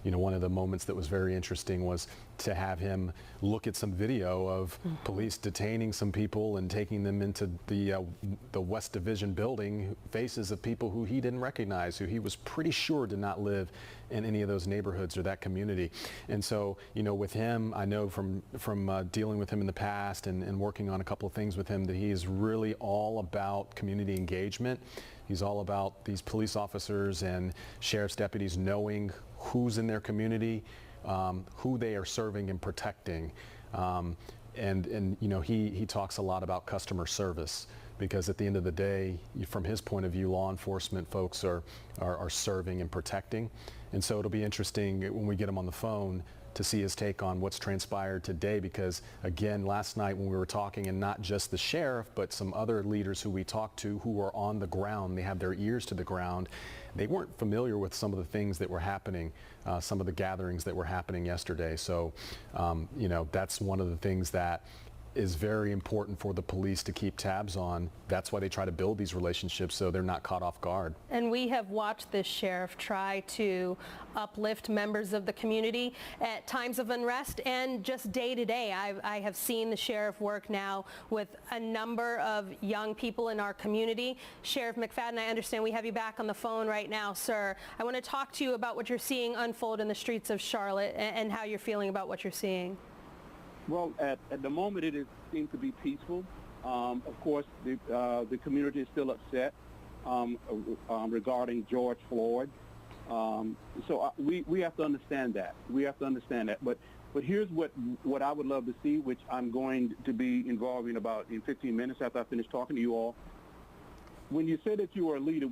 one of the moments that was very interesting was to have him look at some video of police detaining some people and taking them into the West Division building, faces of people who he didn't recognize, who he was pretty sure did not live in any of those neighborhoods or that community. And so, with him, I know from dealing with him in the past and working on a couple of things with him, that he is really all about community engagement. He's all about these police officers and sheriff's deputies knowing who's in their community, who they are serving and protecting. He talks a lot about customer service, because at the end of the day, from his point of view, law enforcement folks are serving and protecting. And so it'll be interesting when we get him on the phone to see his take on what's transpired today, because again, last night when we were talking, and not just the sheriff, but some other leaders who we talked to who were on the ground, they have their ears to the ground, they weren't familiar with some of the things that were happening, some of the gatherings that were happening yesterday. So, that's one of the things that is very important for the police to keep tabs on. That's why they try to build these relationships, so they're not caught off guard. And we have watched this sheriff try to uplift members of the community at times of unrest and just day to day. I have seen the sheriff work now with a number of young people in our community. Sheriff McFadden, I understand we have you back on the phone right now, sir. I want to talk to you about what you're seeing unfold in the streets of Charlotte and how you're feeling about what you're seeing. Well, at the moment, it seems to be peaceful. Of course, the community is still upset regarding George Floyd. So we have to understand that. But here's what I would love to see, which I'm going to be involved in about in 15 minutes after I finish talking to you all. When you say that you are a leader,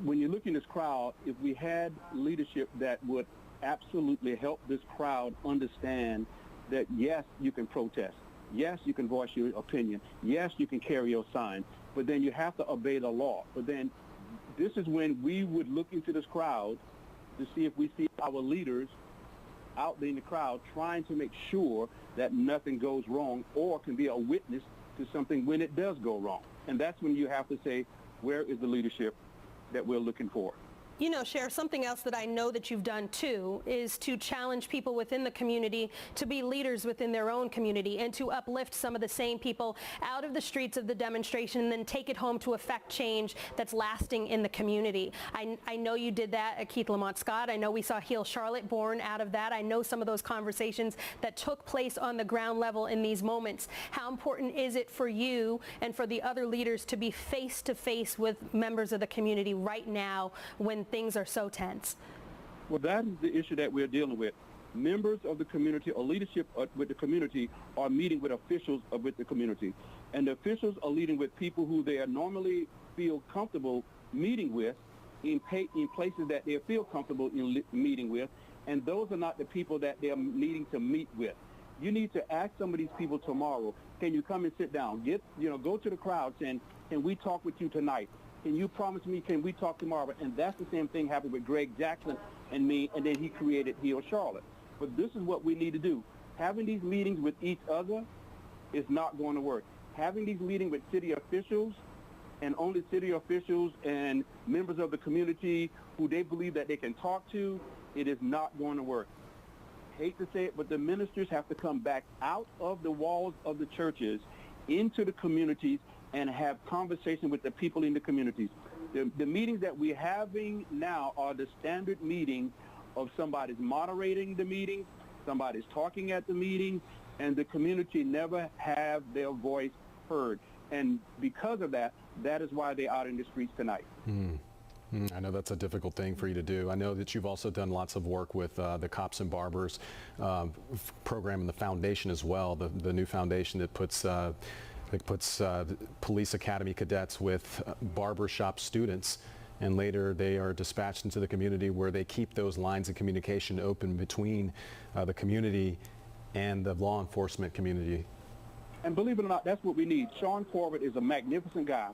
when you look in this crowd, if we had leadership that would absolutely help this crowd understand that yes, you can protest. Yes, you can voice your opinion. Yes, you can carry your sign. But then you have to obey the law. But then this is when we would look into this crowd to see if we see our leaders out there in the crowd trying to make sure that nothing goes wrong, or can be a witness to something when it does go wrong. And that's when you have to say, where is the leadership that we're looking for? Sheriff, something else that I know that you've done too is to challenge people within the community to be leaders within their own community and to uplift some of the same people out of the streets of the demonstration and then take it home to affect change that's lasting in the community. I know you did that at Keith Lamont Scott. I know we saw Heal Charlotte born out of that. I know some of those conversations that took place on the ground level in these moments. How important is it for you and for the other leaders to be face to face with members of the community right now when things are so tense? Well, that is the issue that we're dealing with. Members of the community or leadership with the community are meeting with officials with the community. And the officials are leading with people who they normally feel comfortable meeting with in places that they feel comfortable in meeting with. And those are not the people that they're needing to meet with. You need to ask some of these people tomorrow, can you come and sit down? Go to the crowd saying, can we talk with you tonight? Can you promise me, can we talk tomorrow? And that's the same thing happened with Greg Jackson and me, and then he created Heal Charlotte. But this is what we need to do. Having these meetings with each other is not going to work. Having these meetings with city officials, and only city officials and members of the community who they believe that they can talk to, it is not going to work. Hate to say it, but the ministers have to come back out of the walls of the churches into the communities and have conversation with the people in the communities. The meetings that we're having now are the standard meetings of somebody's moderating the meeting, somebody's talking at the meeting, and the community never have their voice heard. And because of that, that is why they're out in the streets tonight. I know that's a difficult thing for you to do. I know that you've also done lots of work with the Cops and Barbers program and the foundation as well, the new foundation that puts police academy cadets with barbershop students and later they are dispatched into the community where they keep those lines of communication open between the community and the law enforcement community. And believe it or not, that's what we need. Sean Corbett is a magnificent guy.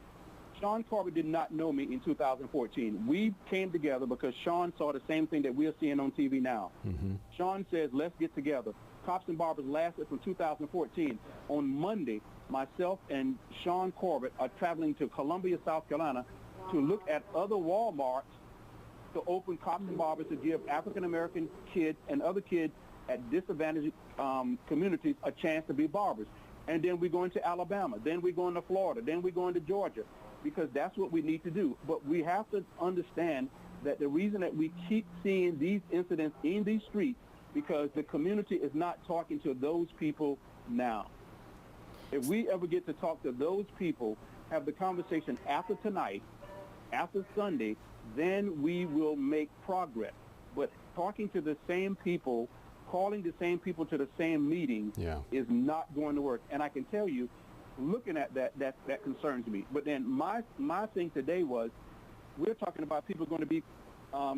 Sean Corbett did not know me in 2014. We came together because Sean saw the same thing that we are seeing on TV now. Sean says, let's get together. Cops and Barbers lasted from 2014. On Monday, myself and Sean Corbett are traveling to Columbia, South Carolina to look at other Walmarts to open Cops and Barbers to give African-American kids and other kids at disadvantaged communities a chance to be barbers. And then we're going to Alabama. Then we're going to Florida. Then we're going to Georgia, because that's what we need to do. But we have to understand that the reason that we keep seeing these incidents in these streets, because the community is not talking to those people now. If we ever get to talk to those people, have the conversation after tonight, after Sunday, then we will make progress. But talking to the same people, calling the same people to the same meeting is not going to work. And I can tell you, looking at that concerns me. But then my thing today was, we're talking about people going to be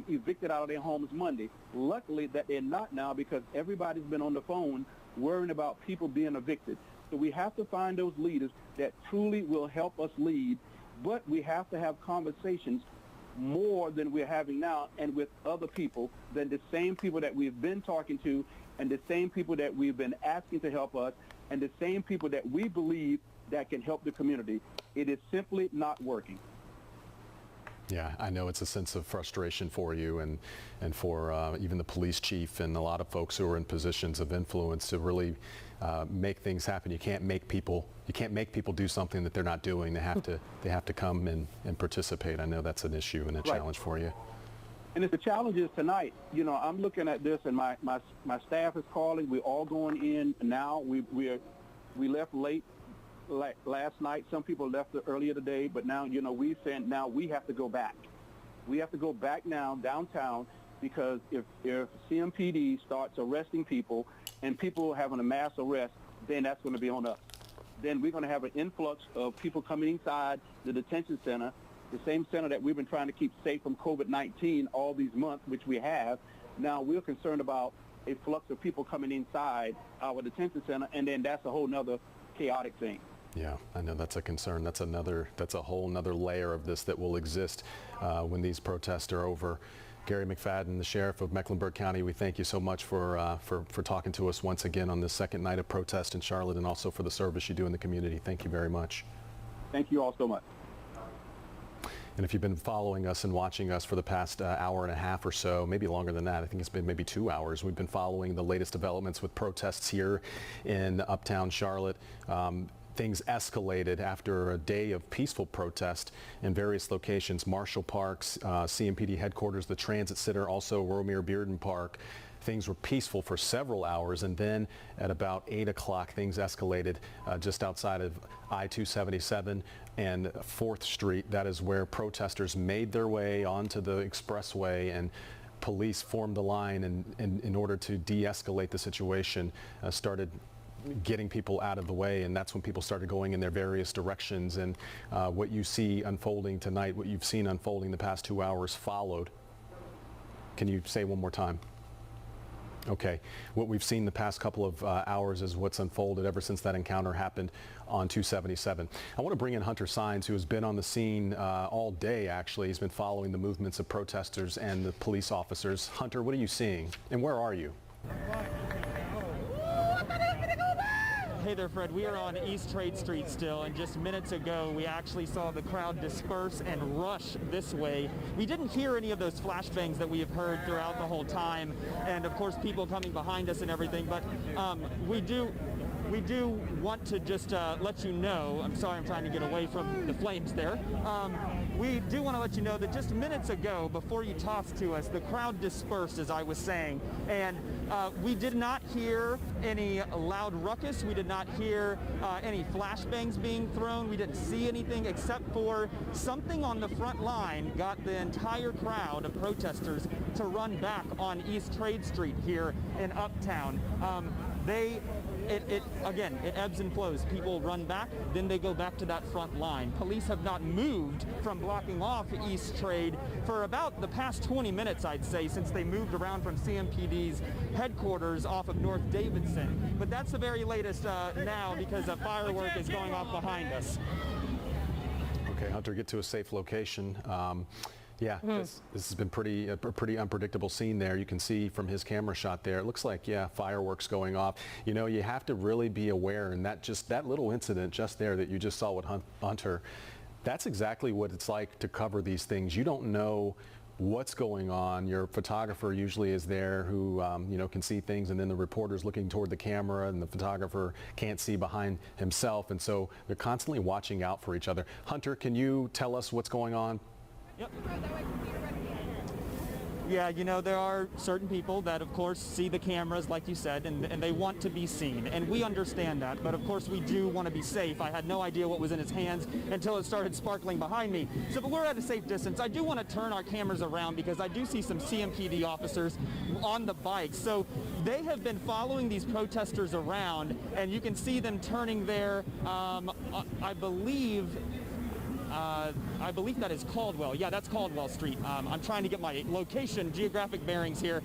evicted out of their homes Monday. Luckily that they're not now, because everybody's been on the phone worrying about people being evicted. So we have to find those leaders that truly will help us lead, but we have to have conversations more than we're having now, and with other people than the same people that we've been talking to, and the same people that we've been asking to help us, and the same people that we believe that can help the community. It is simply not working. Yeah, I know it's a sense of frustration for you and for even the police chief and a lot of folks who are in positions of influence to really make things happen. You can't make people do something that they're not doing. They have to come and participate. I know that's an issue and a challenge for you. And if the challenge is tonight, you know, I'm looking at this, and my staff is calling. We're all going in now. We left late last night. Some people left earlier today, but now, you know, we said now we have to go back. We have to go back now downtown, because if CMPD starts arresting people and people having a mass arrest, then that's going to be on us. Then we're going to have an influx of people coming inside the detention center, the same center that we've been trying to keep safe from COVID-19 all these months, which we have. Now we're concerned about a flux of people coming inside our detention center, and then that's a whole nother chaotic thing. Yeah, I know that's a concern. That's a whole nother layer of this that will exist when these protests are over. Gary McFadden, the sheriff of Mecklenburg County, we thank you so much for talking to us once again on this second night of protest in Charlotte, and also for the service you do in the community. Thank you very much. Thank you all so much. And if you've been following us and watching us for the past hour and a half or so, maybe longer than that, I think it's been maybe 2 hours, we've been following the latest developments with protests here in uptown Charlotte. Things escalated after a day of peaceful protest in various locations: Marshall Parks, CMPD headquarters, the Transit Center, also Romare Bearden Park. Things were peaceful for several hours, and then at about 8 o'clock things escalated just outside of I-277 and 4th Street. That is where protesters made their way onto the expressway, and police formed a line and in order to de-escalate the situation, started getting people out of the way, and that's when people started going in their various directions. And what you see unfolding tonight, what you've seen unfolding the past 2 hours, followed. Can you say one more time? Okay. What we've seen the past couple of hours is what's unfolded ever since that encounter happened on 277. I want to bring in Hunter Sines, who has been on the scene all day, actually. He's been following the movements of protesters and the police officers. Hunter, what are you seeing, and where are you? Hey there, Fred. We are on East Trade Street still, and just minutes ago we actually saw the crowd disperse and rush this way. We didn't hear any of those flashbangs that we have heard throughout the whole time, and of course people coming behind us and everything, but we do want to just let you know, I'm sorry, I'm trying to get away from the flames there. We do want to let you know that just minutes ago, before you tossed to us, the crowd dispersed, as I was saying, and we did not hear any loud ruckus. We did not hear any flashbangs being thrown. We didn't see anything except for something on the front line got the entire crowd of protesters to run back on East Trade Street here in Uptown. They again, it ebbs and flows. People run back, then they go back to that front line. Police have not moved from blocking off East Trade for about the past 20 minutes, I'd say, since they moved around from CMPD's headquarters off of North Davidson. But that's the very latest now, because a firework is going off behind us. Okay, Hunter, get to a safe location. Yeah, this has been a pretty unpredictable scene there. You can see from his camera shot there, it looks like, yeah, fireworks going off. You know, you have to really be aware, and that little incident just there that you just saw with Hunter, that's exactly what it's like to cover these things. You don't know what's going on. Your photographer usually is there who you know, can see things, and then the reporter's looking toward the camera, and the photographer can't see behind himself, and so they're constantly watching out for each other. Hunter, can you tell us what's going on? Yep. Yeah, you know, there are certain people that, of course, see the cameras, like you said, and they want to be seen. And we understand that. But, of course, we do want to be safe. I had no idea what was in his hands until it started sparkling behind me. So, but we're at a safe distance. I do want to turn our cameras around because I do see some CMPD officers on the bikes. So they have been following these protesters around, and you can see them turning there, I believe that is Caldwell. Yeah, that's Caldwell Street. I'm trying to get my location, geographic bearings here.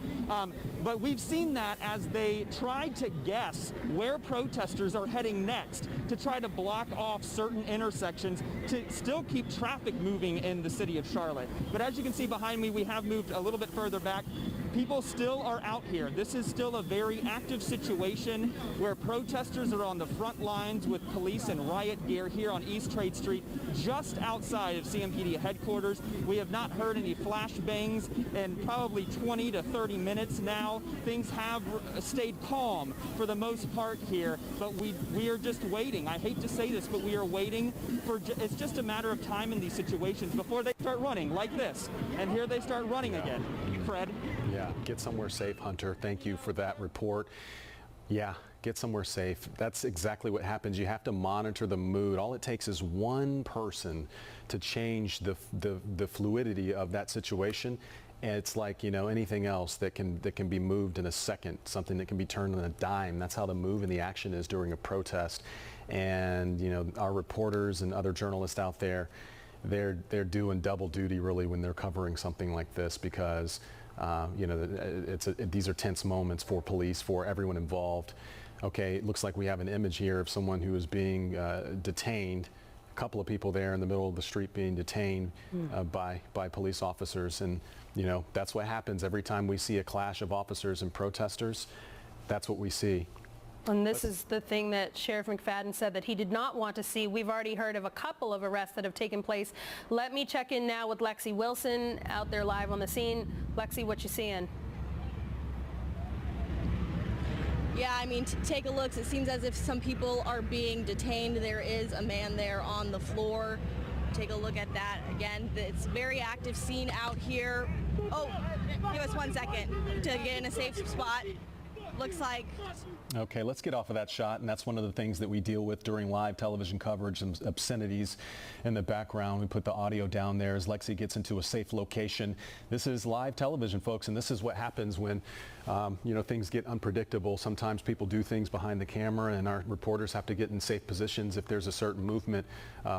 But we've seen that as they try to guess where protesters are heading next to try to block off certain intersections to still keep traffic moving in the city of Charlotte. But as you can see behind me, we have moved a little bit further back. People still are out here. This is still a very active situation where protesters are on the front lines with police in riot gear here on East Trade Street, just outside of CMPD headquarters. We have not heard any flashbangs in probably 20 to 30 minutes now. Things have stayed calm for the most part here, but we are just waiting. I hate to say this, but we are waiting for, it's just a matter of time in these situations before they start running like this. And here they start running again. Fred? Yeah, get somewhere safe, Hunter. Thank you for that report. Yeah, get somewhere safe. That's exactly what happens. You have to monitor the mood. All it takes is one person to change the fluidity of that situation. And it's like, you know, anything else that can be moved in a second, something that can be turned on a dime. That's how the move and the action is during a protest. And, you know, our reporters and other journalists out there, they're doing double duty really when they're covering something like this, because you know, these are tense moments for police, for everyone involved. Okay, it looks like we have an image here of someone who is being detained. A couple of people there in the middle of the street being detained by police officers, and you know, that's what happens every time we see a clash of officers and protesters. That's what we see. And this is the thing that Sheriff McFadden said that he did not want to see. We've already heard of a couple of arrests that have taken place. Let me check in now with Lexi Wilson out there live on the scene. Lexi, what you seeing? Yeah, I mean, take a look. It seems as if some people are being detained. There is a man there on the floor. Take a look at that. Again, it's a very active scene out here. Oh, give us 1 second to get in a safe spot. Looks like. Okay, let's get off of that shot, and that's one of the things that we deal with during live television coverage, and obscenities in the background. We put the audio down there as Lexi gets into a safe location. This is live television, folks, and this is what happens when you know, things get unpredictable. Sometimes people do things behind the camera, and our reporters have to get in safe positions if there's a certain movement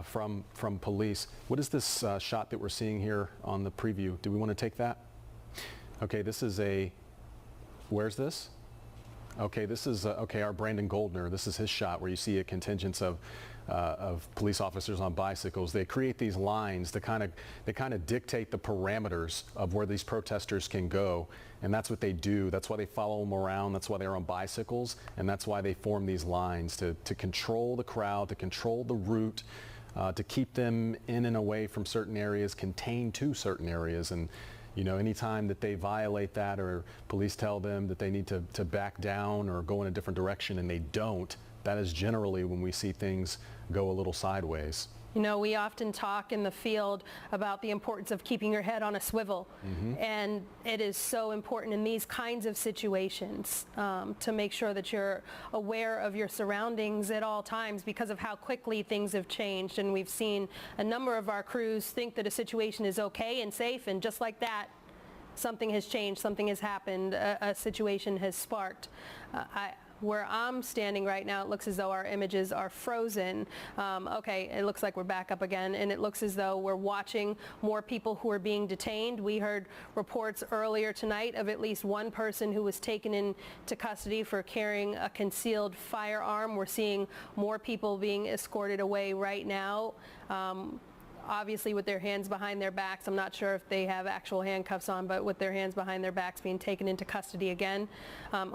from police. What is this shot that we're seeing here on the preview? Do we want to take that? Okay, this is where's this? Okay, this is our Brandon Goldner. This is his shot where you see a contingent of police officers on bicycles. They create these lines to kind of dictate the parameters of where these protesters can go, and that's what they do. That's why they follow them around. That's why they're on bicycles, and that's why they form these lines to control the crowd, to control the route, to keep them in and away from certain areas, contained to certain areas. And you know, anytime that they violate that, or police tell them that they need to back down or go in a different direction and they don't, that is generally when we see things go a little sideways. You know, we often talk in the field about the importance of keeping your head on a swivel. And it is so important in these kinds of situations to make sure that you're aware of your surroundings at all times, because of how quickly things have changed. And we've seen a number of our crews think that a situation is okay and safe, and just like that, something has changed, something has happened, a situation has sparked. Where I'm standing right now, it looks as though our images are frozen. Okay, it looks like we're back up again, and it looks as though we're watching more people who are being detained. We heard reports earlier tonight of at least one person who was taken into custody for carrying a concealed firearm. We're seeing more people being escorted away right now. Obviously with their hands behind their backs. I'm not sure if they have actual handcuffs on, but with their hands behind their backs being taken into custody again.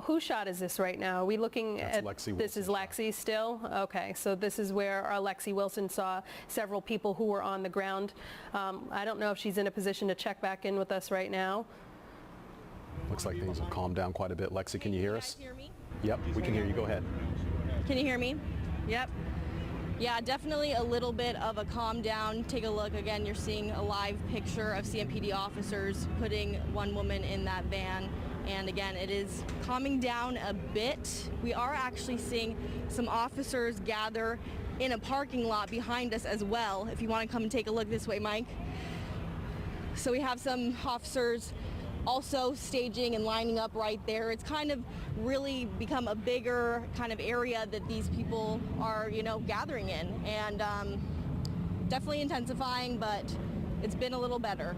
Whose shot is this right now? Are we looking at Lexi this? Is Lexi still? Okay, so this is where our Lexi Wilson saw several people who were on the ground. I don't know if she's in a position to check back in with us right now. Looks like things have calmed down quite a bit. Lexi, can you hear us? Can you guys hear me? Yep, we can hear you. Go ahead. Can you hear me? Yep. Yeah, definitely a little bit of a calm down. Take a look again. You're seeing a live picture of CMPD officers putting one woman in that van. And again, it is calming down a bit. We are actually seeing some officers gather in a parking lot behind us as well. If you want to come and take a look this way, Mike. So we have some officers also staging and lining up right there. It's kind of really become a bigger kind of area that these people are, gathering in, and definitely intensifying, but it's been a little better.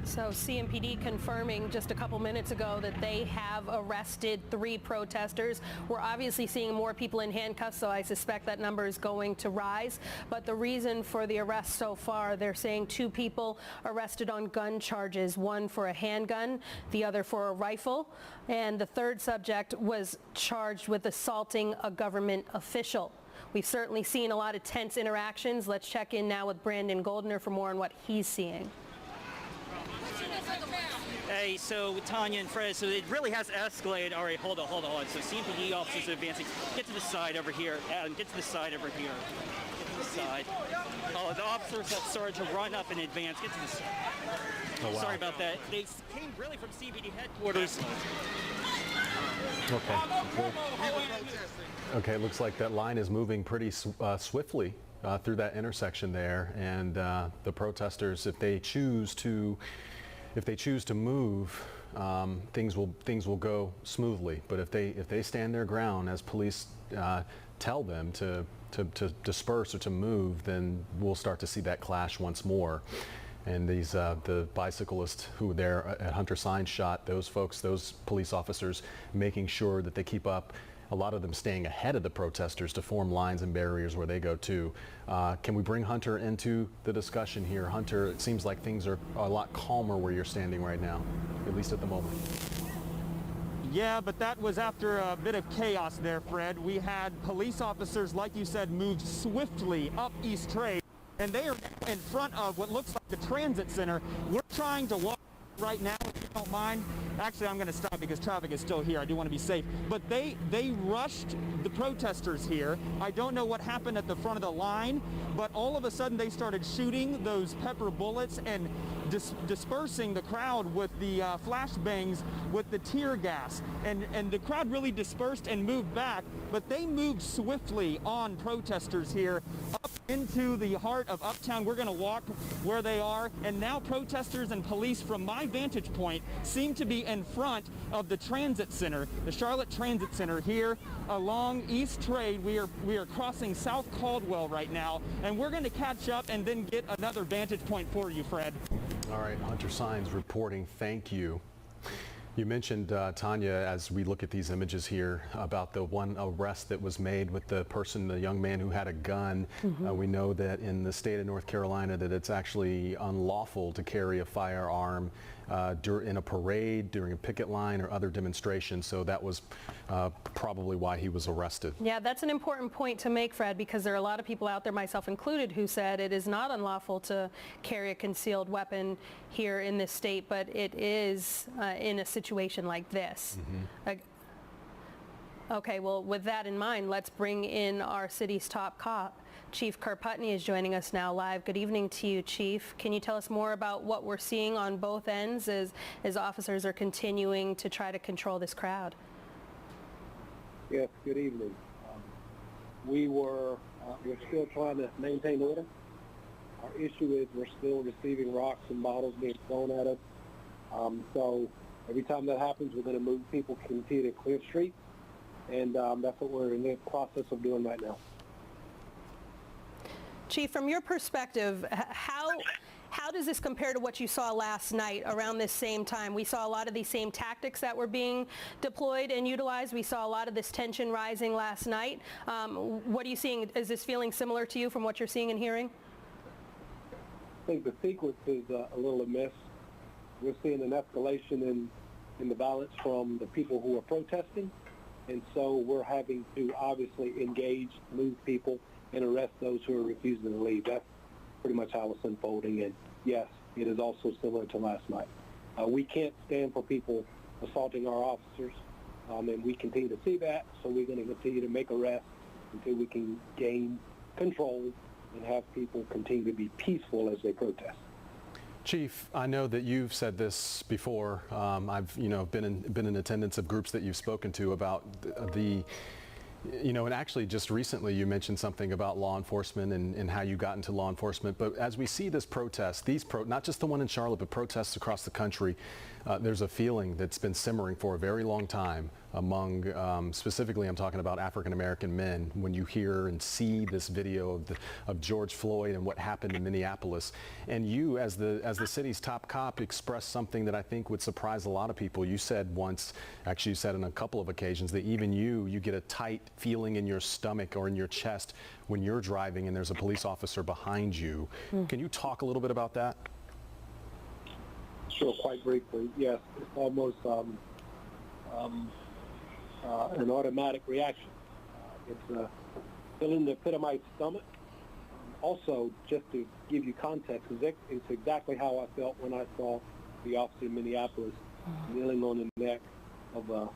So CMPD confirming just a couple minutes ago that they have arrested 3 protesters. We're obviously seeing more people in handcuffs, so I suspect that number is going to rise. But the reason for the arrest so far, they're saying 2 people arrested on gun charges, one for a handgun, the other for a rifle, and the third subject was charged with assaulting a government official. We've certainly seen a lot of tense interactions. Let's check in now with Brandon Goldner for more on what he's seeing. Hey, so Tanya and Fred, so it really has escalated. All right, hold on. So CMPD officers are advancing. Get to the side over here. Adam, get to the side over here. Get to the side. Oh, the officers have started to run up in advance. Get to the side. Oh, wow. Sorry about that. They came really from CMPD headquarters. Okay, looks like that line is moving pretty swiftly through that intersection there, and the protesters, if they choose to move, things will go smoothly. But if they stand their ground, as police tell them to disperse or to move, then we'll start to see that clash once more. And these the bicyclists who were there at Hunter Sines shot, those police officers making sure that they keep up. A lot of them staying ahead of the protesters to form lines and barriers where they go to. Can we bring Hunter into the discussion here? Hunter, it seems like things are a lot calmer where you're standing right now, at least at the moment. Yeah, but that was after a bit of chaos there, Fred. We had police officers, like you said, move swiftly up East Trade, and they are in front of what looks like the transit center. We're trying to walk right now, if you don't mind. Actually, I'm going to stop because traffic is still here. I do want to be safe. But they rushed the protesters here. I don't know what happened at the front of the line, but all of a sudden they started shooting those pepper bullets and dispersing the crowd with the flashbangs with the tear gas. And the crowd really dispersed and moved back, but they moved swiftly on protesters here up into the heart of Uptown. We're going to walk where they are, and now protesters and police, from my vantage point, seem to be in front of the transit center, the Charlotte Transit Center here along East Trade. We are crossing South Caldwell right now, and we're going to catch up and then get another vantage point for you, Fred. All right, Hunter Sines reporting. Thank you. You mentioned, Tanya, as we look at these images here, about the one arrest that was made with the young man who had a gun. Mm-hmm. We know that in the state of North Carolina that it's actually unlawful to carry a firearm in a parade, during a picket line, or other demonstrations. So that was probably why he was arrested. Yeah, that's an important point to make, Fred, because there are a lot of people out there, myself included, who said it is not unlawful to carry a concealed weapon here in this state, but it is in a situation like this. Mm-hmm. Okay, well, with that in mind, let's bring in our city's top cop. Chief Kurt Putney is joining us now live. Good evening to you, Chief. Can you tell us more about what we're seeing on both ends as officers are continuing to try to control this crowd? Yes, good evening. We're still trying to maintain order. Our issue is we're still receiving rocks and bottles being thrown at us. So every time that happens, we're going to move people, continue to clear streets. and that's what we're in the process of doing right now. Chief, from your perspective, how does this compare to what you saw last night around this same time? We saw a lot of these same tactics that were being deployed and utilized. We saw a lot of this tension rising last night. What are you seeing? Is this feeling similar to you from what you're seeing and hearing? I think the sequence is a little amiss. We're seeing an escalation in the violence from the people who are protesting, and so we're having to obviously engage, move people, and arrest those who are refusing to leave. That's pretty much how it's unfolding, and yes, it is also similar to last night. We can't stand for people assaulting our officers, and we continue to see that, so we're going to continue to make arrests until we can gain control and have people continue to be peaceful as they protest. Chief, I know that you've said this before. I've been in attendance of groups that you've spoken to about and actually just recently you mentioned something about law enforcement and how you got into law enforcement. But as we see this protest, not just the one in Charlotte, but protests across the country, there's a feeling that's been simmering for a very long time among, specifically I'm talking about African-American men, when you hear and see this video of George Floyd and what happened in Minneapolis. And you, as the city's top cop, expressed something that I think would surprise a lot of people. You said once, actually you said on a couple of occasions, that even you get a tight feeling in your stomach or in your chest when you're driving and there's a police officer behind you. Can you talk a little bit about that? Sure, quite briefly. Yes, it's almost an automatic reaction. It's a feeling in the pit of my stomach. Also, just to give you context, it's exactly how I felt when I saw the officer in Minneapolis kneeling on the neck of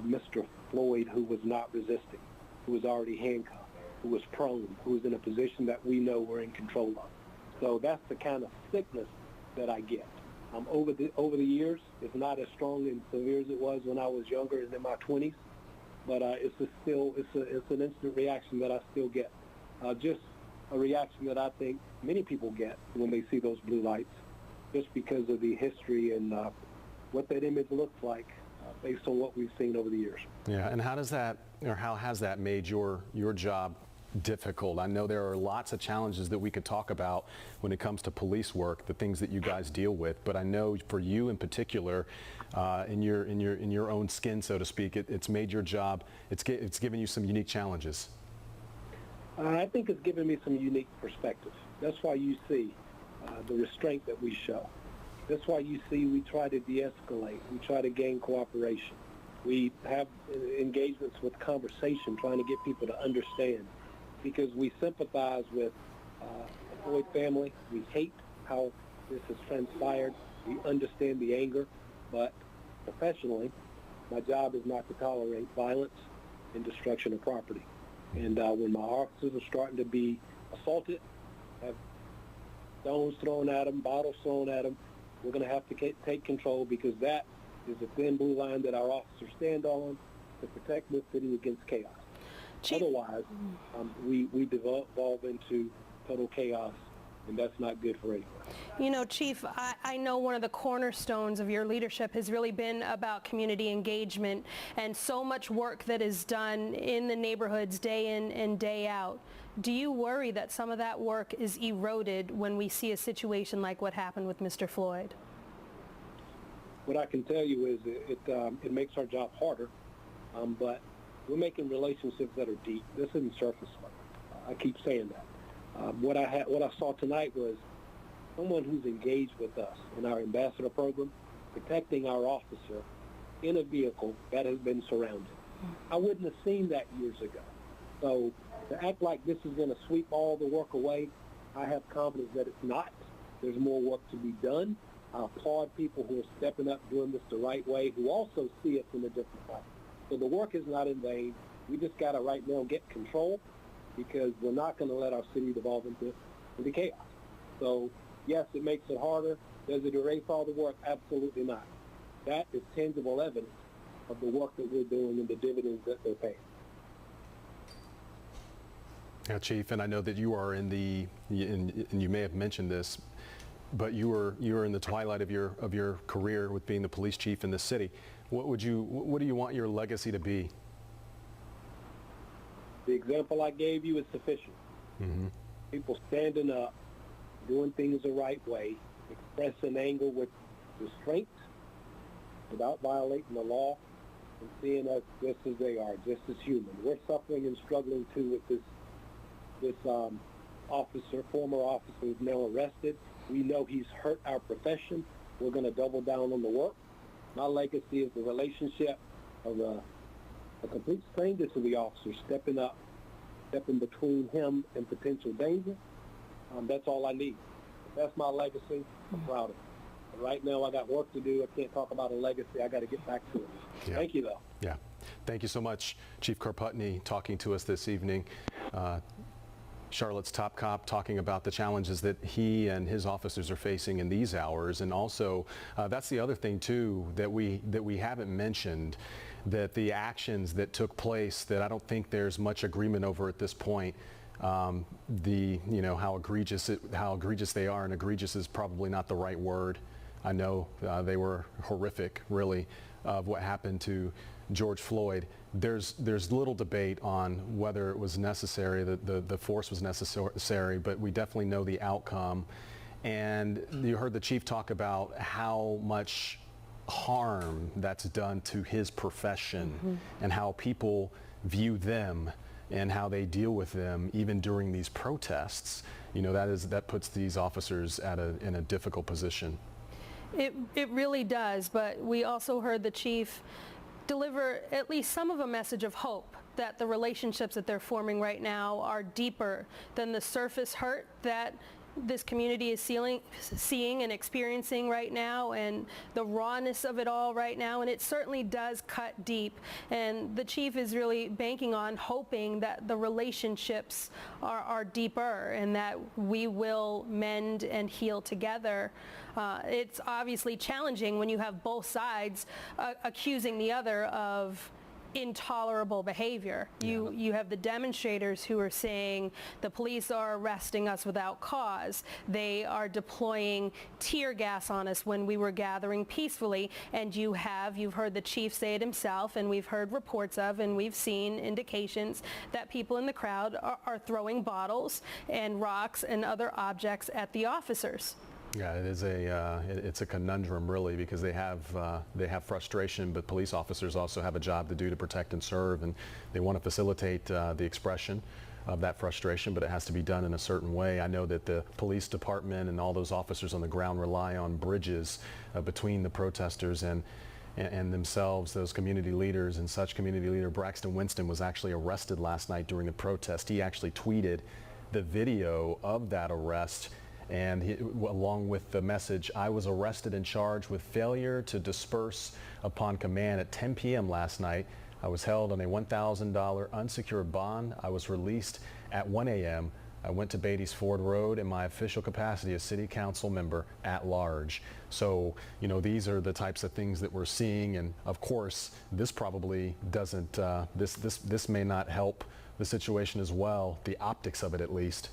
Mr. Floyd, who was not resisting, who was already handcuffed, who was prone, who was in a position that we know we're in control of. So that's the kind of sickness that I get. Over the years, it's not as strong and severe as it was when I was younger and in my 20s, but it's an instant reaction that I still get. Just a reaction that I think many people get when they see those blue lights, just because of the history and what that image looks like based on what we've seen over the years. Yeah, and how has that made your job difficult? I know there are lots of challenges that we could talk about when it comes to police work, the things that you guys deal with, but I know for you in particular, in your own skin, so to speak, it's made your job, it's given you some unique challenges. I think it's given me some unique perspective. That's why you see the restraint that we show. That's why you see we try to de-escalate. We try to gain cooperation. We have engagements with conversation, trying to get people to understand, because we sympathize with the Floyd family. We hate how this has transpired. We understand the anger, but professionally, my job is not to tolerate violence and destruction of property. And when my officers are starting to be assaulted, have stones thrown at them, bottles thrown at them, we're going to have to take control, because that is a thin blue line that our officers stand on to protect this city against chaos. Chief. Otherwise, we devolve into total chaos, and that's not good for anyone. You know, Chief, I know one of the cornerstones of your leadership has really been about community engagement and so much work that is done in the neighborhoods day in and day out. Do you worry that some of that work is eroded when we see a situation like what happened with Mr. Floyd? What I can tell you is it makes our job harder, but we're making relationships that are deep. This isn't surface level. I keep saying that. What I saw tonight was someone who's engaged with us in our ambassador program, protecting our officer in a vehicle that has been surrounded. I wouldn't have seen that years ago. So to act like this is going to sweep all the work away, I have confidence that it's not. There's more work to be done. I applaud people who are stepping up, doing this the right way, who also see us in a different way. So the work is not in vain. We just got to right now get control, because we're not going to let our city devolve into chaos. So yes, it makes it harder. Does it erase all the work? Absolutely not. That is tangible evidence of the work that we're doing and the dividends that they're paying. Yeah, Chief, and I know that you are and you may have mentioned this, but you were in the twilight of your career with being the police chief in the city. What do you want your legacy to be? The example I gave you is sufficient. People standing up, doing things the right way, expressing anger with restraint, without violating the law, and seeing us just as they are, just as human. We're suffering and struggling too with this officer, former officer who's now arrested. We know he's hurt our profession. We're going to double down on the work. My legacy is the relationship of a complete stranger to the officer stepping up, stepping between him and potential danger. That's all I need. If that's my legacy, I'm proud of it. But right now, I got work to do. I can't talk about a legacy. I got to get back to it. Yeah. Thank you, though. Yeah. Thank you so much, Chief Karputny, talking to us this evening. Charlotte's top cop talking about the challenges that he and his officers are facing in these hours. And also, that's the other thing, too, that we haven't mentioned, that the actions that took place that I don't think there's much agreement over at this point, how egregious they are, and egregious is probably not the right word. I know they were horrific, really, of what happened to George Floyd. There's little debate on whether it was necessary, the force was necessary, but we definitely know the outcome. And you heard the chief talk about how much harm that's done to his profession, and how people view them and how they deal with them even during these protests. That puts these officers in a difficult position. It really does, but we also heard the chief deliver at least some of a message of hope that the relationships that they're forming right now are deeper than the surface hurt that this community is seeing and experiencing right now, and the rawness of it all right now, and it certainly does cut deep. And the chief is really banking on hoping that the relationships are deeper and that we will mend and heal together. It's obviously challenging when you have both sides accusing the other of intolerable behavior. You have the demonstrators who are saying the police are arresting us without cause. They are deploying tear gas on us when we were gathering peacefully. And you've heard the chief say it himself, and we've heard reports of, and we've seen indications that people in the crowd are throwing bottles and rocks and other objects at the officers. Yeah, it's a conundrum, really, because they have frustration, but police officers also have a job to do to protect and serve, and they want to facilitate the expression of that frustration, but it has to be done in a certain way. I know that the police department and all those officers on the ground rely on bridges between the protesters and themselves, those community leaders and such. Community leader Braxton Winston was actually arrested last night during the protest. He actually tweeted the video of that arrest, and along with the message, "I was arrested and charged with failure to disperse upon command at 10 p.m. last night. I was held on a $1,000 unsecured bond. I was released at 1 a.m. I went to Beatty's Ford Road in my official capacity as city council member at large." So, these are the types of things that we're seeing, and of course, this probably doesn't, this may not help the situation as well, the optics of it at least.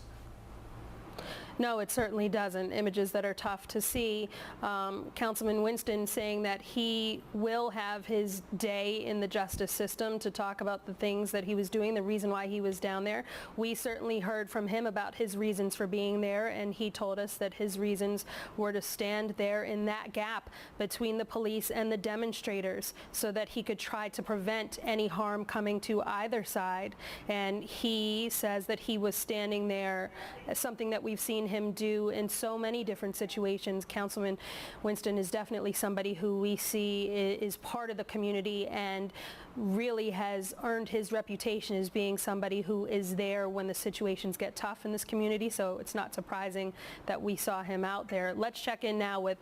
No, it certainly doesn't. Images that are tough to see. Councilman Winston saying that he will have his day in the justice system to talk about the things that he was doing, the reason why he was down there. We certainly heard from him about his reasons for being there, and he told us that his reasons were to stand there in that gap between the police and the demonstrators so that he could try to prevent any harm coming to either side. And he says that he was standing there, something that we've seen him do in so many different situations. Councilman Winston is definitely somebody who we see is part of the community and really has earned his reputation as being somebody who is there when the situations get tough in this community. So it's not surprising that we saw him out there. Let's check in now with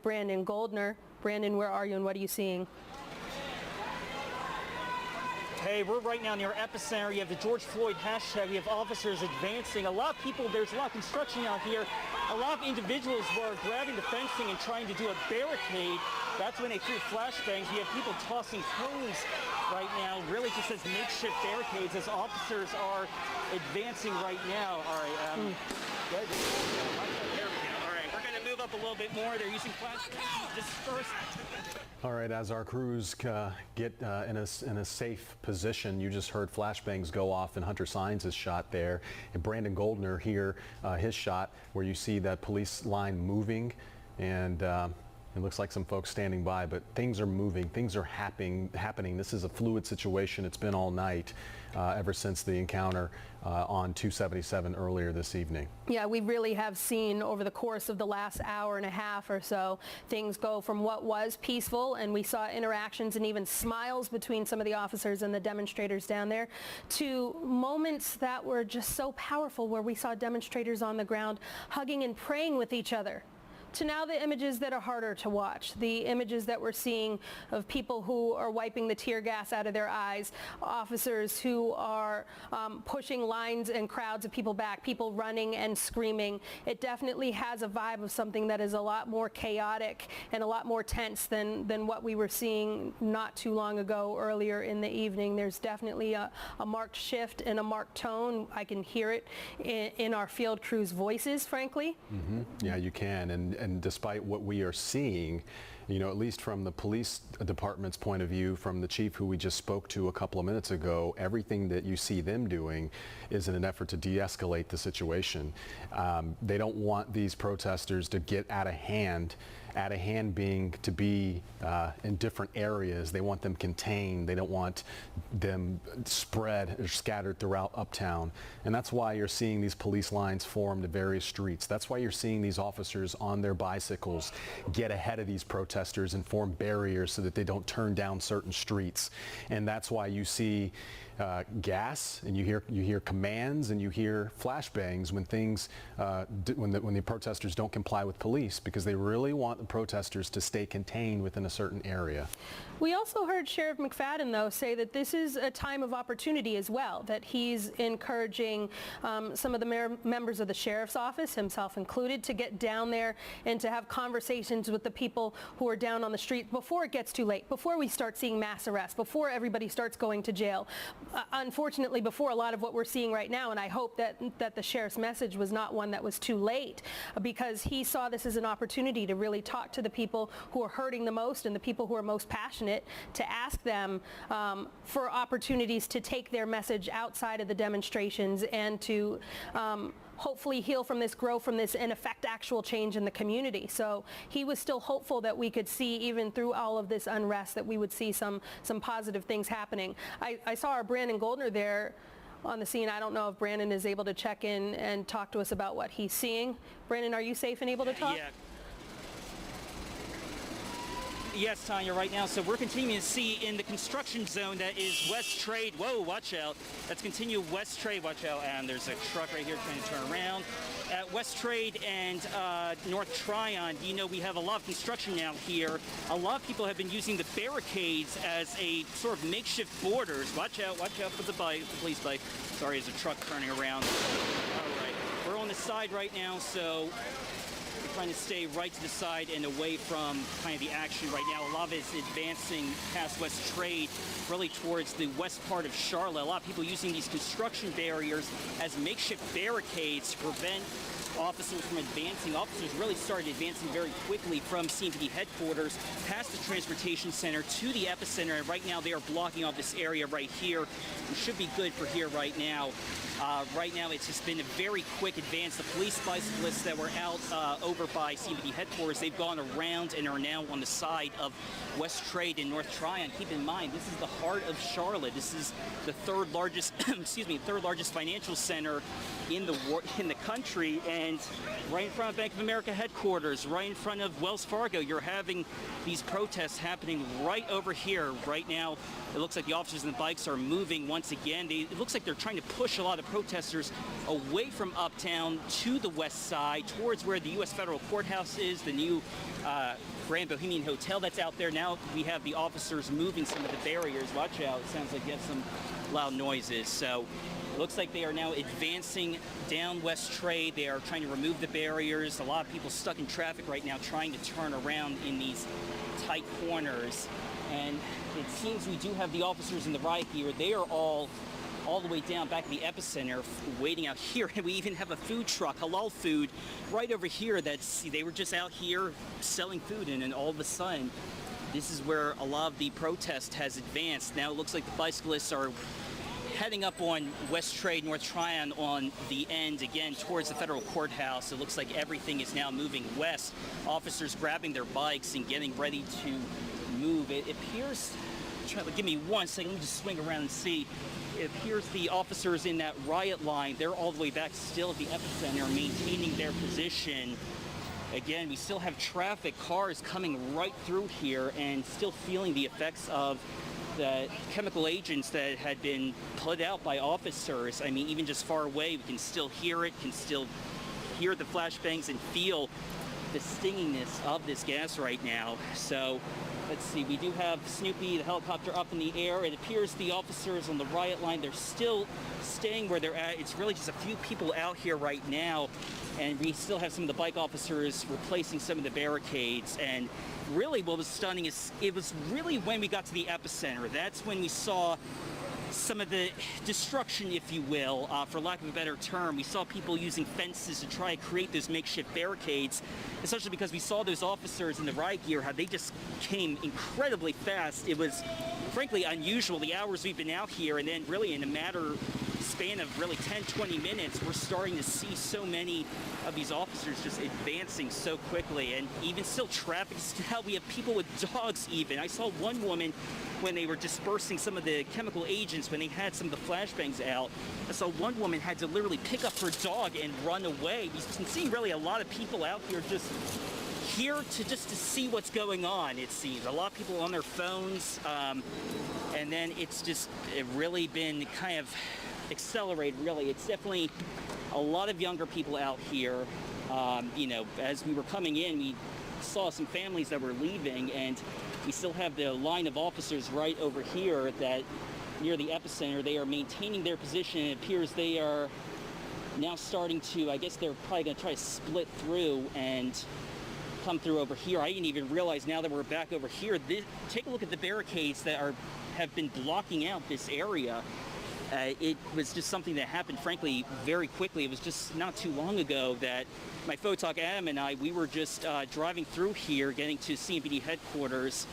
Brandon Goldner. Brandon, where are you and what are you seeing? Hey, we're right now near epicenter. You have the George Floyd hashtag. We have officers advancing. A lot of people, there's a lot of construction out here. A lot of individuals were grabbing the fencing and trying to do a barricade. That's when they threw flashbangs. You have people tossing cones right now, really just as makeshift barricades as officers are advancing right now. All right. There we go. All right, we're going to move up up a little bit more. They're using flashbangs to disperse. All right, as our crews get in a safe position, you just heard flashbangs go off and Hunter Sines is shot there. And Brandon Goldner here, his shot, where you see that police line moving, and it looks like some folks standing by, but things are moving, things are happening. This is a fluid situation. It's been all night ever since the encounter on 277 earlier this evening. Yeah, we really have seen over the course of the last hour and a half or so, things go from what was peaceful, and we saw interactions and even smiles between some of the officers and the demonstrators down there, to moments that were just so powerful where we saw demonstrators on the ground hugging and praying with each other, to now the images that are harder to watch, the images that we're seeing of people who are wiping the tear gas out of their eyes, officers who are pushing lines and crowds of people back, people running and screaming. It definitely has a vibe of something that is a lot more chaotic and a lot more tense than what we were seeing not too long ago earlier in the evening. There's definitely a marked shift and a marked tone. I can hear it in our field crews' voices, frankly. Mm-hmm. Yeah, you can. And despite what we are seeing, you know, at least from the police department's point of view, from the chief who we just spoke to a couple of minutes ago, everything that you see them doing is in an effort to de-escalate the situation. They don't want these protesters to get out of hand being to be in different areas. They want them contained. They don't want them spread or scattered throughout uptown. And that's why you're seeing these police lines form to various streets. That's why you're seeing these officers on their bicycles get ahead of these protesters and form barriers so that they don't turn down certain streets. And that's why you see gas, and you hear commands, and you hear flashbangs when things when the protesters don't comply with police, because they really want the protesters to stay contained within a certain area. We also heard Sheriff McFadden, though, say that this is a time of opportunity as well, that he's encouraging some of the members of the sheriff's office, himself included, to get down there and to have conversations with the people who are down on the street before it gets too late, before we start seeing mass arrests, before everybody starts going to jail. Unfortunately, before a lot of what we're seeing right now, and I hope that the sheriff's message was not one that was too late, because he saw this as an opportunity to really talk to the people who are hurting the most and the people who are most passionate, to ask them for opportunities to take their message outside of the demonstrations and to hopefully heal from this, grow from this, and affect actual change in the community. So he was still hopeful that we could see, even through all of this unrest, that we would see some positive things happening. I saw our Brandon Goldner there on the scene. I don't know if Brandon is able to check in and talk to us about what he's seeing. Brandon, are you safe and able to talk? Yeah. Yes, Tanya, right now. So we're continuing to see in the construction zone that is West Trade. Whoa, watch out. Let's continue West Trade. Watch out. And there's a truck right here trying to turn around. At West Trade and North Tryon, you know, we have a lot of construction now here. A lot of people have been using the barricades as a sort of makeshift borders. Watch out for the police bike. Sorry, there's a truck turning around. All right. We're on the side right now, so we're trying to stay right to the side and away from kind of the action right now. A lot of it is advancing past West Trade, really towards the west part of Charlotte. A lot of people using these construction barriers as makeshift barricades to prevent officers from advancing. Officers really started advancing very quickly from CMPD headquarters past the transportation center to the epicenter, and right now they are blocking off this area right here. It should be good for here right now. Right now, it's just been a very quick advance. The police bicyclists that were out over by CMPD headquarters, they've gone around and are now on the side of West Trade and North Tryon. Keep in mind, this is the heart of Charlotte. This is the third largest, third largest financial center in the country, and right in front of Bank of America headquarters, right in front of Wells Fargo, you're having these protests happening right over here. Right now, it looks like the officers and the bikes are moving once again. It looks like they're trying to push a lot of protesters away from uptown to the west side, towards where the U.S. Federal Courthouse is, the new Grand Bohemian Hotel that's out there. Now we have the officers moving some of the barriers. Watch out. It sounds like you have some loud noises. So it looks like they are now advancing down West Trade. They are trying to remove the barriers. A lot of people stuck in traffic right now trying to turn around in these tight corners. And it seems we do have the officers in the right here. They are all all the way down back at the epicenter, waiting out here. And we even have a food truck, halal food, right over here. They were just out here selling food, and then all of a sudden, this is where a lot of the protest has advanced. Now it looks like the bicyclists are heading up on West Trade, North Tryon on the end, again, towards the federal courthouse. It looks like everything is now moving west. Officers grabbing their bikes and getting ready to move. It appears, give me 1 second, let me just swing around and see. It appears the officers in that riot line, they're all the way back still at the epicenter, maintaining their position. Again, we still have traffic, cars coming right through here and still feeling the effects of the chemical agents that had been put out by officers. I mean, even just far away, we can still hear it, can still hear the flashbangs and feel the stinginess of this gas right now. So let's see, we do have Snoopy, the helicopter, up in the air. It appears the officers on the riot line, they're still staying where they're at. It's really just a few people out here right now, and we still have some of the bike officers replacing some of the barricades. And really what was stunning is it was really when we got to the epicenter. That's when we saw some of the destruction, if you will, for lack of a better term. We saw people using fences to try to create those makeshift barricades, especially because we saw those officers in the riot gear, how they just came incredibly fast. It was frankly unusual, the hours we've been out here, and then really in a span of really 10-20 minutes, we're starting to see so many of these officers just advancing so quickly. And even still, traffic, still, we have people with dogs even. I saw one woman when they were dispersing some of the chemical agents, when they had some of the flashbangs out. I saw one woman had to literally pick up her dog and run away. You can see really a lot of people out here just here to see what's going on, it seems. A lot of people on their phones, and then it really been kind of accelerated, really. It's definitely a lot of younger people out here. As we were coming in, we saw some families that were leaving, and we still have the line of officers right over here that near the epicenter. They are maintaining their position. It appears they are now starting to, I guess they're probably going to try to split through and come through over here. I didn't even realize now that we're back over here. Take a look at the barricades that have been blocking out this area. It was just something that happened, frankly, very quickly. It was just not too long ago that my photog Adam and I, we were just driving through here, getting to CMPD headquarters,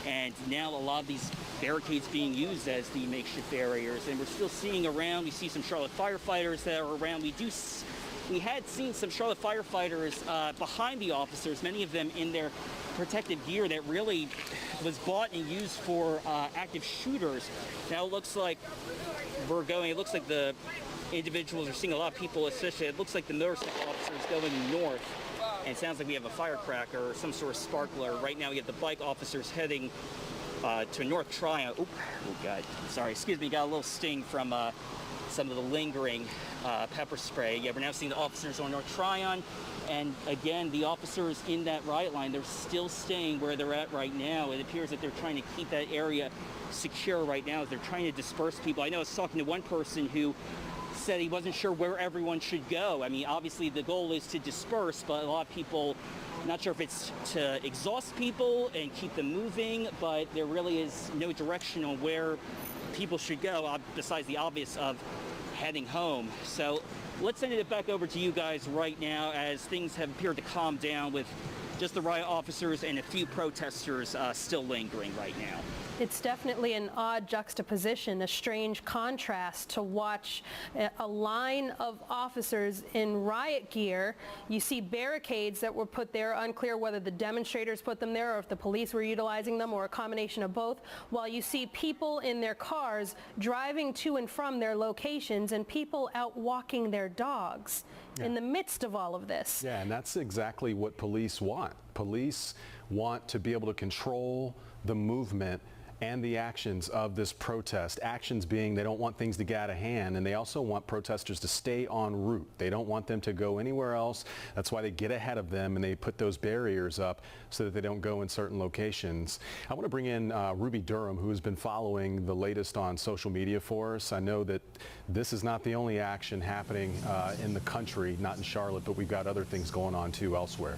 and now a lot of these barricades being used as the makeshift barriers. And we're still seeing around, we see some Charlotte firefighters that are around. We had seen some Charlotte firefighters behind the officers, many of them in their protective gear that really was bought and used for active shooters. Now it looks like the individuals are seeing a lot of people, especially it looks like the motorcycle officers going north, and it sounds like we have a firecracker or some sort of sparkler. Right now we have the bike officers heading to North Tryon. Oh God, sorry, excuse me, got a little sting from some of the lingering pepper spray. Yeah, we're now seeing the officers on North Tryon, and again, the officers in that riot line, they're still staying where they're at right now. It appears that they're trying to keep that area secure right now as they're trying to disperse people. I know I was talking to one person who said he wasn't sure where everyone should go. I mean, obviously the goal is to disperse, but a lot of people, not sure if it's to exhaust people and keep them moving, but there really is no direction on where people should go besides the obvious of heading home. So let's send it back over to you guys right now as things have appeared to calm down with just the riot officers and a few protesters still lingering right now. It's definitely an odd juxtaposition, a strange contrast to watch a line of officers in riot gear. You see barricades that were put there, unclear whether the demonstrators put them there or if the police were utilizing them or a combination of both, while you see people in their cars driving to and from their locations and people out walking their dogs in the midst of all of this. Yeah, and that's exactly what police want. Police want to be able to control the movement and the actions of this protest. Actions being they don't want things to get out of hand, and they also want protesters to stay en route. They don't want them to go anywhere else. That's why they get ahead of them and they put those barriers up so that they don't go in certain locations. I want to bring in Ruby Durham, who has been following the latest on social media for us. I know that this is not the only action happening in the country, not in Charlotte, but we've got other things going on too elsewhere.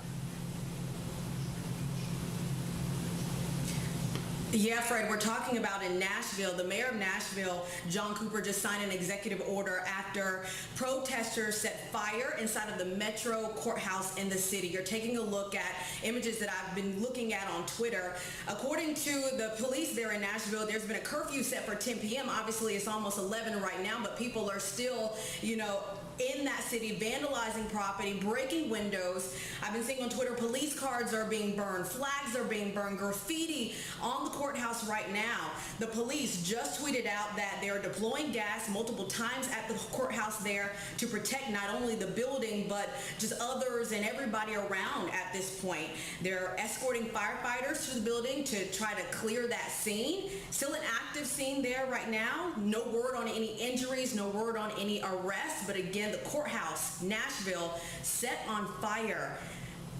Yeah, Fred, we're talking about in Nashville. The mayor of Nashville, John Cooper, just signed an executive order after protesters set fire inside of the Metro courthouse in the city. You're taking a look at images that I've been looking at on Twitter. According to the police there in Nashville, there's been a curfew set for 10 p.m. Obviously, it's almost 11 right now, but people are still, in that city, vandalizing property, breaking windows. I've been seeing on Twitter, police cards are being burned, flags are being burned, graffiti on the courthouse right now. The police just tweeted out that they're deploying gas multiple times at the courthouse there to protect not only the building, but just others and everybody around at this point. They're escorting firefighters to the building to try to clear that scene. Still an active scene there right now. No word on any injuries, no word on any arrests, but again, the courthouse, Nashville, set on fire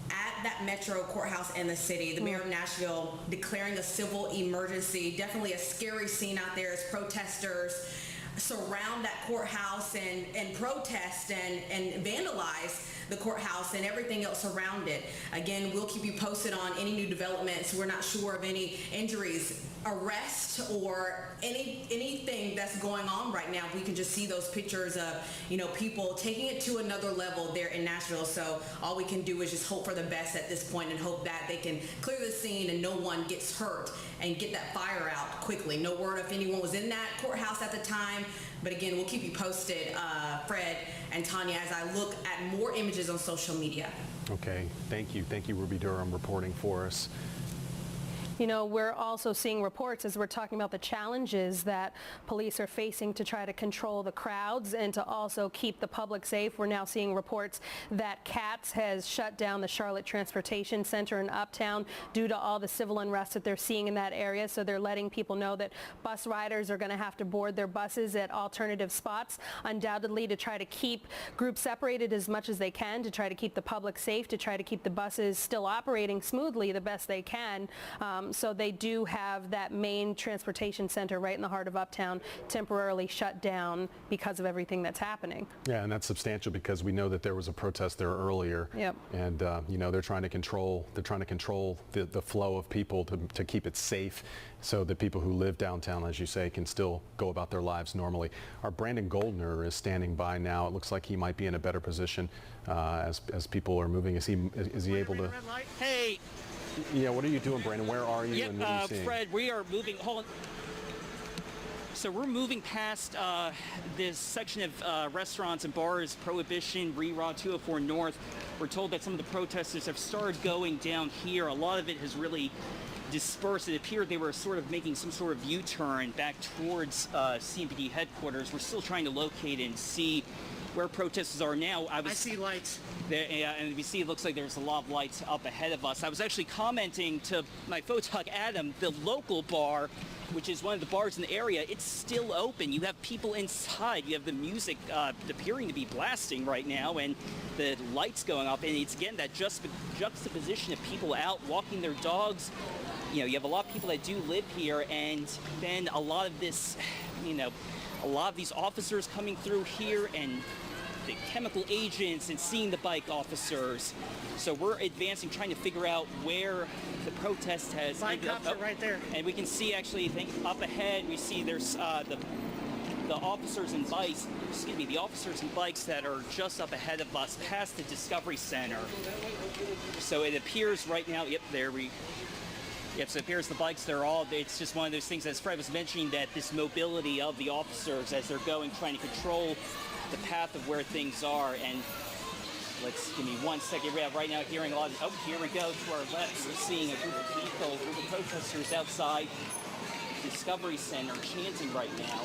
at that Metro courthouse in the city. The mayor of Nashville declaring a civil emergency. Definitely a scary scene out there as protesters surround that courthouse and protest and vandalize the courthouse and everything else around it. Again, we'll keep you posted on any new developments. We're not sure of any injuries, arrest, or anything that's going on right now. We can just see those pictures of people taking it to another level there in Nashville. So all we can do is just hope for the best at this point and hope that they can clear the scene and no one gets hurt and get that fire out quickly. No word if anyone was in that courthouse at the time. But again, we'll keep you posted, Fred and Tanya, as I look at more images on social media. Okay, thank you. Thank you, Ruby Durham, reporting for us. We're also seeing reports as we're talking about the challenges that police are facing to try to control the crowds and to also keep the public safe. We're now seeing reports that CATS has shut down the Charlotte Transportation Center in Uptown due to all the civil unrest that they're seeing in that area. So they're letting people know that bus riders are going to have to board their buses at alternative spots, undoubtedly to try to keep groups separated as much as they can, to try to keep the public safe, to try to keep the buses still operating smoothly the best they can. So they do have that main transportation center right in the heart of Uptown temporarily shut down because of everything that's happening. Yeah, and that's substantial because we know that there was a protest there earlier. Yep. And they're trying to control the flow of people to keep it safe so that people who live downtown, as you say, can still go about their lives normally. Our Brandon Goldner is standing by now. It looks like he might be in a better position as people are moving. Is he able to? Hey. Yeah, what are you doing, Brandon? Where are you? Yep, and what are you seeing? Fred, we are moving. Hold on. So we're moving past this section of restaurants and bars, Prohibition, Reroute 204 North. We're told that some of the protesters have started going down here. A lot of it has really dispersed. It appeared they were sort of making some sort of U-turn back towards CMPD headquarters. We're still trying to locate and see where protesters are now. I see lights. And we see it looks like there's a lot of lights up ahead of us. I was actually commenting to my photog Adam, the local bar, which is one of the bars in the area, it's still open. You have people inside. You have the music appearing to be blasting right now and the lights going up. And it's, again, that juxtaposition of people out walking their dogs. You have a lot of people that do live here, and then a lot of this, a lot of these officers coming through here and the chemical agents and seeing the bike officers. So we're advancing, trying to figure out where the protest has ended up. Are right there. And we can see actually, I think up ahead, we see there's the officers and bikes, the officers and bikes that are just up ahead of us past the Discovery Center. So it appears right now, so it appears the bikes, it's just one of those things, as Fred was mentioning, that this mobility of the officers as they're going, trying to control the path of where things are. And give me 1 second. We have right now hearing a lot of, here we go to our left. We're seeing a group of people, a group of protesters outside Discovery Center chanting right now.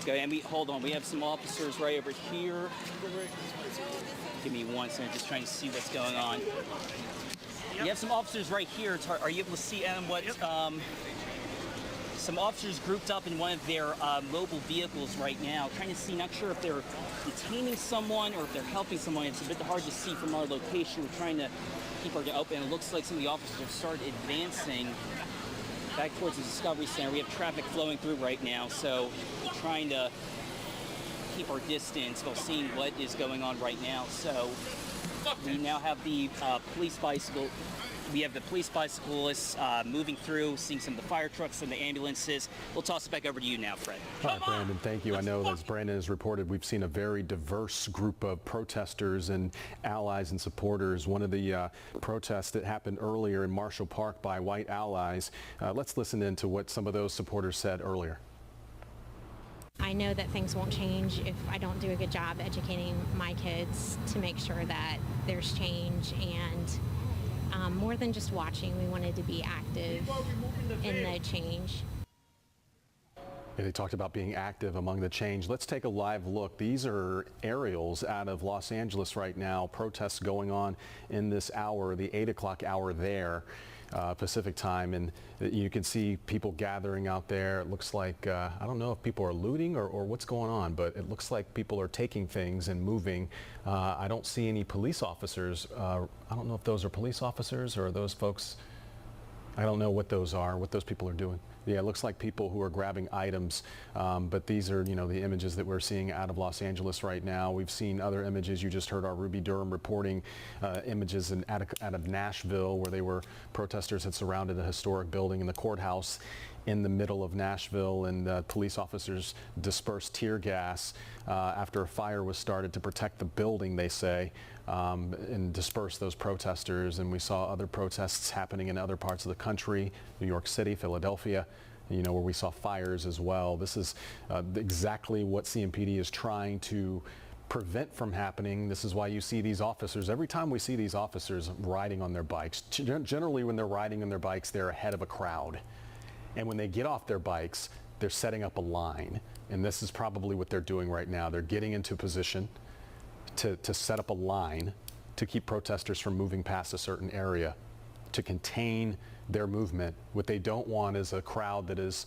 Okay, and hold on, we have some officers right over here. Give me 1 second, just trying to see what's going on. You have some officers right here. Are you able to see, Adam, what some officers grouped up in one of their mobile vehicles right now, trying to see, not sure if they're detaining someone or if they're helping someone. It's a bit hard to see from our location. We're trying to keep our door open. It looks like some of the officers have started advancing back towards the Discovery Center. We have traffic flowing through right now, so we're trying to keep our distance while seeing what is going on right now. So we now have the police bicycle. we have the police bicyclists moving through, seeing some of the fire trucks and the ambulances. We'll toss it back over to you now, Fred. All right, Brandon, thank you. I know, as Brandon has reported, we've seen a very diverse group of protesters and allies and supporters. One of the protests that happened earlier in Marshall Park by white allies. Let's listen in to what some of those supporters said earlier. I know that things won't change if I don't do a good job educating my kids to make sure that there's change, and more than just watching, we wanted to be active in the change. Yeah, they talked about being active among the change. Let's take a live look. These are aerials out of Los Angeles right now. Protests going on in this hour, the 8 o'clock hour there. Pacific time, and you can see people gathering out there. It looks like, I don't know if people are looting or what's going on, but it looks like people are taking things and moving. I don't see any police officers. I don't know if those are police officers or those folks. I don't know what those are, what those people are doing. Yeah, it looks like people who are grabbing items, but these are, the images that we're seeing out of Los Angeles right now. We've seen other images. You just heard our Ruby Durham reporting images out of Nashville, where protesters had surrounded a historic building in the courthouse in the middle of Nashville, and police officers dispersed tear gas after a fire was started to protect the building, they say, and disperse those protesters. And we saw other protests happening in other parts of the country, New York City, Philadelphia, where we saw fires as well. This is exactly what CMPD is trying to prevent from happening. This is why you see these officers, every time we see these officers riding on their bikes, generally when they're riding on their bikes, they're ahead of a crowd. And when they get off their bikes, they're setting up a line. And this is probably what they're doing right now. They're getting into position to set up a line to keep protesters from moving past a certain area, to contain their movement. What they don't want is a crowd that is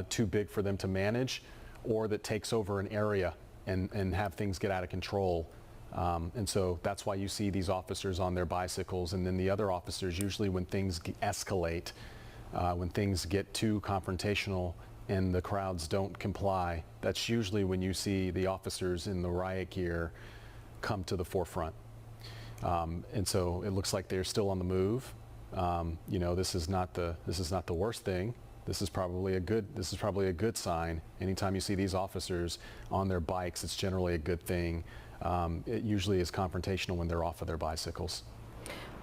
too big for them to manage, or that takes over an area and have things get out of control. And so that's why you see these officers on their bicycles, and then the other officers, usually when things escalate, when things get too confrontational and the crowds don't comply, that's usually when you see the officers in the riot gear come to the forefront. And so it looks like they're still on the move. This is not the worst thing. This is probably a good sign. Anytime you see these officers on their bikes, it's generally a good thing. It usually is confrontational when they're off of their bicycles.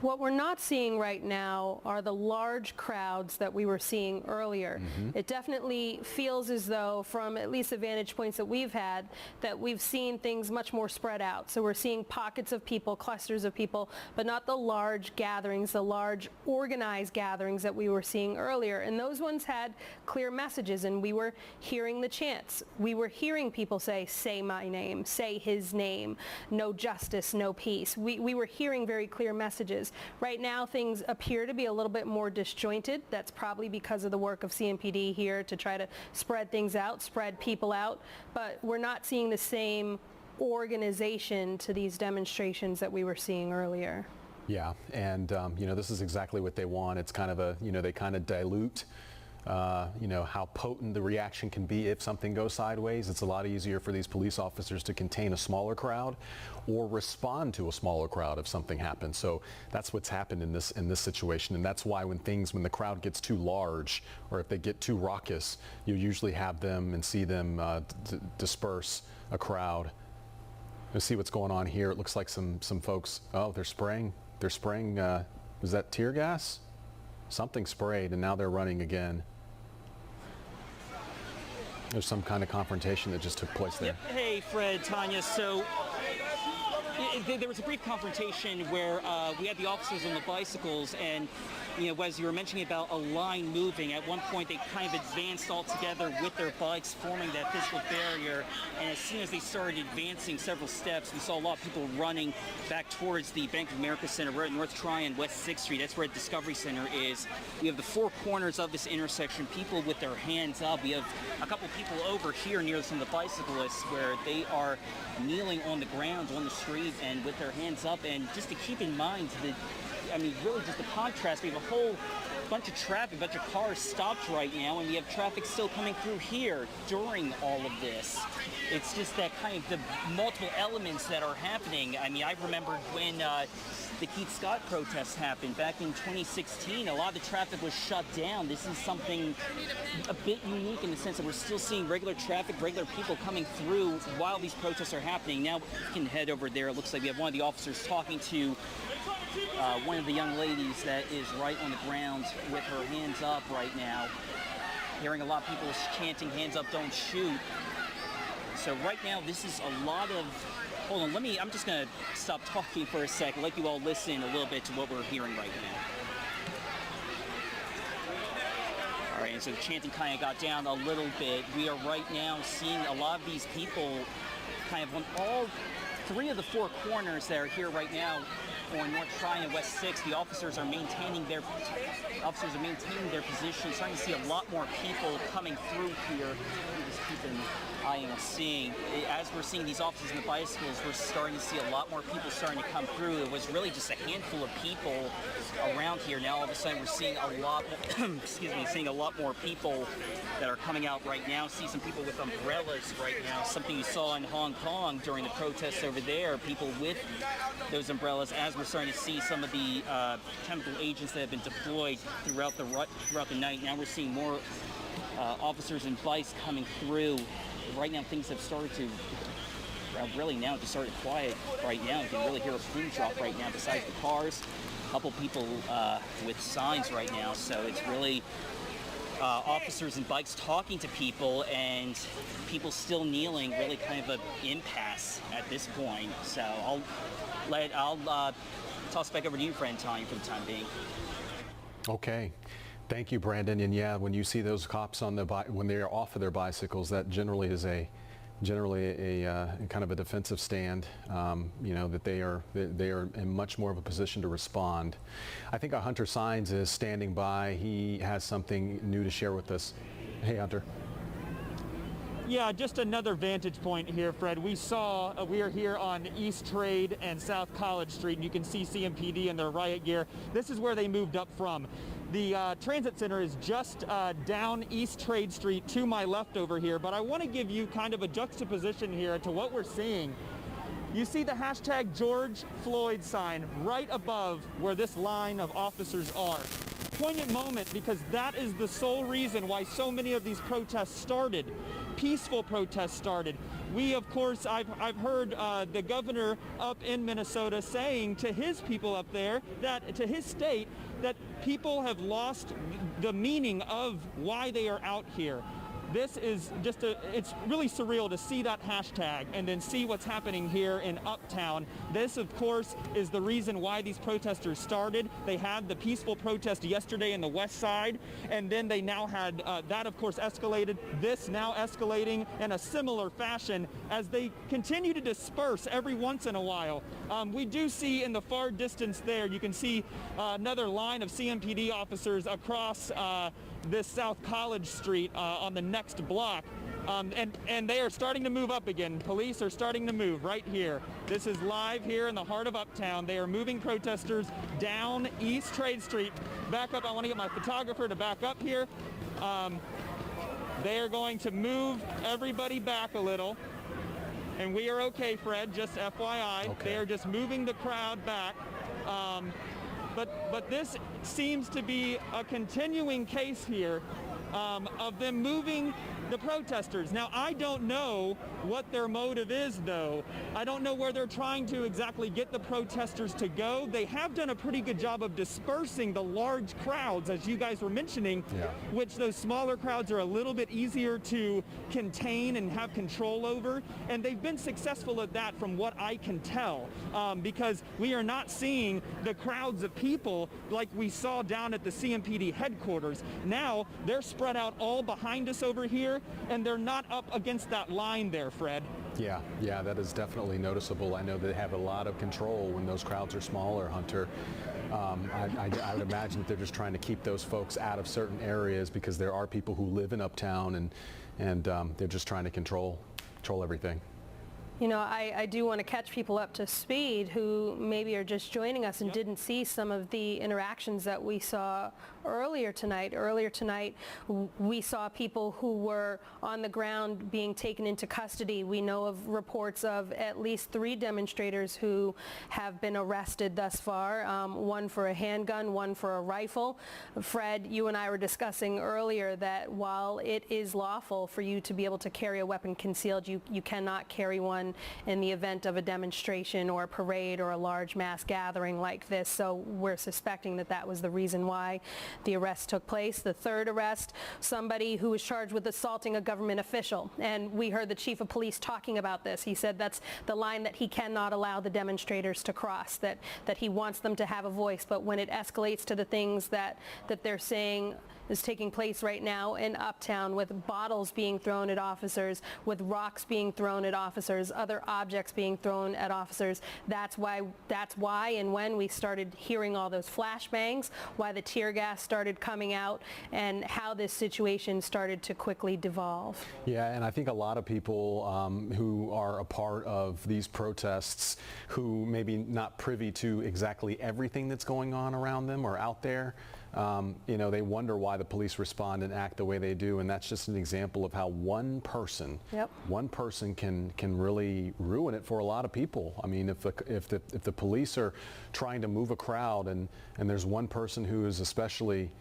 What we're not seeing right now are the large crowds that we were seeing earlier. Mm-hmm. It definitely feels as though, from at least the vantage points that we've had, that we've seen things much more spread out. So we're seeing pockets of people, clusters of people, but not the large gatherings, the large organized gatherings that we were seeing earlier. And those ones had clear messages, and we were hearing the chants. We were hearing people say my name, say his name, no justice, no peace. We were hearing very clear messages. Right now, things appear to be a little bit more disjointed. That's probably because of the work of CMPD here to try to spread things out, spread people out. But we're not seeing the same organization to these demonstrations that we were seeing earlier. Yeah, and this is exactly what they want. It's kind of they kind of dilute how potent the reaction can be if something goes sideways. It's a lot easier for these police officers to contain a smaller crowd or respond to a smaller crowd if something happens. So that's what's happened in this situation, and that's why when the crowd gets too large, or if they get too raucous, you usually have them and see them disperse a crowd. Let's see what's going on here. It looks like some folks. Oh, they're spraying. Was that tear gas? Something sprayed, and now they're running again. There's some kind of confrontation that just took place there. Yep. Hey, Fred, Tanya. So there was a brief confrontation where we had the officers on the bicycles, and as you were mentioning about a line moving, at one point they kind of advanced all together with their bikes, forming that physical barrier. And as soon as they started advancing several steps, we saw a lot of people running back towards the Bank of America Center. We're at North Tryon, West 6th Street. That's where Discovery Center is. We have the four corners of this intersection, people with their hands up. We have a couple people over here near some of the bicyclists where they are kneeling on the ground on the street and with their hands up. And just to keep in mind really just the contrast, we have a whole bunch of traffic, a bunch of cars stopped right now, and we have traffic still coming through here during all of this. It's just that kind of the multiple elements that are happening. I mean, I remember when the Keith Scott protests happened back in 2016. A lot of the traffic was shut down. This is something a bit unique in the sense that we're still seeing regular traffic, regular people coming through while these protests are happening. Now we can head over there. It looks like we have one of the officers talking to one of the young ladies that is right on the ground with her hands up right now. Hearing a lot of people chanting, hands up, don't shoot. So right now, this is a lot of... Hold on, I'm just going to stop talking for a second, let you all listen a little bit to what we're hearing right now. All right, and so the chanting kind of got down a little bit. We are right now seeing a lot of these people kind of on all three of the four corners that are here right now on North Tryon and West 6. The officers are maintaining their position. Starting to see a lot more people coming through here. Just keep an eye on seeing. As we're seeing these officers and the bicycles, we're starting to see a lot more people starting to come through. It was really just a handful of people around here. Now all of a sudden we're seeing a lot seeing a lot more people that are coming out right now. See some people with umbrellas right now, something you saw in Hong Kong during the protests over there, people with those umbrellas, as we're starting to see some of the chemical agents that have been deployed throughout the night. Now we're seeing more officers and bikes coming through. Right now things have started to really now just started quiet right now. You can really hear a plume drop right now besides the cars. A couple people with signs right now, so it's really officers and bikes talking to people and people still kneeling, really kind of an impasse at this point. So I'll toss back over to you, friend Tanya, for the time being. Okay. Thank you, Brandon. And yeah, when you see those cops on when they are off of their bicycles, that generally is a kind of a defensive stand. You know, that they are in much more of a position to respond. I think Hunter Sines is standing by. He has something new to share with us. Hey, Hunter. Yeah, just another vantage point here, Fred. We are here on East Trade and South College Street, and you can see CMPD in their riot gear. This is where they moved up from. The transit center is just down East Trade Street to my left over here, but I want to give you kind of a juxtaposition here to what we're seeing. You see the hashtag George Floyd sign right above where this line of officers are. Poignant moment, because that is the sole reason why so many of these protests started. Peaceful protests started. We, of course, I've heard the governor up in Minnesota saying to his people up there, that to his state, that people have lost the meaning of why they are out here. This is just it's really surreal to see that hashtag and then see what's happening here in Uptown. This, of course, is the reason why these protesters started. They had the peaceful protest yesterday in the West Side, and then they now had that, of course, escalated. This now escalating in a similar fashion as they continue to disperse every once in a while. We do see in the far distance there, you can see another line of CMPD officers across this South College Street on the next block. And they are starting to move up again. Police are starting to move right here. This is live here in the heart of Uptown. They are moving protesters down East Trade Street. Back up, I want to get my photographer to back up here. They are going to move everybody back a little. And we are okay, Fred, just FYI. Okay. They are just moving the crowd back. But this seems to be a continuing case here of them moving the protesters. Now, I don't know what their motive is, though. I don't know where they're trying to exactly get the protesters to go. They have done a pretty good job of dispersing the large crowds, as you guys were mentioning, which those smaller crowds are a little bit easier to contain and have control over. And they've been successful at that from what I can tell, because we are not seeing the crowds of people like we saw down at the CMPD headquarters. Now, they're spread out all behind us over here, and they're not up against that line there, Fred. Yeah, that is definitely noticeable. I know they have a lot of control when those crowds are smaller, Hunter. I would imagine that they're just trying to keep those folks out of certain areas because there are people who live in Uptown, and they're just trying to control everything. You know, I do want to catch people up to speed who maybe are just joining us and didn't see some of the interactions that we saw earlier tonight. Earlier tonight, we saw people who were on the ground being taken into custody. We know of reports of at least 3 demonstrators who have been arrested thus far, one for a handgun, one for a rifle. Fred, you and I were discussing earlier that while it is lawful for you to be able to carry a weapon concealed, you cannot carry one in the event of a demonstration or a parade or a large mass gathering like this. So we're suspecting that that was the reason why the arrest took place. The third arrest, somebody who was charged with assaulting a government official. And we heard the chief of police talking about this. He said that's the line that he cannot allow the demonstrators to cross, that he wants them to have a voice. But when it escalates to the things that they're saying is taking place right now in Uptown, with bottles being thrown at officers, with rocks being thrown at officers, other objects being thrown at officers. That's why and when we started hearing all those flashbangs, why the tear gas started coming out, and how this situation started to quickly devolve. Yeah, and I think a lot of people who are a part of these protests, who maybe not privy to exactly everything that's going on around them or out there, you know, they wonder why the police respond and act the way they do, and that's just an example of how one person can really ruin it for a lot of people. I mean, if the police are trying to move a crowd and there's one person who is especially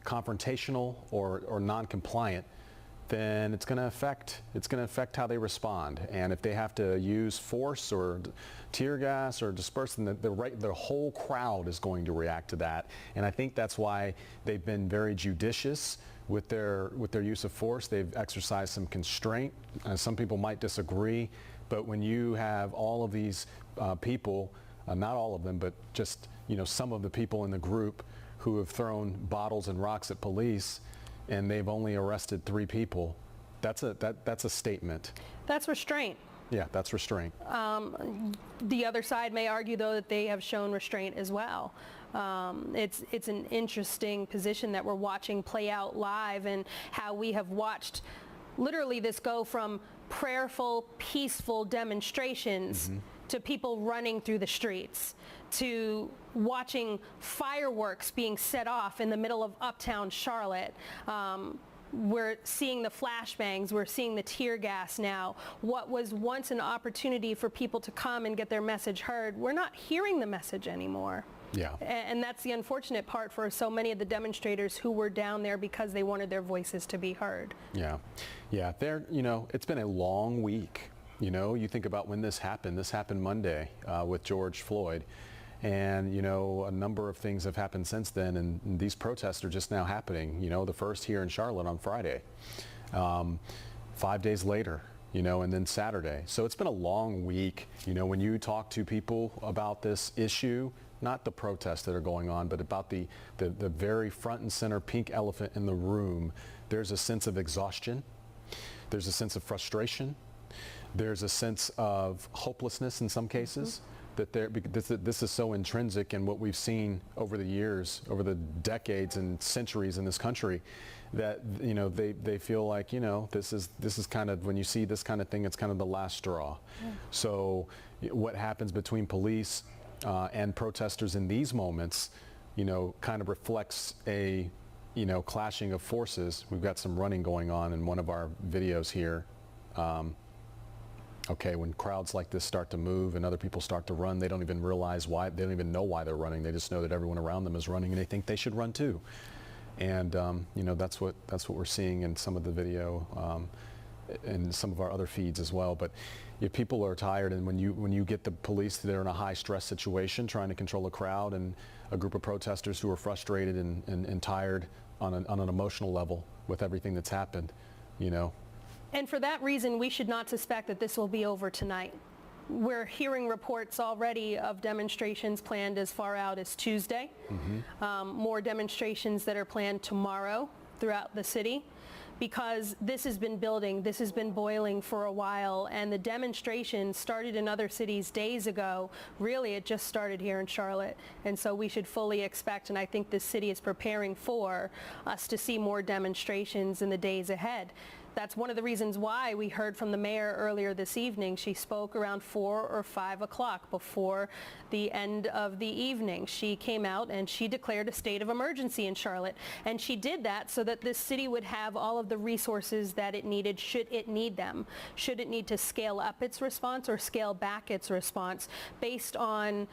confrontational or non-compliant, then it's going to affect how they respond. And if they have to use force or tear gas or disperse, then the whole crowd is going to react to that. And I think that's why they've been very judicious with their use of force. They've exercised some constraint. Some people might disagree, but when you have all of these people, not all of them, but just some of the people in the group who have thrown bottles and rocks at police, and they've only arrested 3 people, that's a statement. That's restraint. Yeah, that's restraint. The other side may argue, though, that they have shown restraint as well. It's an interesting position that we're watching play out live, and how we have watched literally this go from prayerful, peaceful demonstrations to people running through the streets, to watching fireworks being set off in the middle of uptown Charlotte. We're seeing the flashbangs, we're seeing the tear gas now. What was once an opportunity for people to come and get their message heard, we're not hearing the message anymore. Yeah. And that's the unfortunate part for so many of the demonstrators who were down there because they wanted their voices to be heard. Yeah. Yeah. It's been a long week. You think about when this happened Monday with George Floyd. And, a number of things have happened since then, and these protests are just now happening. The first here in Charlotte on Friday, 5 days later, and then Saturday. So it's been a long week. When you talk to people about this issue, not the protests that are going on, but about the very front and center pink elephant in the room, there's a sense of exhaustion. There's a sense of frustration. There's a sense of hopelessness in some cases. That this is so intrinsic in what we've seen over the years, over the decades and centuries in this country, that they feel like this is kind of, when you see this kind of thing, it's kind of the last straw. Yeah. So what happens between police and protesters in these moments, kind of reflects a clashing of forces. We've got some running going on in one of our videos here. Okay, when crowds like this start to move and other people start to run, they don't even realize why. They don't even know why they're running. They just know that everyone around them is running, and they think they should run too. And that's what we're seeing in some of the video, and some of our other feeds as well. But if people are tired, and when you get the police, they're in a high stress situation trying to control a crowd, and a group of protesters who are frustrated and tired on an emotional level with everything that's happened, And for that reason, we should not suspect that this will be over tonight. We're hearing reports already of demonstrations planned as far out as Tuesday. More demonstrations that are planned tomorrow throughout the city, because this has been building, this has been boiling for a while, and the demonstration started in other cities days ago. Really, it just started here in Charlotte, and so we should fully expect, and I think this city is preparing for us to see more demonstrations in the days ahead. That's one of the reasons why we heard from the mayor earlier this evening. She spoke around 4 or 5 o'clock before the end of the evening. She came out and she declared a state of emergency in Charlotte. And she did that so that this city would have all of the resources that it needed should it need them. Should it need to scale up its response or scale back its response based on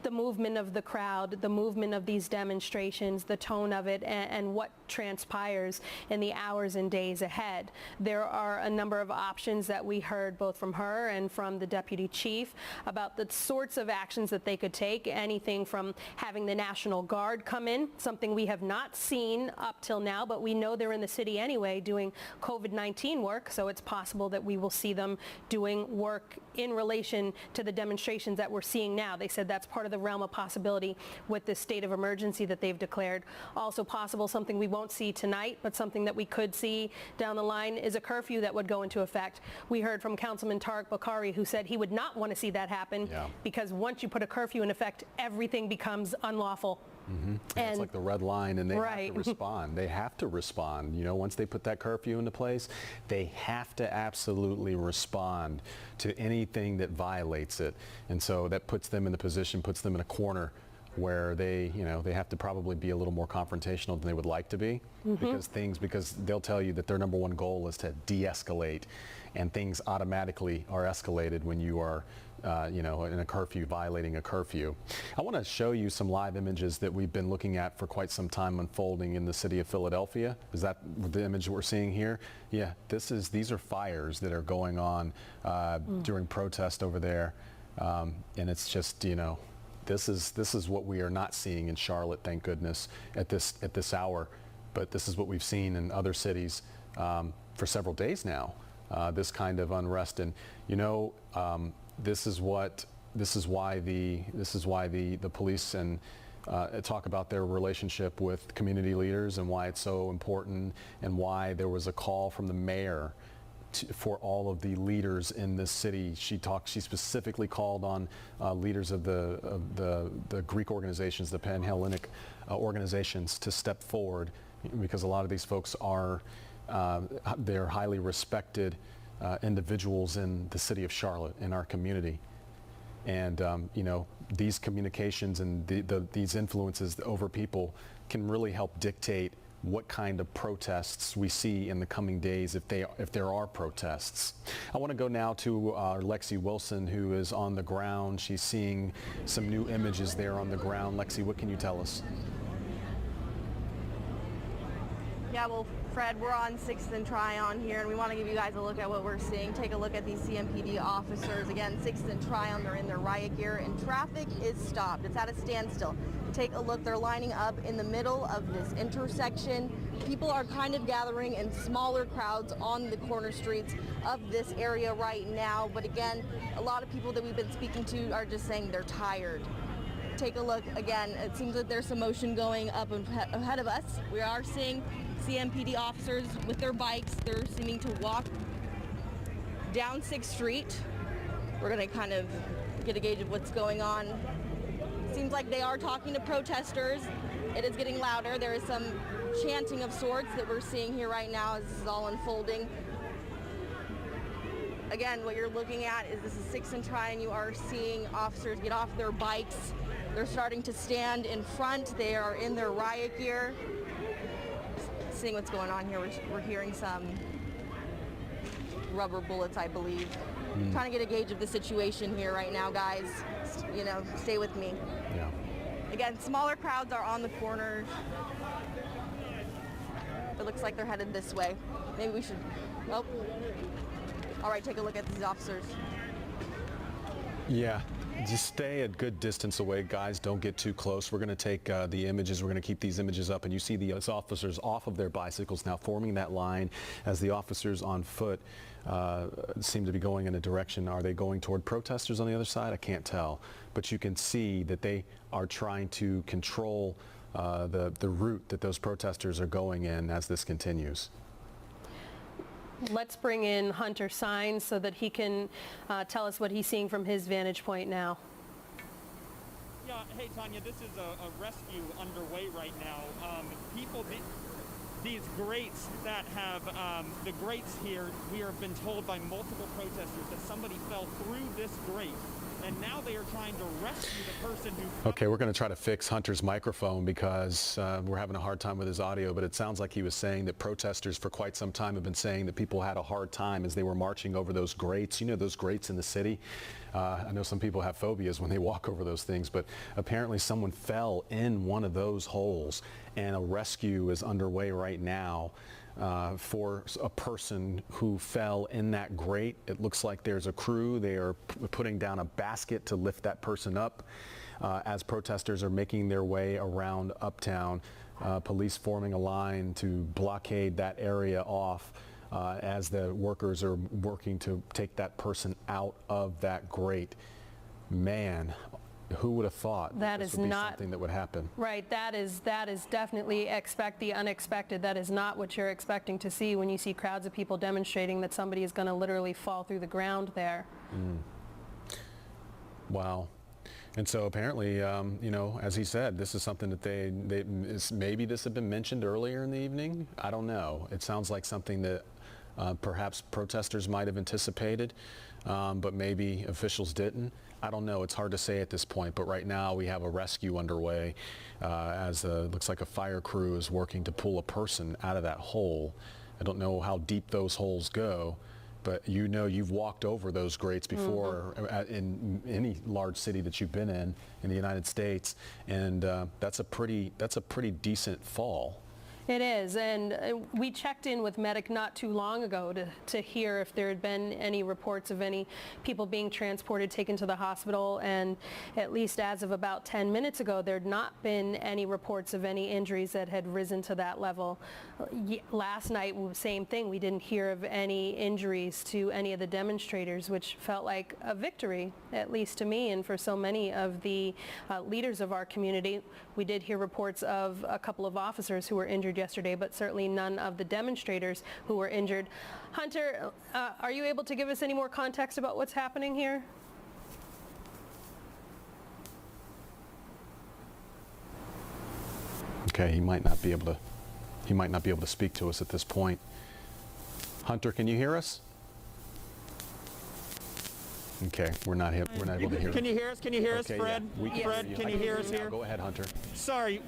the movement of the crowd, the movement of these demonstrations, the tone of it, and what transpires in the hours and days ahead. There are a number of options that we heard both from her and from the deputy chief about the sorts of actions that they could take, anything from having the National Guard come in, something we have not seen up till now, but we know they're in the city anyway doing COVID-19 work, so it's possible that we will see them doing work in relation to the demonstrations that we're seeing now. They said that's part of the realm of possibility with this state of emergency that they've declared. Also possible, something we won't see tonight, but something that we could see down the line is a curfew that would go into effect. We heard from Councilman Tariq Bokhari, who said he would not want to see that happen because once you put a curfew in effect, everything becomes unlawful. Mm-hmm. And it's like the red line, and they have to respond. They have to respond. You know, once they put that curfew into place, they have to absolutely respond to anything that violates it. And so that puts them in the position, puts them in a corner where they, you know, they have to probably be a little more confrontational than they would like to be, because they'll tell you that their number one goal is to de-escalate, and things automatically are escalated when you are you know, in a curfew, violating a curfew. I want to show you some live images that we've been looking at for quite some time unfolding in the city of Philadelphia. Is that the image we're seeing here? Yeah, these are fires that are going on during protest over there, and it's just, you know, this is what we are not seeing in Charlotte, thank goodness, at this hour. But this is what we've seen in other cities for several days now. This kind of unrest, and you know, this is why the police and talk about their relationship with community leaders and why it's so important, and why there was a call from the mayor for all of the leaders in this city. She specifically called on leaders of the Greek organizations, the Panhellenic organizations, to step forward, because a lot of these folks are they're highly respected individuals in the city of Charlotte, in our community. And you know, these communications and these influences over people can really help dictate what kind of protests we see in the coming days, if there are protests. I want to go now to Lexi Wilson, who is on the ground. She's seeing some new images there on the ground. Lexi, what can you tell us? Yeah, well, Fred, we're on 6th and Tryon here, and we want to give you guys a look at what we're seeing. Take a look at these CMPD officers. Again, 6th and Tryon, they're in their riot gear, and traffic is stopped. It's at a standstill. Take a look. They're lining up in the middle of this intersection. People are kind of gathering in smaller crowds on the corner streets of this area right now. But again, a lot of people that we've been speaking to are just saying they're tired. Take a look. Again, it seems that there's some motion going up ahead of us. We are seeing CMPD officers with their bikes. They're seeming to walk down 6th Street. We're going to kind of get a gauge of what's going on. Seems like they are talking to protesters. It is getting louder. There is some chanting of sorts that we're seeing here right now as this is all unfolding. Again, what you're looking at is this is 6th and Tryon. You are seeing officers get off their bikes. They're starting to stand in front. They are in their riot gear. Seeing what's going on here, we're hearing some rubber bullets, I believe. Trying to get a gauge of the situation here right now, guys. You know, stay with me. Yeah. Again, smaller crowds are on the corners. It looks like they're headed this way. Maybe we should, oh. All right, take a look at these officers. Yeah, just stay a good distance away, guys. Don't get too close. We're going to take the images. We're going to keep these images up, and you see these officers off of their bicycles now, forming that line as the officers on foot seem to be going in a direction. Are they going toward protesters on the other side? I can't tell, but you can see that they are trying to control the route that those protesters are going in as this continues. Let's bring in Hunter Sines so that he can tell us what he's seeing from his vantage point now. Yeah, hey Tanya, this is a rescue underway right now. these grates that have, the grates here, we have been told by multiple protesters that somebody fell through this grate. And now they are trying to rescue the person who... Okay, we're going to try to fix Hunter's microphone because we're having a hard time with his audio, but it sounds like he was saying that protesters for quite some time have been saying that people had a hard time as they were marching over those grates. You know, those grates in the city? I know some people have phobias when they walk over those things, but apparently someone fell in one of those holes, and a rescue is underway right now for a person who fell in that grate. It looks like there's a crew. They are putting down a basket to lift that person up as protesters are making their way around Uptown. Police forming a line to blockade that area off as the workers are working to take that person out of that grate. Man, who would have thought that this is would be not something that would happen? Right. That is definitely expect the unexpected. That is not what you're expecting to see when you see crowds of people demonstrating that somebody is going to literally fall through the ground there. Wow. And so apparently, you know, as he said, this is something that maybe this had been mentioned earlier in the evening. I don't know. It sounds like something that perhaps protesters might have anticipated, but maybe officials didn't. I don't know. It's hard to say at this point, but right now we have a rescue underway as looks like a fire crew is working to pull a person out of that hole. I don't know how deep those holes go, but you know, you've walked over those grates before in any large city that you've been in the United States, and that's a pretty decent fall. It is, and we checked in with Medic not too long ago to hear if there had been any reports of any people being transported, taken to the hospital, and at least as of about 10 minutes ago, there had not been any reports of any injuries that had risen to that level. Last night, same thing, we didn't hear of any injuries to any of the demonstrators, which felt like a victory, at least to me and for so many of the leaders of our community. We did hear reports of a couple of officers who were injured yesterday, but certainly none of the demonstrators who were injured. Hunter, are you able to give us any more context about what's happening here? Okay, he might not be able to speak to us at this point. Hunter, can you hear us? Okay, we're not able to hear. Can you hear us? Can you hear us, Okay, Fred? yeah. Fred, can you hear us here? Go ahead, Hunter. Sorry,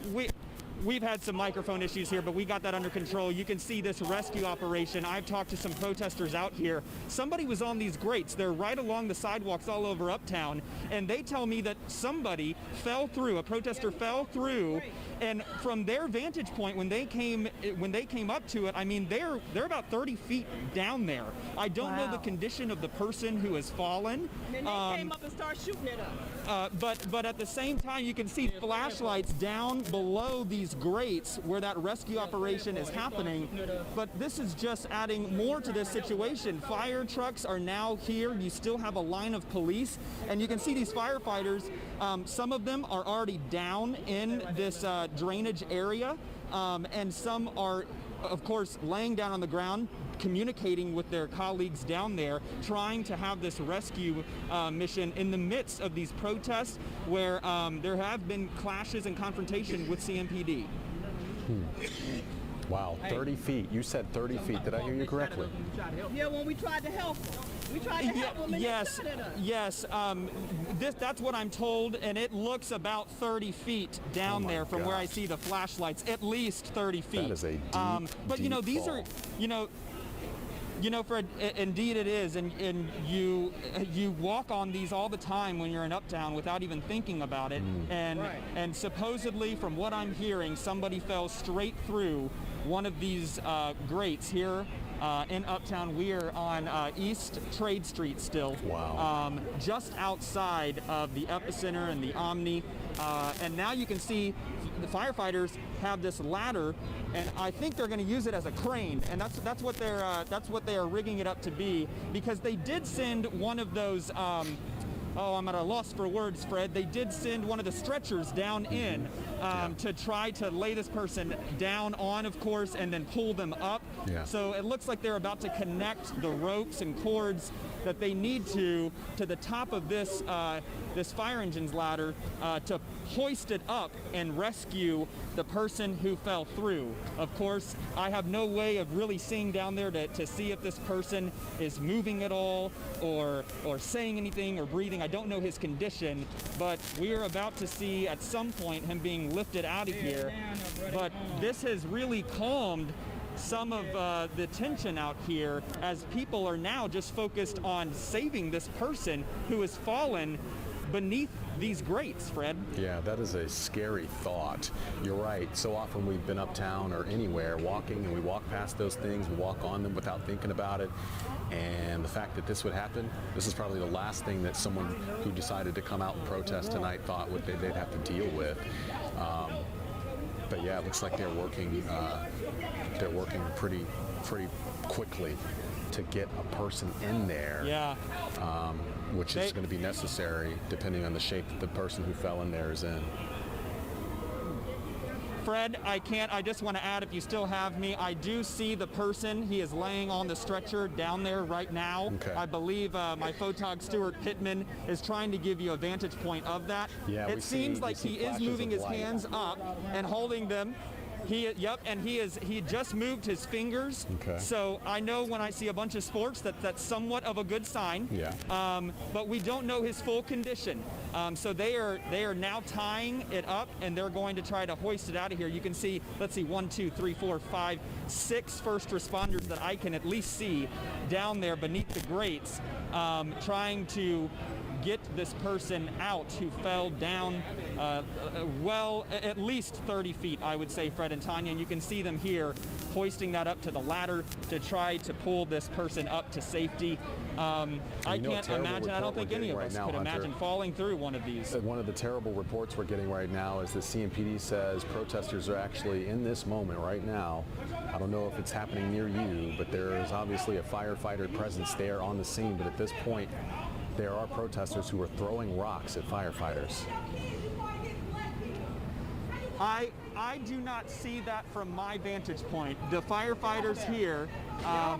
we've had some microphone issues here, but we got that under control. You can see this rescue operation. I've talked to some protesters out here. Somebody was on these grates. They're right along the sidewalks all over Uptown, and they tell me that somebody fell through, a protester fell through, and from their vantage point, when they came up to it, I mean, they're about 30 feet down there. I don't know the condition of the person who has fallen. And they came up and started shooting at us. But at the same time, you can see flashlights down below these grates where that rescue operation is happening. But this is just adding more to this situation. Fire trucks are now here. You still have a line of police, and you can see these firefighters. Some of them are already down in this drainage area, and some are, of course, laying down on the ground, communicating with their colleagues down there, trying to have this rescue mission in the midst of these protests where there have been clashes and confrontation with CMPD. Wow, 30 feet. You said 30 feet. Did I hear you correctly? Yeah, when we tried to help them. We tried to help them and yes, they shot at us. Yes, that's what I'm told, and it looks about 30 feet down there from where I see the flashlights, at least 30 feet. That is a deep, but you know, these fall. are, you know, Fred, indeed it is, and you walk on these all the time when you're in Uptown without even thinking about it, and supposedly, from what I'm hearing, somebody fell straight through one of these grates here in Uptown. We're on East Trade Street still. Wow. Just outside of the Epicenter and the Omni, and now you can see the firefighters have this ladder, and I think they're going to use it as a crane, and that's what they are rigging it up to be, because they did send one of those oh, I'm at a loss for words, Fred. They did send one of the stretchers down in to try to lay this person down on, of course, and then pull them up. Yeah. So it looks like they're about to connect the ropes and cords that they need to the top of this this fire engine's ladder to hoist it up and rescue the person who fell through. Of course, I have no way of really seeing down there to see if this person is moving at all or saying anything or breathing. I don't know his condition, but we are about to see at some point him being lifted out of here. But this has really calmed some of the tension out here as people are now just focused on saving this person who has fallen beneath these grates, Fred. Yeah, that is a scary thought. You're right. So often we've been uptown or anywhere walking and we walk past those things, we walk on them without thinking about it. And the fact that this would happen, this is probably the last thing that someone who decided to come out and protest tonight thought they'd have to deal with. But yeah, it looks like they're working pretty quickly to get a person in there. Yeah. Which is going to be necessary depending on the shape that the person who fell in there is in. Fred, I just want to add, if you still have me, I do see the person. He is laying on the stretcher down there right now. Okay. I believe my photog Stuart Pittman is trying to give you a vantage point of that. Yeah, it seems like he is moving his hands up and holding them. He just moved his fingers. Okay. So I know when I see a bunch of sports that's somewhat of a good sign. Yeah. But we don't know his full condition. So they are now tying it up and they're going to try to hoist it out of here. You can see, let's see, 1, 2, 3, 4, 5, 6 first responders that I can at least see down there beneath the grates, trying to get this person out who fell down well at least 30 feet, I would say, Fred and Tanya, and you can see them here hoisting that up to the ladder to try to pull this person up to safety. I can't imagine, I don't think any of us could imagine falling through one of these. One of the terrible reports we're getting right now is that CMPD says protesters are actually in this moment right now. I don't know if it's happening near you, but there is obviously a firefighter presence there on the scene, but at this point there are protesters who are throwing rocks at firefighters. I do not see that from my vantage point. The firefighters here, I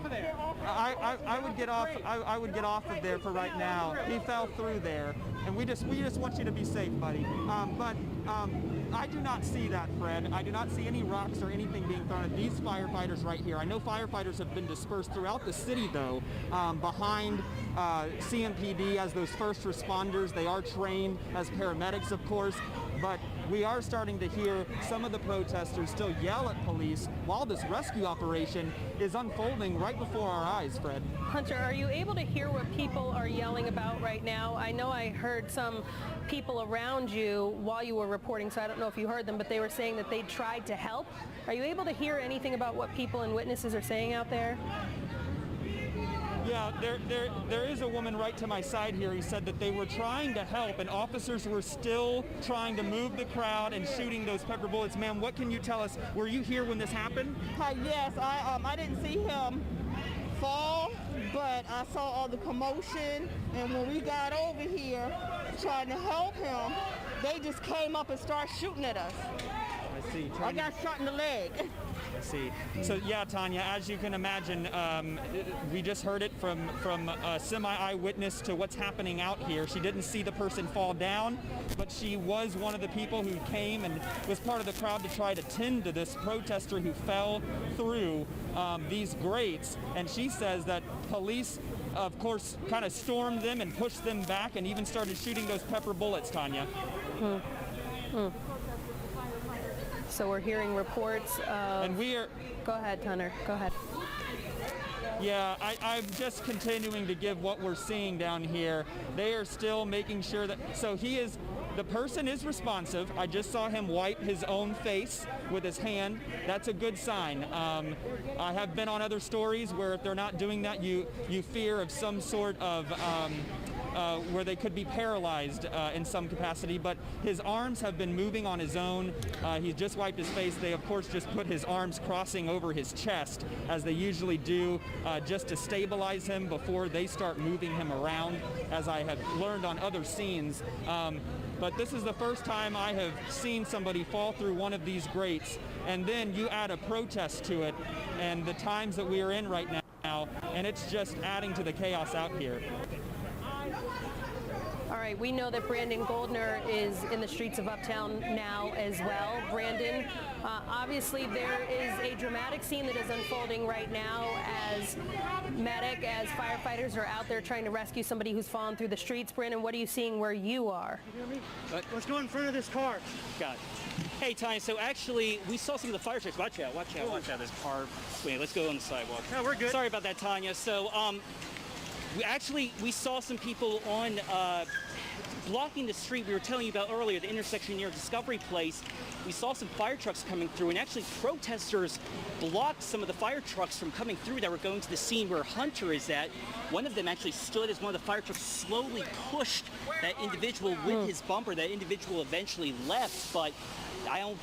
would get off. I would get off of there for right now. He fell through there, and we just want you to be safe, buddy. But I do not see that, Fred. I do not see any rocks or anything being thrown at these firefighters right here. I know firefighters have been dispersed throughout the city, though, behind CMPD as those first responders. They are trained as paramedics, of course, but we are starting to hear some of the protesters still yell at police while this rescue operation is unfolding right before our eyes, Fred. Hunter, are you able to hear what people are yelling about right now? I know I heard some people around you while you were reporting, so I don't know if you heard them, but they were saying that they tried to help. Are you able to hear anything about what people and witnesses are saying out there? Yeah, there is a woman right to my side here who said that they were trying to help and officers were still trying to move the crowd and shooting those pepper bullets. Ma'am, what can you tell us? Were you here when this happened? Yes, I didn't see him fall, but I saw all the commotion, and when we got over here trying to help him, they just came up and started shooting at us. I see. I got shot in the leg. I see. So yeah, Tanya, as you can imagine, we just heard it from a semi-eyewitness to what's happening out here. She didn't see the person fall down, but she was one of the people who came and was part of the crowd to try to tend to this protester who fell through these grates. And she says that police, of course, kind of stormed them and pushed them back and even started shooting those pepper bullets, Tanya. So we're hearing reports of... And we are... Go ahead, Tunner. Go ahead. Yeah, I'm just continuing to give what we're seeing down here. They are still making sure that... So the person is responsive. I just saw him wipe his own face with his hand. That's a good sign. I have been on other stories where if they're not doing that, you fear of some sort of where they could be paralyzed in some capacity, but his arms have been moving on his own. He's just wiped his face. They, of course, just put his arms crossing over his chest, as they usually do, just to stabilize him before they start moving him around, as I have learned on other scenes. But this is the first time I have seen somebody fall through one of these grates, and then you add a protest to it, and the times that we are in right now, and it's just adding to the chaos out here. All right, we know that Brandon Goldner is in the streets of Uptown now as well. Brandon, obviously there is a dramatic scene that is unfolding right now as firefighters are out there trying to rescue somebody who's fallen through the streets. Brandon, what are you seeing where you are? Let's go in front of this car. Got it. Hey, Tanya, so actually, we saw some of the fire trucks. Watch out, watch out, watch out. This car. Wait, let's go on the sidewalk. No, we're good. Sorry about that, Tanya. So, we saw some people on blocking the street we were telling you about earlier, the intersection near Discovery Place. We saw some fire trucks coming through, and actually protesters blocked some of the fire trucks from coming through that were going to the scene where Hunter is at. One of them actually stood as one of the fire trucks slowly pushed that individual with his bumper. That individual eventually left, but I don't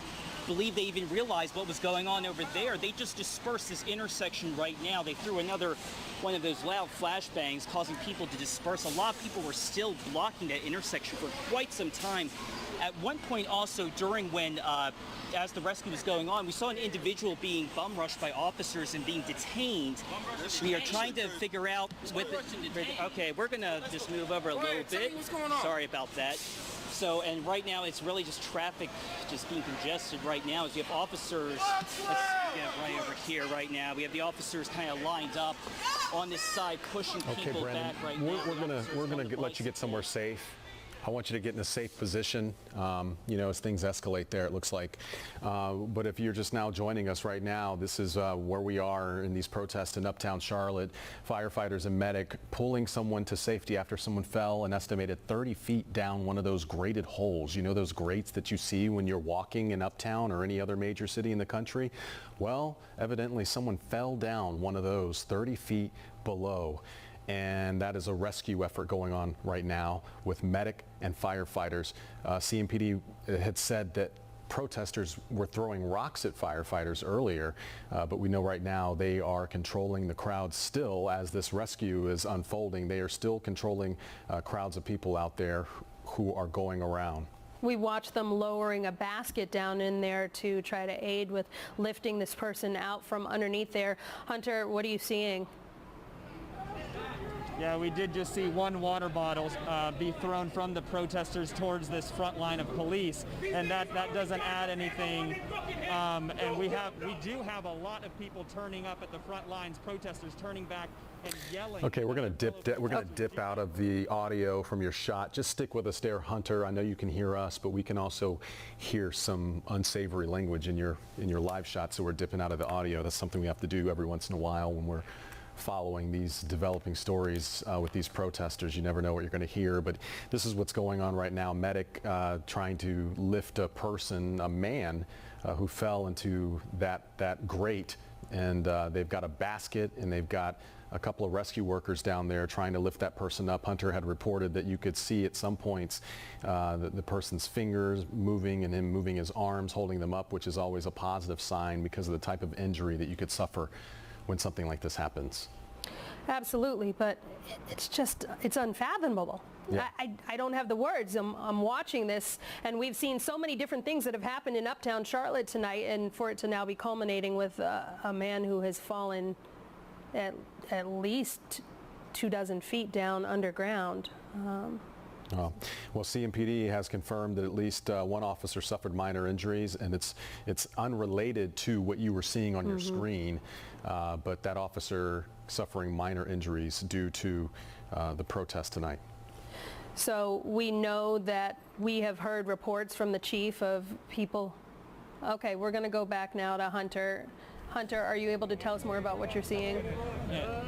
believe they even realized what was going on over there. They just dispersed this intersection right now. They threw another one of those loud flashbangs, causing people to disperse. A lot of people were still blocking that intersection for quite some time. At one point also during when, as the rescue was going on, we saw an individual being bum rushed by officers and being detained. We are trying to figure out okay, we're gonna just move over a little bit. Sorry about that. So, and right now it's really just traffic just being congested right now as you have officers, let's get right over here right now. We have the officers kind of lined up on this side pushing people back right now. We're gonna let you get somewhere safe. I want you to get in a safe position, as things escalate there, it looks like. But if you're just now joining us right now, this is where we are in these protests in uptown Charlotte. Firefighters and medic pulling someone to safety after someone fell an estimated 30 feet down one of those grated holes. You know those grates that you see when you're walking in uptown or any other major city in the country? Well, evidently someone fell down one of those 30 feet below. And that is a rescue effort going on right now with medic and firefighters. CMPD had said that protesters were throwing rocks at firefighters earlier, but we know right now they are controlling the crowd still as this rescue is unfolding. They are still controlling crowds of people out there who are going around. We watched them lowering a basket down in there to try to aid with lifting this person out from underneath there. Hunter, what are you seeing? Yeah, we did just see one water bottle be thrown from the protesters towards this front line of police, and that doesn't add anything. And we do have a lot of people turning up at the front lines, protesters turning back and yelling. Okay, we're going to dip out of the audio from your shot. Just stick with us there, Hunter. I know you can hear us, but we can also hear some unsavory language in your live shot, so we're dipping out of the audio. That's something we have to do every once in a while when we're following these developing stories with these protesters. You never know what you're going to hear, but this is what's going on right now. Medic trying to lift a person, a man who fell into that grate, and they've got a basket and they've got a couple of rescue workers down there trying to lift that person up. Hunter had reported that you could see at some points the person's fingers moving and him moving his arms, holding them up, which is always a positive sign because of the type of injury that you could suffer when something like this happens. Absolutely, but it's unfathomable. Yeah. I don't have the words. I'm watching this, and we've seen so many different things that have happened in uptown Charlotte tonight, and for it to now be culminating with a man who has fallen at least 24 feet down underground. Well, CMPD has confirmed that at least one officer suffered minor injuries, and it's unrelated to what you were seeing on your screen, but that officer suffering minor injuries due to the protest tonight. So we know that we have heard reports from the chief of people. Okay, we're going to go back now to Hunter. Hunter, are you able to tell us more about what you're seeing? Yeah.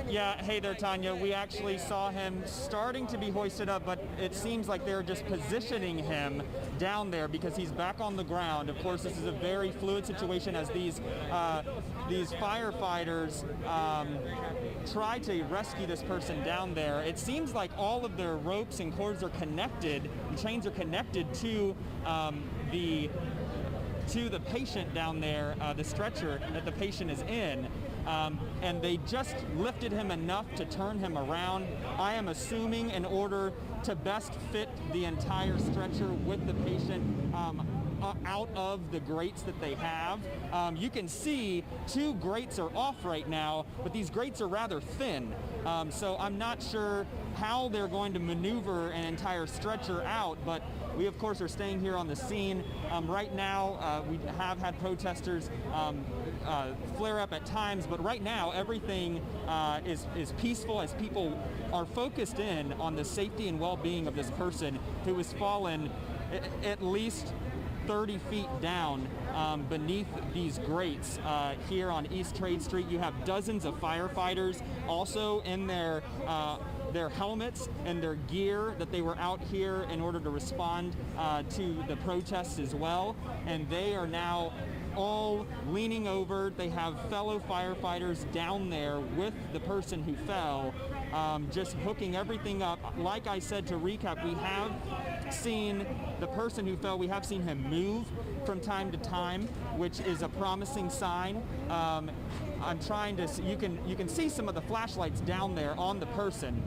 Yeah, hey there, Tanya. We actually saw him starting to be hoisted up, but it seems like they're just positioning him down there because he's back on the ground. Of course, this is a very fluid situation as these firefighters try to rescue this person down there. It seems like all of their ropes and cords are connected, the chains are connected to the patient down there, the stretcher that the patient is in. And they just lifted him enough to turn him around. I am assuming in order to best fit the entire stretcher with the patient out of the grates that they have. You can see 2 grates are off right now, but these grates are rather thin. So I'm not sure how they're going to maneuver an entire stretcher out, but we of course are staying here on the scene. Right now we have had protesters flare up at times, but right now everything is peaceful as people are focused in on the safety and well-being of this person who has fallen at least 30 feet down beneath these grates here on East Trade Street. You have dozens of firefighters also in their helmets and their gear that they were out here in order to respond to the protests as well. And they are now all leaning over. They have fellow firefighters down there with the person who fell, just hooking everything up. Like I said, to recap, we have seen the person who fell, we have seen him move from time to time, which is a promising sign. I'm trying to, you can see some of the flashlights down there on the person.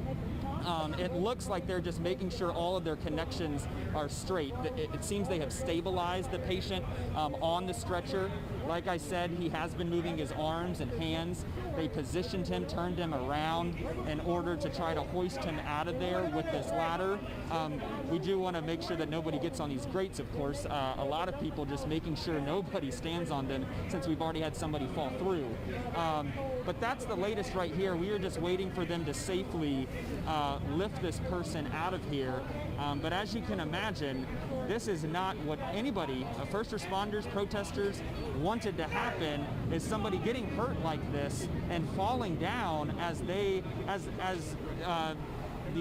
It looks like they're just making sure all of their connections are straight. It seems they have stabilized the patient on the stretcher. Like I said, he has been moving his arms and hands. They positioned him, turned him around in order to try to hoist him out of there with this ladder. We do want to make sure that nobody gets on these grates, of course. A lot of people just making sure nobody stands on them since we've already had somebody fall through. But that's the latest right here. We are just waiting for them to safely lift this person out of here. But as you can imagine, this is not what anybody, first responders, protesters, wanted to happen, is somebody getting hurt like this and falling down as the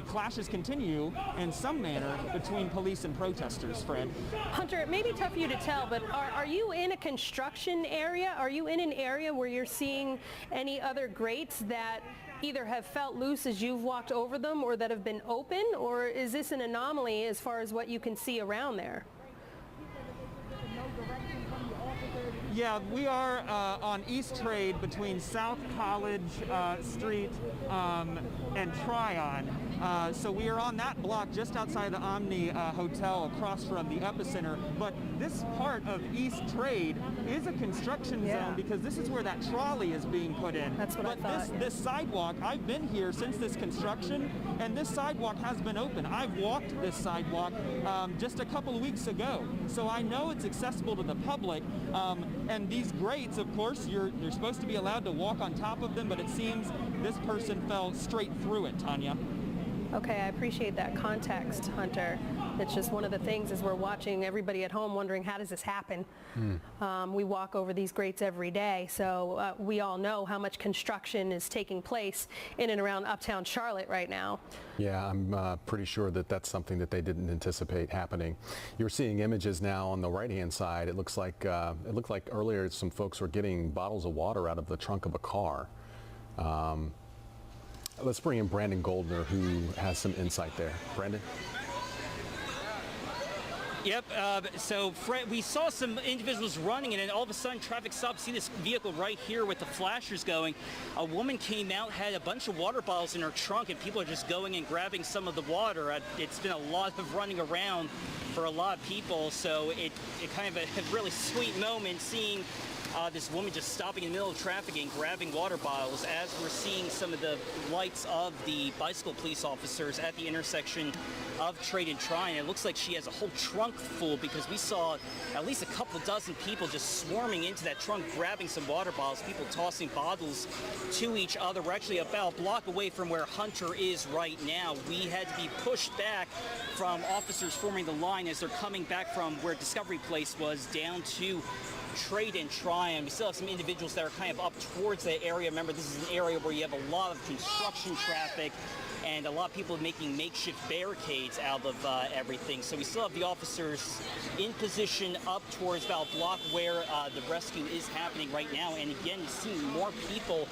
clashes continue in some manner between police and protesters, Fred. Hunter, it may be tough for you to tell, but are you in a construction area? Are you in an area where you're seeing any other grates that either have felt loose as you've walked over them or that have been open, or is this an anomaly as far as what you can see around there? Yeah, we are on East Trade between South College Street and Tryon. So we are on that block just outside the Omni Hotel across from the epicenter. But this part of East Trade is a construction zone because this is where that trolley is being put in. That's what I thought. This sidewalk, I've been here since this construction, and this sidewalk has been open. I've walked this sidewalk just a couple of weeks ago. So I know it's accessible to the public. And these grates, of course, you're supposed to be allowed to walk on top of them, but it seems this person fell straight through it, Tanya. Okay, I appreciate that context, Hunter. It's just one of the things as we're watching everybody at home wondering, how does this happen? We walk over these grates every day, so we all know how much construction is taking place in and around uptown Charlotte right now. Yeah, I'm pretty sure that that's something that they didn't anticipate happening. You're seeing images now on the right-hand side. It looks like it looked like earlier some folks were getting bottles of water out of the trunk of a car. Let's bring in Brandon Goldner, who has some insight there. Brandon? Yep, so Fred, we saw some individuals running, and then all of a sudden traffic stopped. See this vehicle right here with the flashers going. A woman came out, had a bunch of water bottles in her trunk, and people are just going and grabbing some of the water. It's been a lot of running around for a lot of people, so it kind of a really sweet moment seeing this woman just stopping in the middle of traffic and grabbing water bottles as we're seeing some of the lights of the bicycle police officers at the intersection of Trade and Tryon. It looks like she has a whole trunk full because we saw at least a couple dozen people just swarming into that trunk grabbing some water bottles, people tossing bottles to each other. We're actually about a block away from where Hunter is right now. We had to be pushed back from officers forming the line as they're coming back from where Discovery Place was down to trade and try, and we still have some individuals that are kind of up towards the area. Remember, this is an area where you have a lot of construction traffic and a lot of people making makeshift barricades out of everything. So we still have the officers in position up towards about a block where the rescue is happening right now. And again, you see more people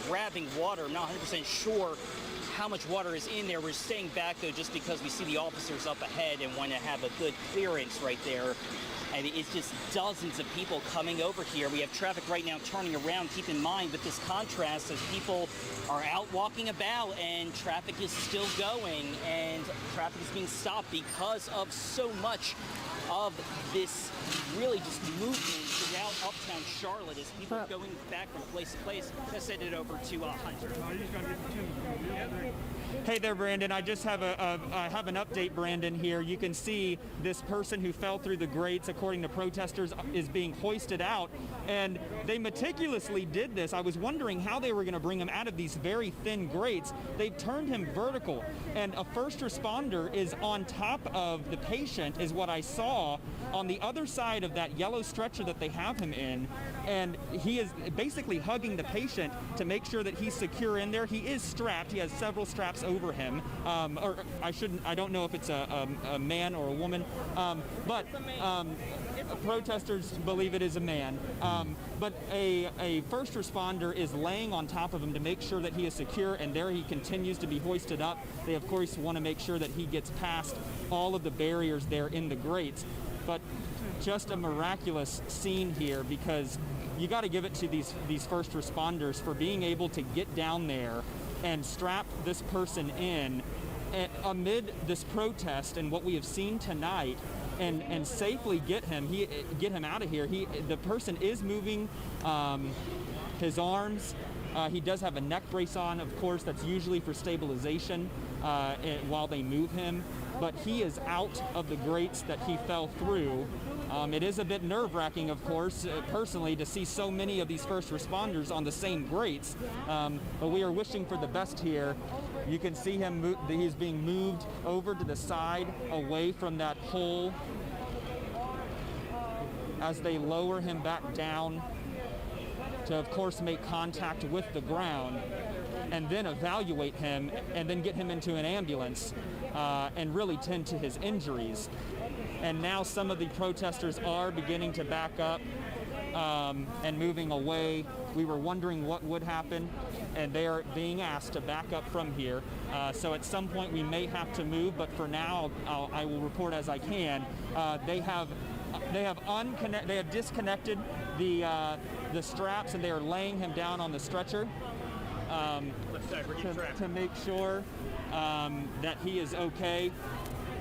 grabbing water. I'm not 100% sure how much water is in there. We're staying back though just because we see the officers up ahead and want to have a good clearance right there. I mean, it's just dozens of people coming over here. We have traffic right now turning around. Keep in mind with this contrast as people are out walking about and traffic is still going and traffic is being stopped because of so much of this really just movement throughout uptown Charlotte as people are going back from place to place. Let's send it over to Hunter. Hey there, Brandon. I just have I have an update, Brandon, here. You can see this person who fell through the grates, according to protesters, is being hoisted out, and they meticulously did this. I was wondering how they were going to bring him out of these very thin grates. They've turned him vertical, and a first responder is on top of the patient, is what I saw, on the other side of that yellow stretcher that they have him in, and he is basically hugging the patient to make sure that he's secure in there. He is strapped. He has several straps over him, or I don't know if it's a man or a woman, but protesters believe it is a man. But a first responder is laying on top of him to make sure that he is secure, and there he continues to be hoisted up. They of course want to make sure that he gets past all of the barriers there in the grates. But just a miraculous scene here, because you got to give it to these first responders for being able to get down there and strap this person in amid this protest and what we have seen tonight, and safely get him out of here. The person is moving his arms. He does have a neck brace on, of course. That's usually for stabilization while they move him. But he is out of the grates that he fell through. It is a bit nerve-wracking, of course, personally, to see so many of these first responders on the same grates. But we are wishing for the best here. You can see him, he's being moved over to the side, away from that hole, as they lower him back down to, of course, make contact with the ground, and then evaluate him, and then get him into an ambulance and really tend to his injuries. And now some of the protesters are beginning to back up and moving away. We were wondering what would happen, and they are being asked to back up from here. So at some point we may have to move, but for now I will report as I can. They have disconnected the straps, and they are laying him down on the stretcher to make sure that he is okay.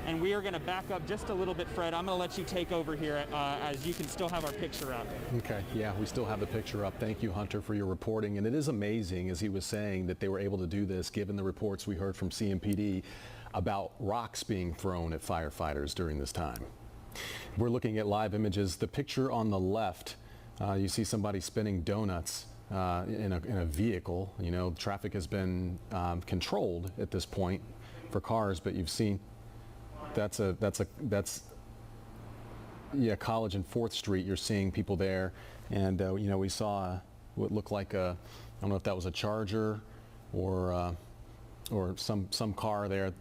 And we are going to back up just a little bit, Fred. I'm going to let you take over here as you can still have our picture up. Okay, yeah, we still have the picture up. Thank you, Hunter, for your reporting. And it is amazing, as he was saying, that they were able to do this, given the reports we heard from CMPD about rocks being thrown at firefighters during this time. We're looking at live images. The picture on the left, you see somebody spinning donuts in a vehicle. You know, traffic has been controlled at this point for cars, but you've seen that's College and 4th Street. You're seeing people there, and you know, we saw what looked like I don't know if that was a Charger or some car there.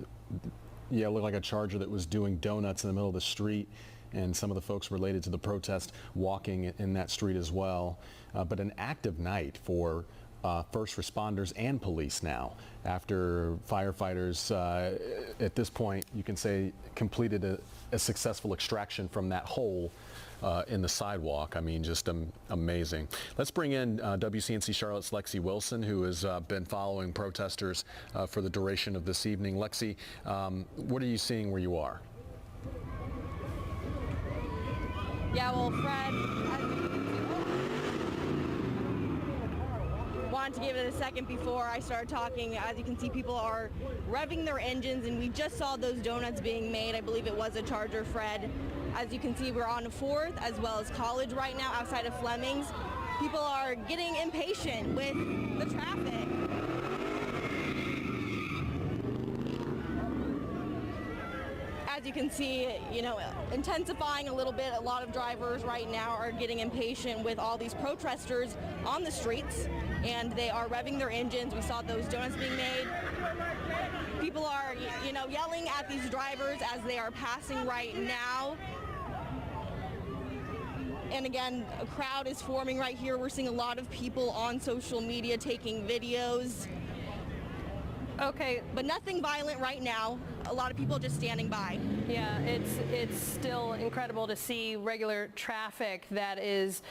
Yeah, it looked like a Charger that was doing donuts in the middle of the street, and some of the folks related to the protest walking in that street as well. But an active night for first responders and police now, after firefighters at this point, you can say, completed a successful extraction from that hole in the sidewalk. I mean, just amazing. Let's bring in WCNC Charlotte's Lexi Wilson, who has been following protesters for the duration of this evening. Lexi, what are you seeing where you are? Yeah, well, Fred, wanted to give it a second before I started talking. As you can see, people are revving their engines, and we just saw those donuts being made. I believe it was a Charger, Fred. As you can see, we're on 4th as well as College right now outside of Fleming's. People are getting impatient with the traffic. As you can see, intensifying a little bit. A lot of drivers right now are getting impatient with all these protesters on the streets, and they are revving their engines. We saw those donuts being made. People are, yelling at these drivers as they are passing right now. And again, a crowd is forming right here. We're seeing a lot of people on social media taking videos. Okay. But nothing violent right now. A lot of people just standing by. Yeah, it's still incredible to see regular traffic that is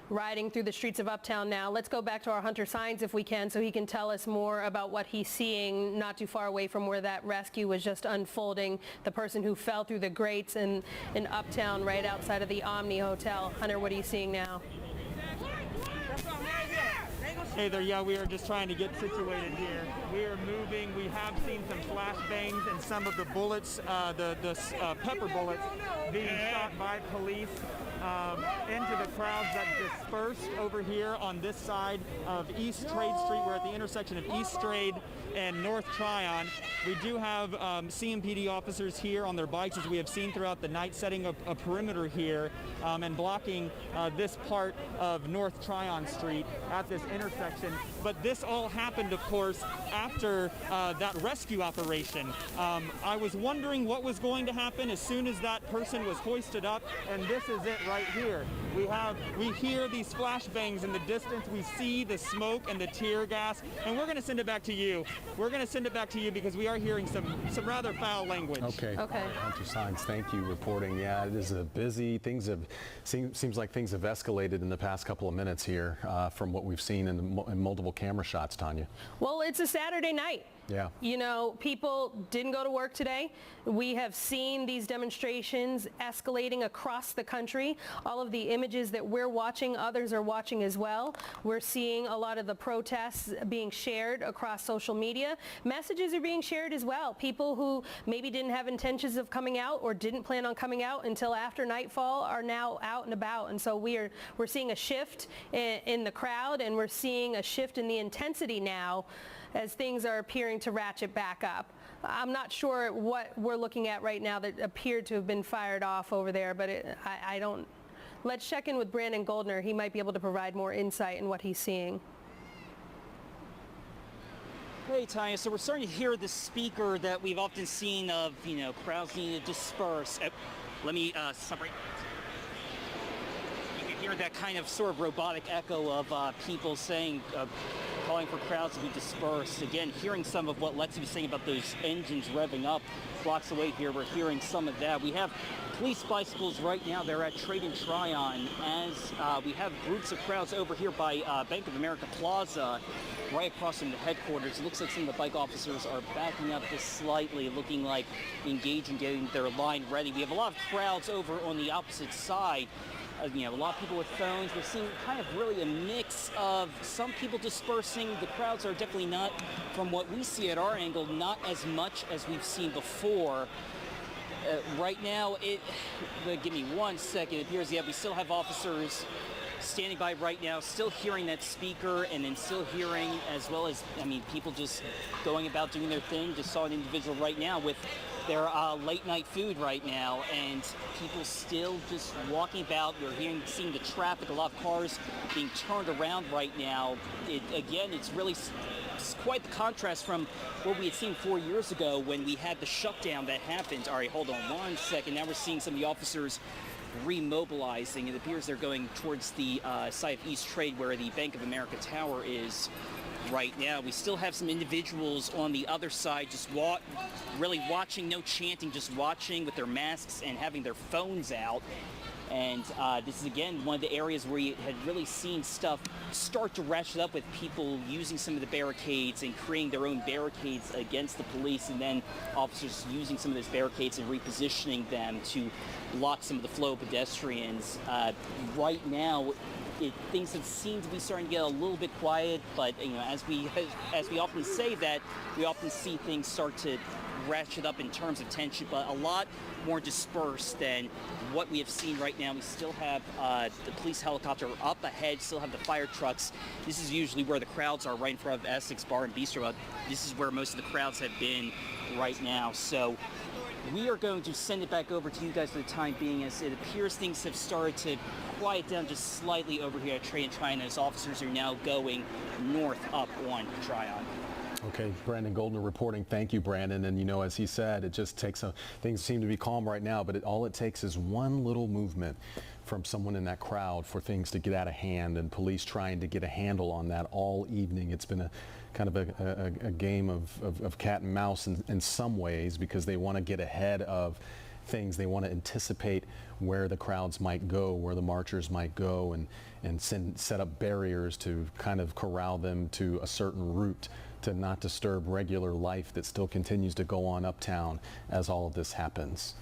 riding through the streets of Uptown now. Let's go back to our Hunter Sines if we can, so he can tell us more about what he's seeing not too far away from where that rescue was just unfolding. The person who fell through the grates in Uptown right outside of the Omni Hotel. Hunter, what are you seeing now? Hey there, yeah, we are just trying to get situated here. We are moving. We have seen some flashbangs and some of the bullets, the pepper bullets being shot by police into the crowds that dispersed over here on this side of East Trade Street. We're at the intersection of East Trade and North Tryon. We do have CMPD officers here on their bikes, as we have seen throughout the night, setting up a perimeter here and blocking this part of North Tryon Street at this intersection. But this all happened, of course, after that rescue operation. I was wondering what was going to happen as soon as that person was hoisted up, and this is it right here. We hear these flashbangs in the distance. We see the smoke and the tear gas, and we're going to send it back to you. We're going to send it back to you because we are hearing some rather foul language. Okay. Hunter Sines, thank you, reporting. Yeah, it is a busy. Seems like things have escalated in the past couple of minutes here from what we've seen in multiple camera shots, Tanya. Well, it's a Saturday night. Yeah. People didn't go to work today. We have seen these demonstrations escalating across the country. All of the images that we're watching, others are watching as well. We're seeing a lot of the protests being shared across social media. Messages are being shared as well. People who maybe didn't have intentions of coming out or didn't plan on coming out until after nightfall are now out and about. And so we're seeing a shift in the crowd, and we're seeing a shift in the intensity now as things are appearing to ratchet back up. I'm not sure what we're looking at right now that appeared to have been fired off over there, but I don't. Let's check in with Brandon Goldner. He might be able to provide more insight in what he's seeing. Hey, Tanya, so we're starting to hear the speaker that we've often seen of, crowds needing to disperse. Let me separate. You can hear that kind of sort of robotic echo of people saying, calling for crowds to be dispersed. Again, hearing some of what Lexi was saying about those engines revving up blocks away here. We're hearing some of that. We have police bicycles right now. They're at Trade and Tryon, as we have groups of crowds over here by Bank of America Plaza, right across from the headquarters. It looks like some of the bike officers are backing up just slightly, looking like engaging, getting their line ready. We have a lot of crowds over on the opposite side. A lot of people with phones. We're seeing kind of really a mix of some people dispersing. The crowds are definitely not, from what we see at our angle, not as much as we've seen before. Right now, give me 1 second. It appears, we still have officers standing by right now, still hearing that speaker, and then still hearing, as well as, people just going about doing their thing. Just saw an individual right now with their late night food right now, and people still just walking about. We're seeing the traffic, a lot of cars being turned around right now. It's really quite the contrast from what we had seen 4 years ago when we had the shutdown that happened. All right, hold on 1 second. Now we're seeing some of the officers remobilizing. It appears they're going towards the side of East Trade where the Bank of America Tower is right now. We still have some individuals on the other side just really watching, no chanting, just watching with their masks and having their phones out. And this is, again, one of the areas where you had really seen stuff start to ratchet up, with people using some of the barricades and creating their own barricades against the police, and then officers using some of those barricades and repositioning them to block some of the flow of pedestrians. Right now, things have seemed to be starting to get a little bit quiet, but as we often say that, we often see things start to ratchet up in terms of tension, but a lot more dispersed than what we have seen right now. We still have the police helicopter up ahead, still have the fire trucks. This is usually where the crowds are, right in front of Essex Bar and Bistro. This is where most of the crowds have been right now. So We are going to send it back over to you guys for the time being, as it appears things have started to quiet down just slightly over here at Tryon. Those officers are now going north up on Tryon. Okay, Brandon Goldner reporting. Thank you, Brandon. And, you know, as he said, it just takes things seem to be calm right now, but all it takes is one little movement from someone in that crowd for things to get out of hand, and police trying to get a handle on that all evening. It's been a kind of a game of cat and mouse in some ways, because they want to get ahead of things. They want to anticipate where the crowds might go, where the marchers might go, and set up barriers to kind of corral them to a certain route, to not disturb regular life that still continues to go on uptown as all of this happens.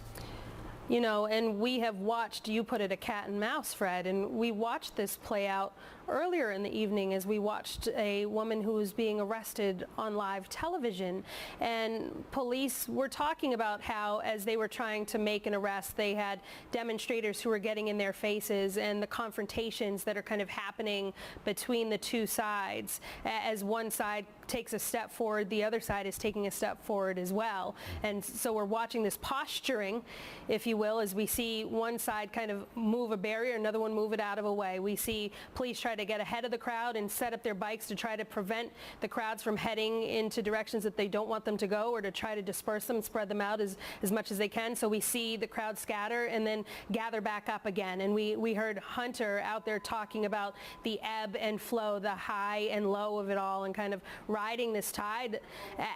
You know, and we have watched, you put it, a cat and mouse, Fred, and we watched this play out earlier in the evening as we watched a woman who was being arrested on live television. And police were talking about how, as they were trying to make an arrest, they had demonstrators who were getting in their faces, and the confrontations that are kind of happening between the two sides. As one side takes a step forward, the other side is taking a step forward as well. And so we're watching this posturing, if you will, as we see one side kind of move a barrier, another one move it out of a way. We see police try to get ahead of the crowd and set up their bikes to try to prevent the crowds from heading into directions that they don't want them to go, or to try to disperse them, spread them out as much as they can. So we see the crowd scatter and then gather back up again. And we heard Hunter out there talking about the ebb and flow, the high and low of it all, and kind of riding this tide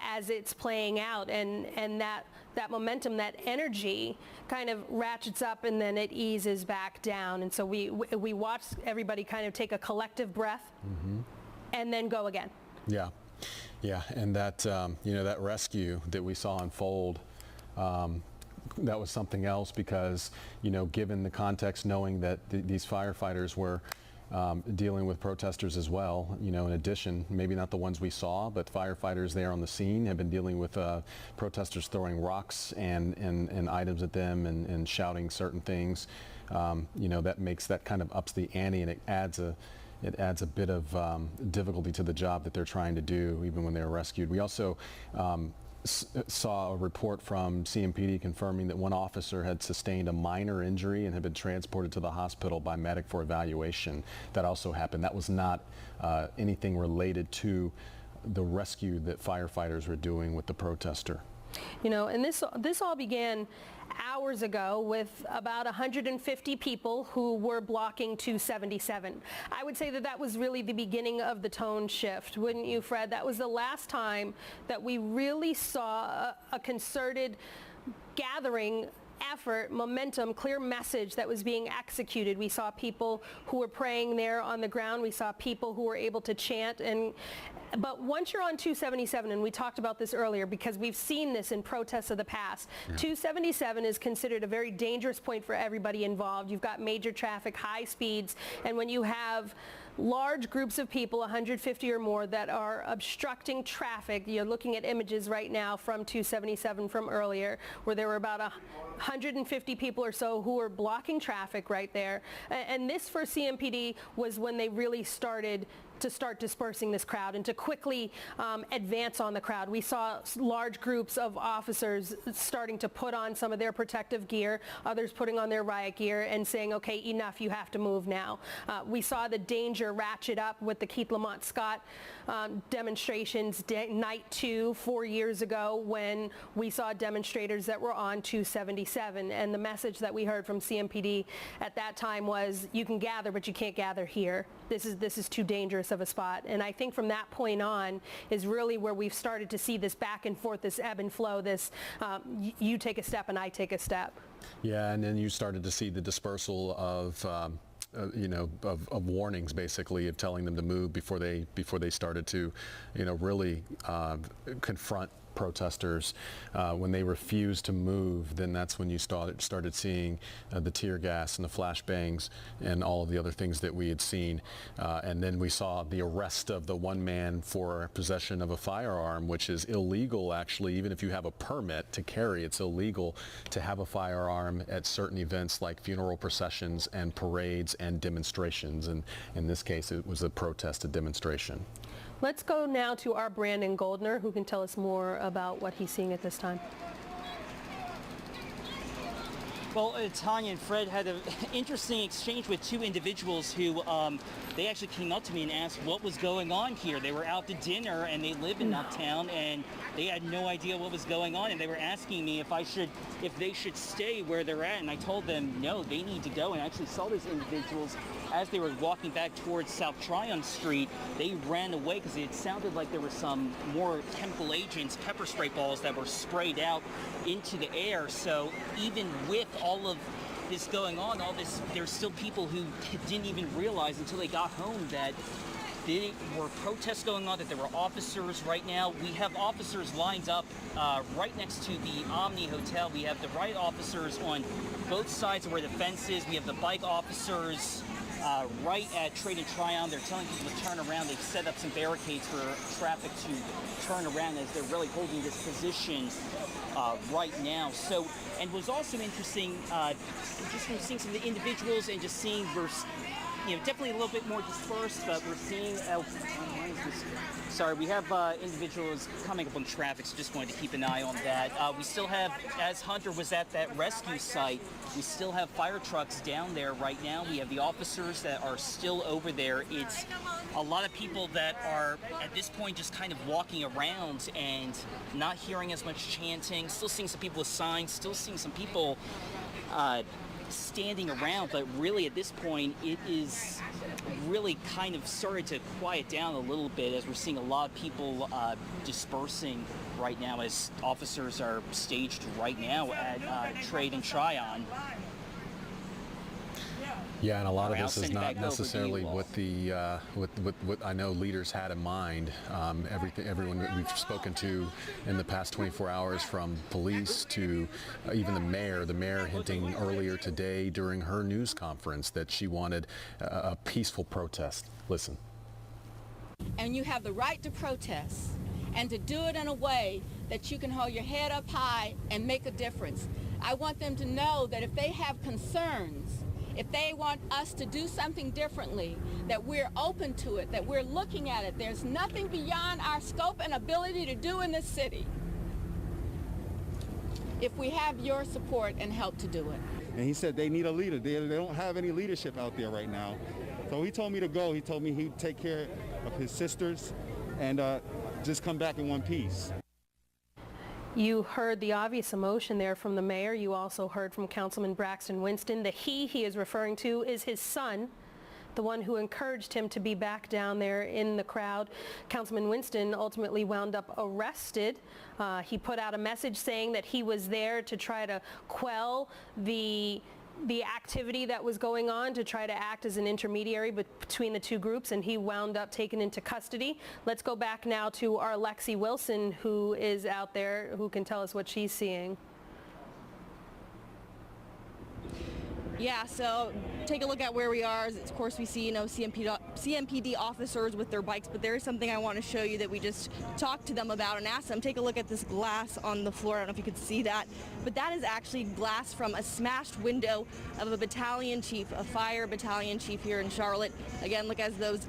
as it's playing out, and that momentum, that energy kind of ratchets up and then it eases back down. And so we watch everybody kind of take a collective breath and then go again. Yeah, and that you know, that rescue that we saw unfold, that was something else, because, you know, given the context, knowing that these firefighters were dealing with protesters as well, you know, in addition, maybe not the ones we saw, but firefighters there on the scene have been dealing with protesters throwing rocks and items at them and shouting certain things. You know, that kind of ups the ante, and it adds a bit of difficulty to the job that they're trying to do, even when they're rescued. We also saw a report from CMPD confirming that one officer had sustained a minor injury and had been transported to the hospital by medic for evaluation. That also happened. That was not anything related to the rescue that firefighters were doing with the protester. You know, and this all began hours ago with about 150 people who were blocking 277. I would say that was really the beginning of the tone shift, wouldn't you, Fred? That was the last time that we really saw a concerted gathering effort, momentum, clear message that was being executed. We saw people who were praying there on the ground. We saw people who were able to chant. But once you're on 277, and we talked about this earlier because we've seen this in protests of the past, 277 is considered a very dangerous point for everybody involved. You've got major traffic, high speeds, and when you have large groups of people, 150 or more, that are obstructing traffic. You're looking at images right now from 277 from earlier, where there were about 150 people or so who were blocking traffic right there. And this, for CMPD, was when they really started dispersing this crowd and to quickly advance on the crowd. We saw large groups of officers starting to put on some of their protective gear, others putting on their riot gear and saying, okay, enough, you have to move now. We saw the danger ratchet up with the Keith Lamont Scott demonstrations, night 2, 4 years ago, when we saw demonstrators that were on 277. And the message that we heard from CMPD at that time was, you can gather, but you can't gather here. This is too dangerous of a spot. And I think from that point on is really where we've started to see this back and forth, this ebb and flow, this you take a step and I take a step. Yeah, and then you started to see the dispersal of of warnings, basically, of telling them to move before they started to, really confront protesters. When they refused to move, then that's when you started seeing the tear gas and the flashbangs and all of the other things that we had seen. And then we saw the arrest of the one man for possession of a firearm, which is illegal, actually. Even if you have a permit to carry, it's illegal to have a firearm at certain events like funeral processions and parades and demonstrations. And in this case, it was a protest, a demonstration. Let's go now to our Brandon Goldner, who can tell us more about what he's seeing at this time. Well, Tanya and Fred had an interesting exchange with two individuals who they actually came up to me and asked what was going on here. They were out to dinner and they live in Uptown and they had no idea what was going on, and they were asking me if they should stay where they're at, and I told them no, they need to go. And I actually saw those individuals as they were walking back towards South Tryon Street. They ran away because it sounded like there were some more chemical agents, pepper spray balls that were sprayed out into the air. So even with all of this going on, there's still people who didn't even realize until they got home that there were protests going on, that there were officers right now. We have officers lined up right next to the Omni Hotel. We have the riot officers on both sides of where the fence is. We have the bike officers right at Trade and Tryon. They're telling people to turn around. They've set up some barricades for traffic to turn around as they're really holding this position right now. So, and was also interesting, just from seeing some of the individuals and just seeing definitely a little bit more dispersed, but we're seeing, we have individuals coming up on traffic, so just wanted to keep an eye on that. We still have, as Hunter was at that rescue site, we still have fire trucks down there right now. We have the officers that are still over there. It's a lot of people that are, at this point, just kind of walking around and not hearing as much chanting, still seeing some people with signs, still seeing some people standing around, but really at this point it is really kind of started to quiet down a little bit as we're seeing a lot of people dispersing right now as officers are staged right now at Trade and Tryon. Yeah, and a lot of this is not necessarily what what I know leaders had in mind. Everyone that we've spoken to in the past 24 hours, from police to even the mayor hinting earlier today during her news conference that she wanted a peaceful protest. Listen. And you have the right to protest and to do it in a way that you can hold your head up high and make a difference. I want them to know that if they have concerns, if they want us to do something differently, that we're open to it, that we're looking at it. There's nothing beyond our scope and ability to do in this city if we have your support and help to do it. And he said they need a leader. They don't have any leadership out there right now. So he told me to go. He told me he'd take care of his sisters and just come back in one piece. You heard the obvious emotion there from the mayor. You also heard from Councilman Braxton Winston. The he is referring to is his son, the one who encouraged him to be back down there in the crowd. Councilman Winston ultimately wound up arrested. He put out a message saying that he was there to try to quell the activity that was going on, to try to act as an intermediary between the two groups, and he wound up taken into custody. Let's go back now to our Lexi Wilson, who is out there, who can tell us what she's seeing. Yeah, so take a look at where we are. Of course, we see, CMPD officers with their bikes, but there is something I want to show you that we just talked to them about and asked them. Take a look at this glass on the floor. I don't know if you could see that, but that is actually glass from a smashed window of a battalion chief, a fire battalion chief here in Charlotte. Again, look as those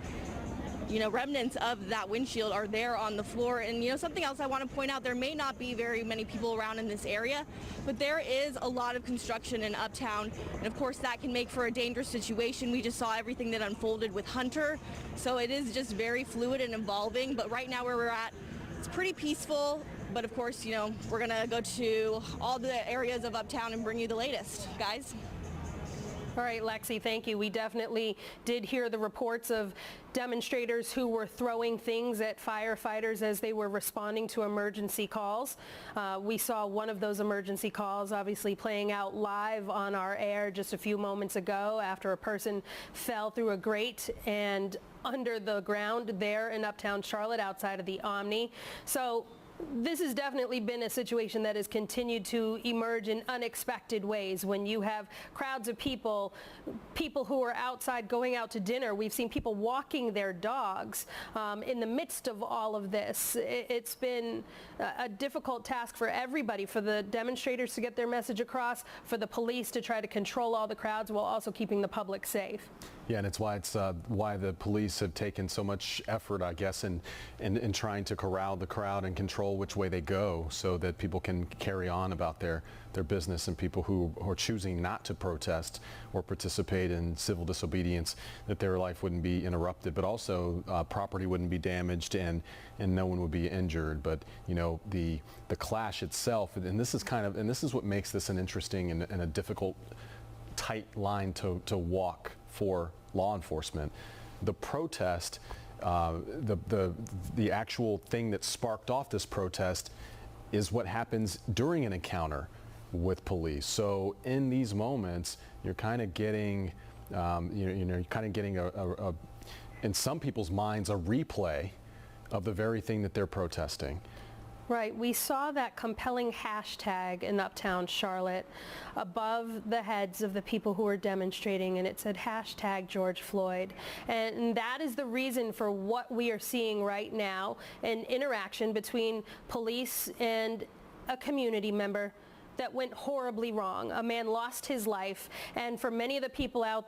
remnants of that windshield are there on the floor. And something else I want to point out, there may not be very many people around in this area, but there is a lot of construction in Uptown, and of course that can make for a dangerous situation. We just saw everything that unfolded with Hunter, so it is just very fluid and evolving. But right now where we're at, it's pretty peaceful, but of course we're gonna go to all the areas of Uptown and bring you the latest, guys. All right, Lexi, thank you. We definitely did hear the reports of demonstrators who were throwing things at firefighters as they were responding to emergency calls. We saw one of those emergency calls obviously playing out live on our air just a few moments ago after a person fell through a grate and under the ground there in Uptown Charlotte outside of the Omni. So this has definitely been a situation that has continued to emerge in unexpected ways. When you have crowds of people who are outside going out to dinner, we've seen people walking their dogs in the midst of all of this. It's been a difficult task for everybody, for the demonstrators to get their message across, for the police to try to control all the crowds while also keeping the public safe. Yeah, and it's why the police have taken so much effort, I guess, in trying to corral the crowd and control control which way they go so that people can carry on about their business, and people who are choosing not to protest or participate in civil disobedience, that their life wouldn't be interrupted, but also property wouldn't be damaged and no one would be injured. But you know, the clash itself, and this is what makes this an interesting and a difficult, tight line to walk for law enforcement. The protest, the actual thing that sparked off this protest is what happens during an encounter with police. So in these moments, you're kind of getting, you're kind of getting in some people's minds, a replay of the very thing that they're protesting. Right. We saw that compelling hashtag in uptown Charlotte above the heads of the people who were demonstrating, and it said hashtag George Floyd. And that is the reason for what we are seeing right now, an interaction between police and a community member that went horribly wrong. A man lost his life, and for many of the people out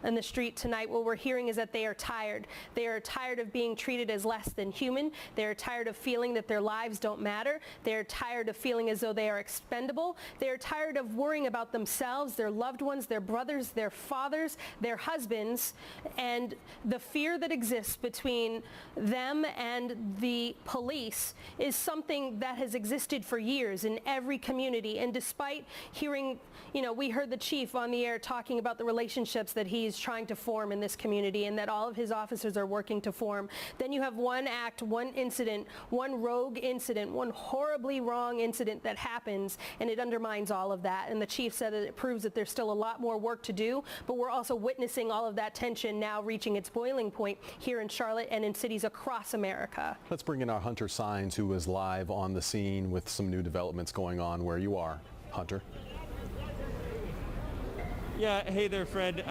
in the street tonight, what we're hearing is that they are tired. They are tired of being treated as less than human. They are tired of feeling that their lives don't matter. They are tired of feeling as though they are expendable. They are tired of worrying about themselves, their loved ones, their brothers, their fathers, their husbands, and the fear that exists between them and the police is something that has existed for years in every community. And despite hearing, we heard the chief on the air talking about the relationships that he's trying to form in this community and that all of his officers are working to form. Then you have one act, one incident, one rogue incident, one horribly wrong incident that happens, and it undermines all of that. And the chief said that it proves that there's still a lot more work to do, but we're also witnessing all of that tension now reaching its boiling point here in Charlotte and in cities across America. Let's bring in our Hunter Sines, who is live on the scene with some new developments going on where you are. Hunter. Yeah, hey there, Fred.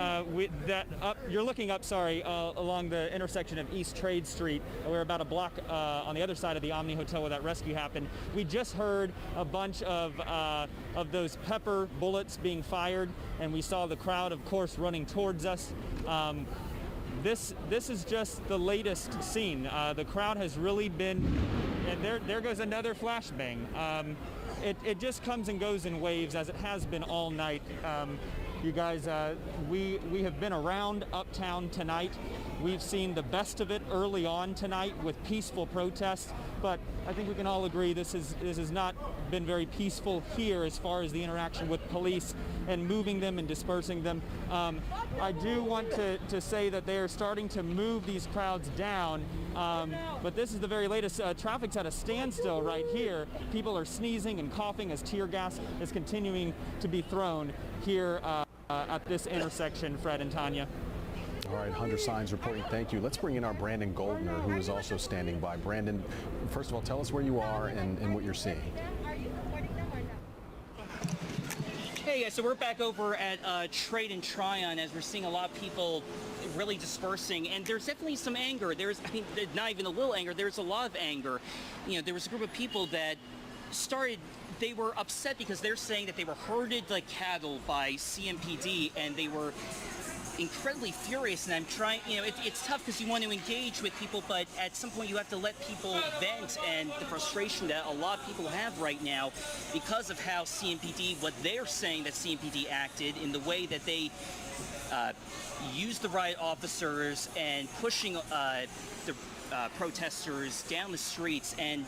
You're looking up, along the intersection of East Trade Street. We're about a block on the other side of the Omni Hotel where that rescue happened. We just heard a bunch of those pepper bullets being fired, and we saw the crowd, of course, running towards us. This is just the latest scene. The crowd has really been, and there goes another flashbang. It just comes and goes in waves, as it has been all night. You guys, we have been around uptown tonight. We've seen the best of it early on tonight with peaceful protests, but I think we can all agree this has not been very peaceful here as far as the interaction with police and moving them and dispersing them. I do want to say that they are starting to move these crowds down, but this is the very latest. Traffic's at a standstill right here. People are sneezing and coughing as tear gas is continuing to be thrown here at this intersection, Fred and Tanya. All right, Hunter Sines reporting. Thank you. Let's bring in our Brandon Goldner, who is also standing by. Brandon, first of all, tell us where you are and what you're seeing. Hey guys, so we're back over at Trade and Tryon as we're seeing a lot of people really dispersing, and there's definitely some anger. Not even a little anger, there's a lot of anger. There was a group of people that they were upset because they're saying that they were herded like cattle by CMPD, and they were incredibly furious. And I'm trying, it's tough because you want to engage with people, but at some point you have to let people vent, and the frustration that a lot of people have right now because of how CMPD, what they're saying that CMPD acted in the way that they used the riot officers and pushing the protesters down the streets. And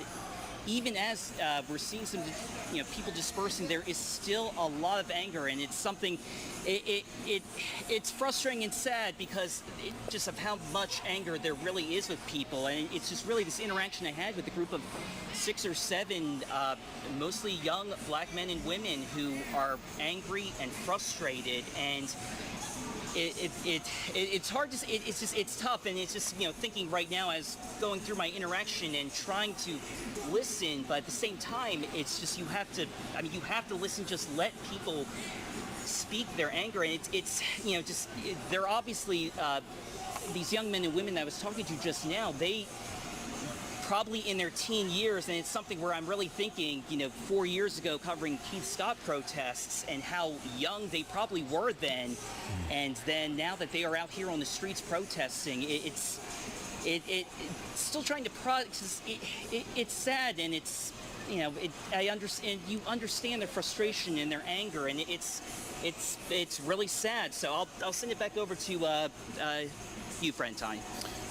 even as we're seeing some, people dispersing, there is still a lot of anger, and it's something. It's frustrating and sad because just of how much anger there really is with people, and it's just really this interaction I had with a group of 6 or 7, mostly young black men and women who are angry and frustrated, and it's hard to. It's tough, and it's just thinking right now as going through my interaction and trying to listen, but at the same time, it's just you have to listen. Just let people speak their anger, and they're obviously these young men and women that I was talking to just now. They probably in their teen years, and it's something where I'm really thinking, 4 years ago covering Keith Scott protests and how young they probably were then, and then now that they are out here on the streets protesting, it's still trying to process. It's sad, and it's, you know, I understand, you understand their frustration and their anger, and it's really sad. So I'll send it back over to you, friend Tanya.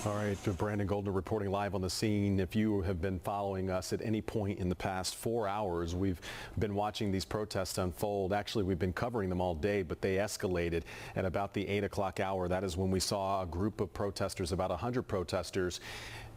All right, Brandon Goldner reporting live on the scene. If you have been following us at any point in the past 4 hours, we've been watching these protests unfold. Actually, we've been covering them all day, but they escalated at about the 8 o'clock hour. That is when we saw a group of protesters, about 100 protesters,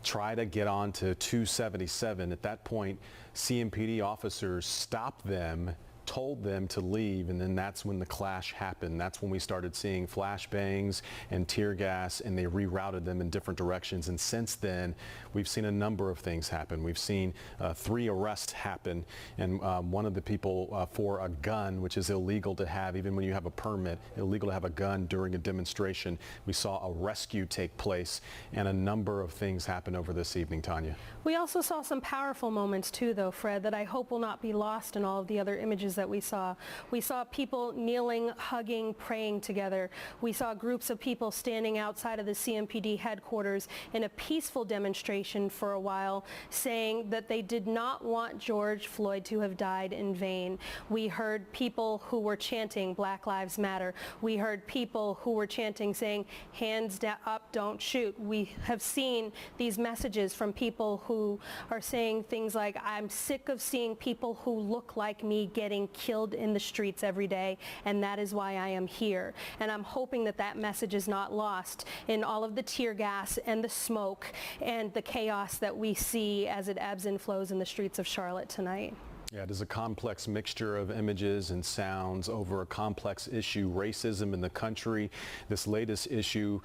try to get on to 277. At that point, CMPD officers stopped them, told them to leave, and then that's when the clash happened. That's when we started seeing flashbangs and tear gas, and they rerouted them in different directions. And since then, we've seen a number of things happen. We've seen 3 arrests happen, and one of the people for a gun, which is illegal to have, even when you have a permit, illegal to have a gun during a demonstration. We saw a rescue take place, and a number of things happen over this evening, Tanya. We also saw some powerful moments too, though, Fred, that I hope will not be lost in all of the other images that we saw. We saw people kneeling, hugging, praying together. We saw groups of people standing outside of the CMPD headquarters in a peaceful demonstration for a while, saying that they did not want George Floyd to have died in vain. We heard people who were chanting Black Lives Matter. We heard people who were chanting, saying, hands up, don't shoot. We have seen these messages from people who are saying things like, I'm sick of seeing people who look like me getting killed in the streets every day, and that is why I am here. And I'm hoping that that message is not lost in all of the tear gas and the smoke and the chaos that we see as it ebbs and flows in the streets of Charlotte tonight. Yeah, it is a complex mixture of images and sounds over a complex issue, racism in the country. This latest issue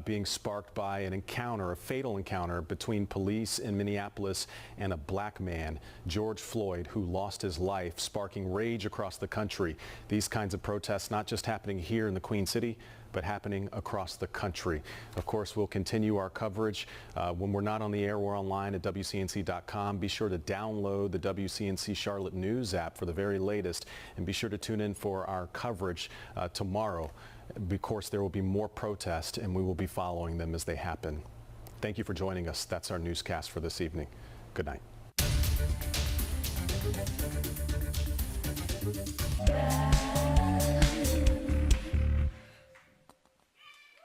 being sparked by an encounter, a fatal encounter between police in Minneapolis and a black man, George Floyd, who lost his life, sparking rage across the country. These kinds of protests not just happening here in the Queen City, but happening across the country. Of course, we'll continue our coverage. When we're not on the air, we're online at WCNC.com. Be sure to download the WCNC Charlotte News app for the very latest, and be sure to tune in for our coverage tomorrow. Of course, there will be more protests, and we will be following them as they happen. Thank you for joining us. That's our newscast for this evening. Good night.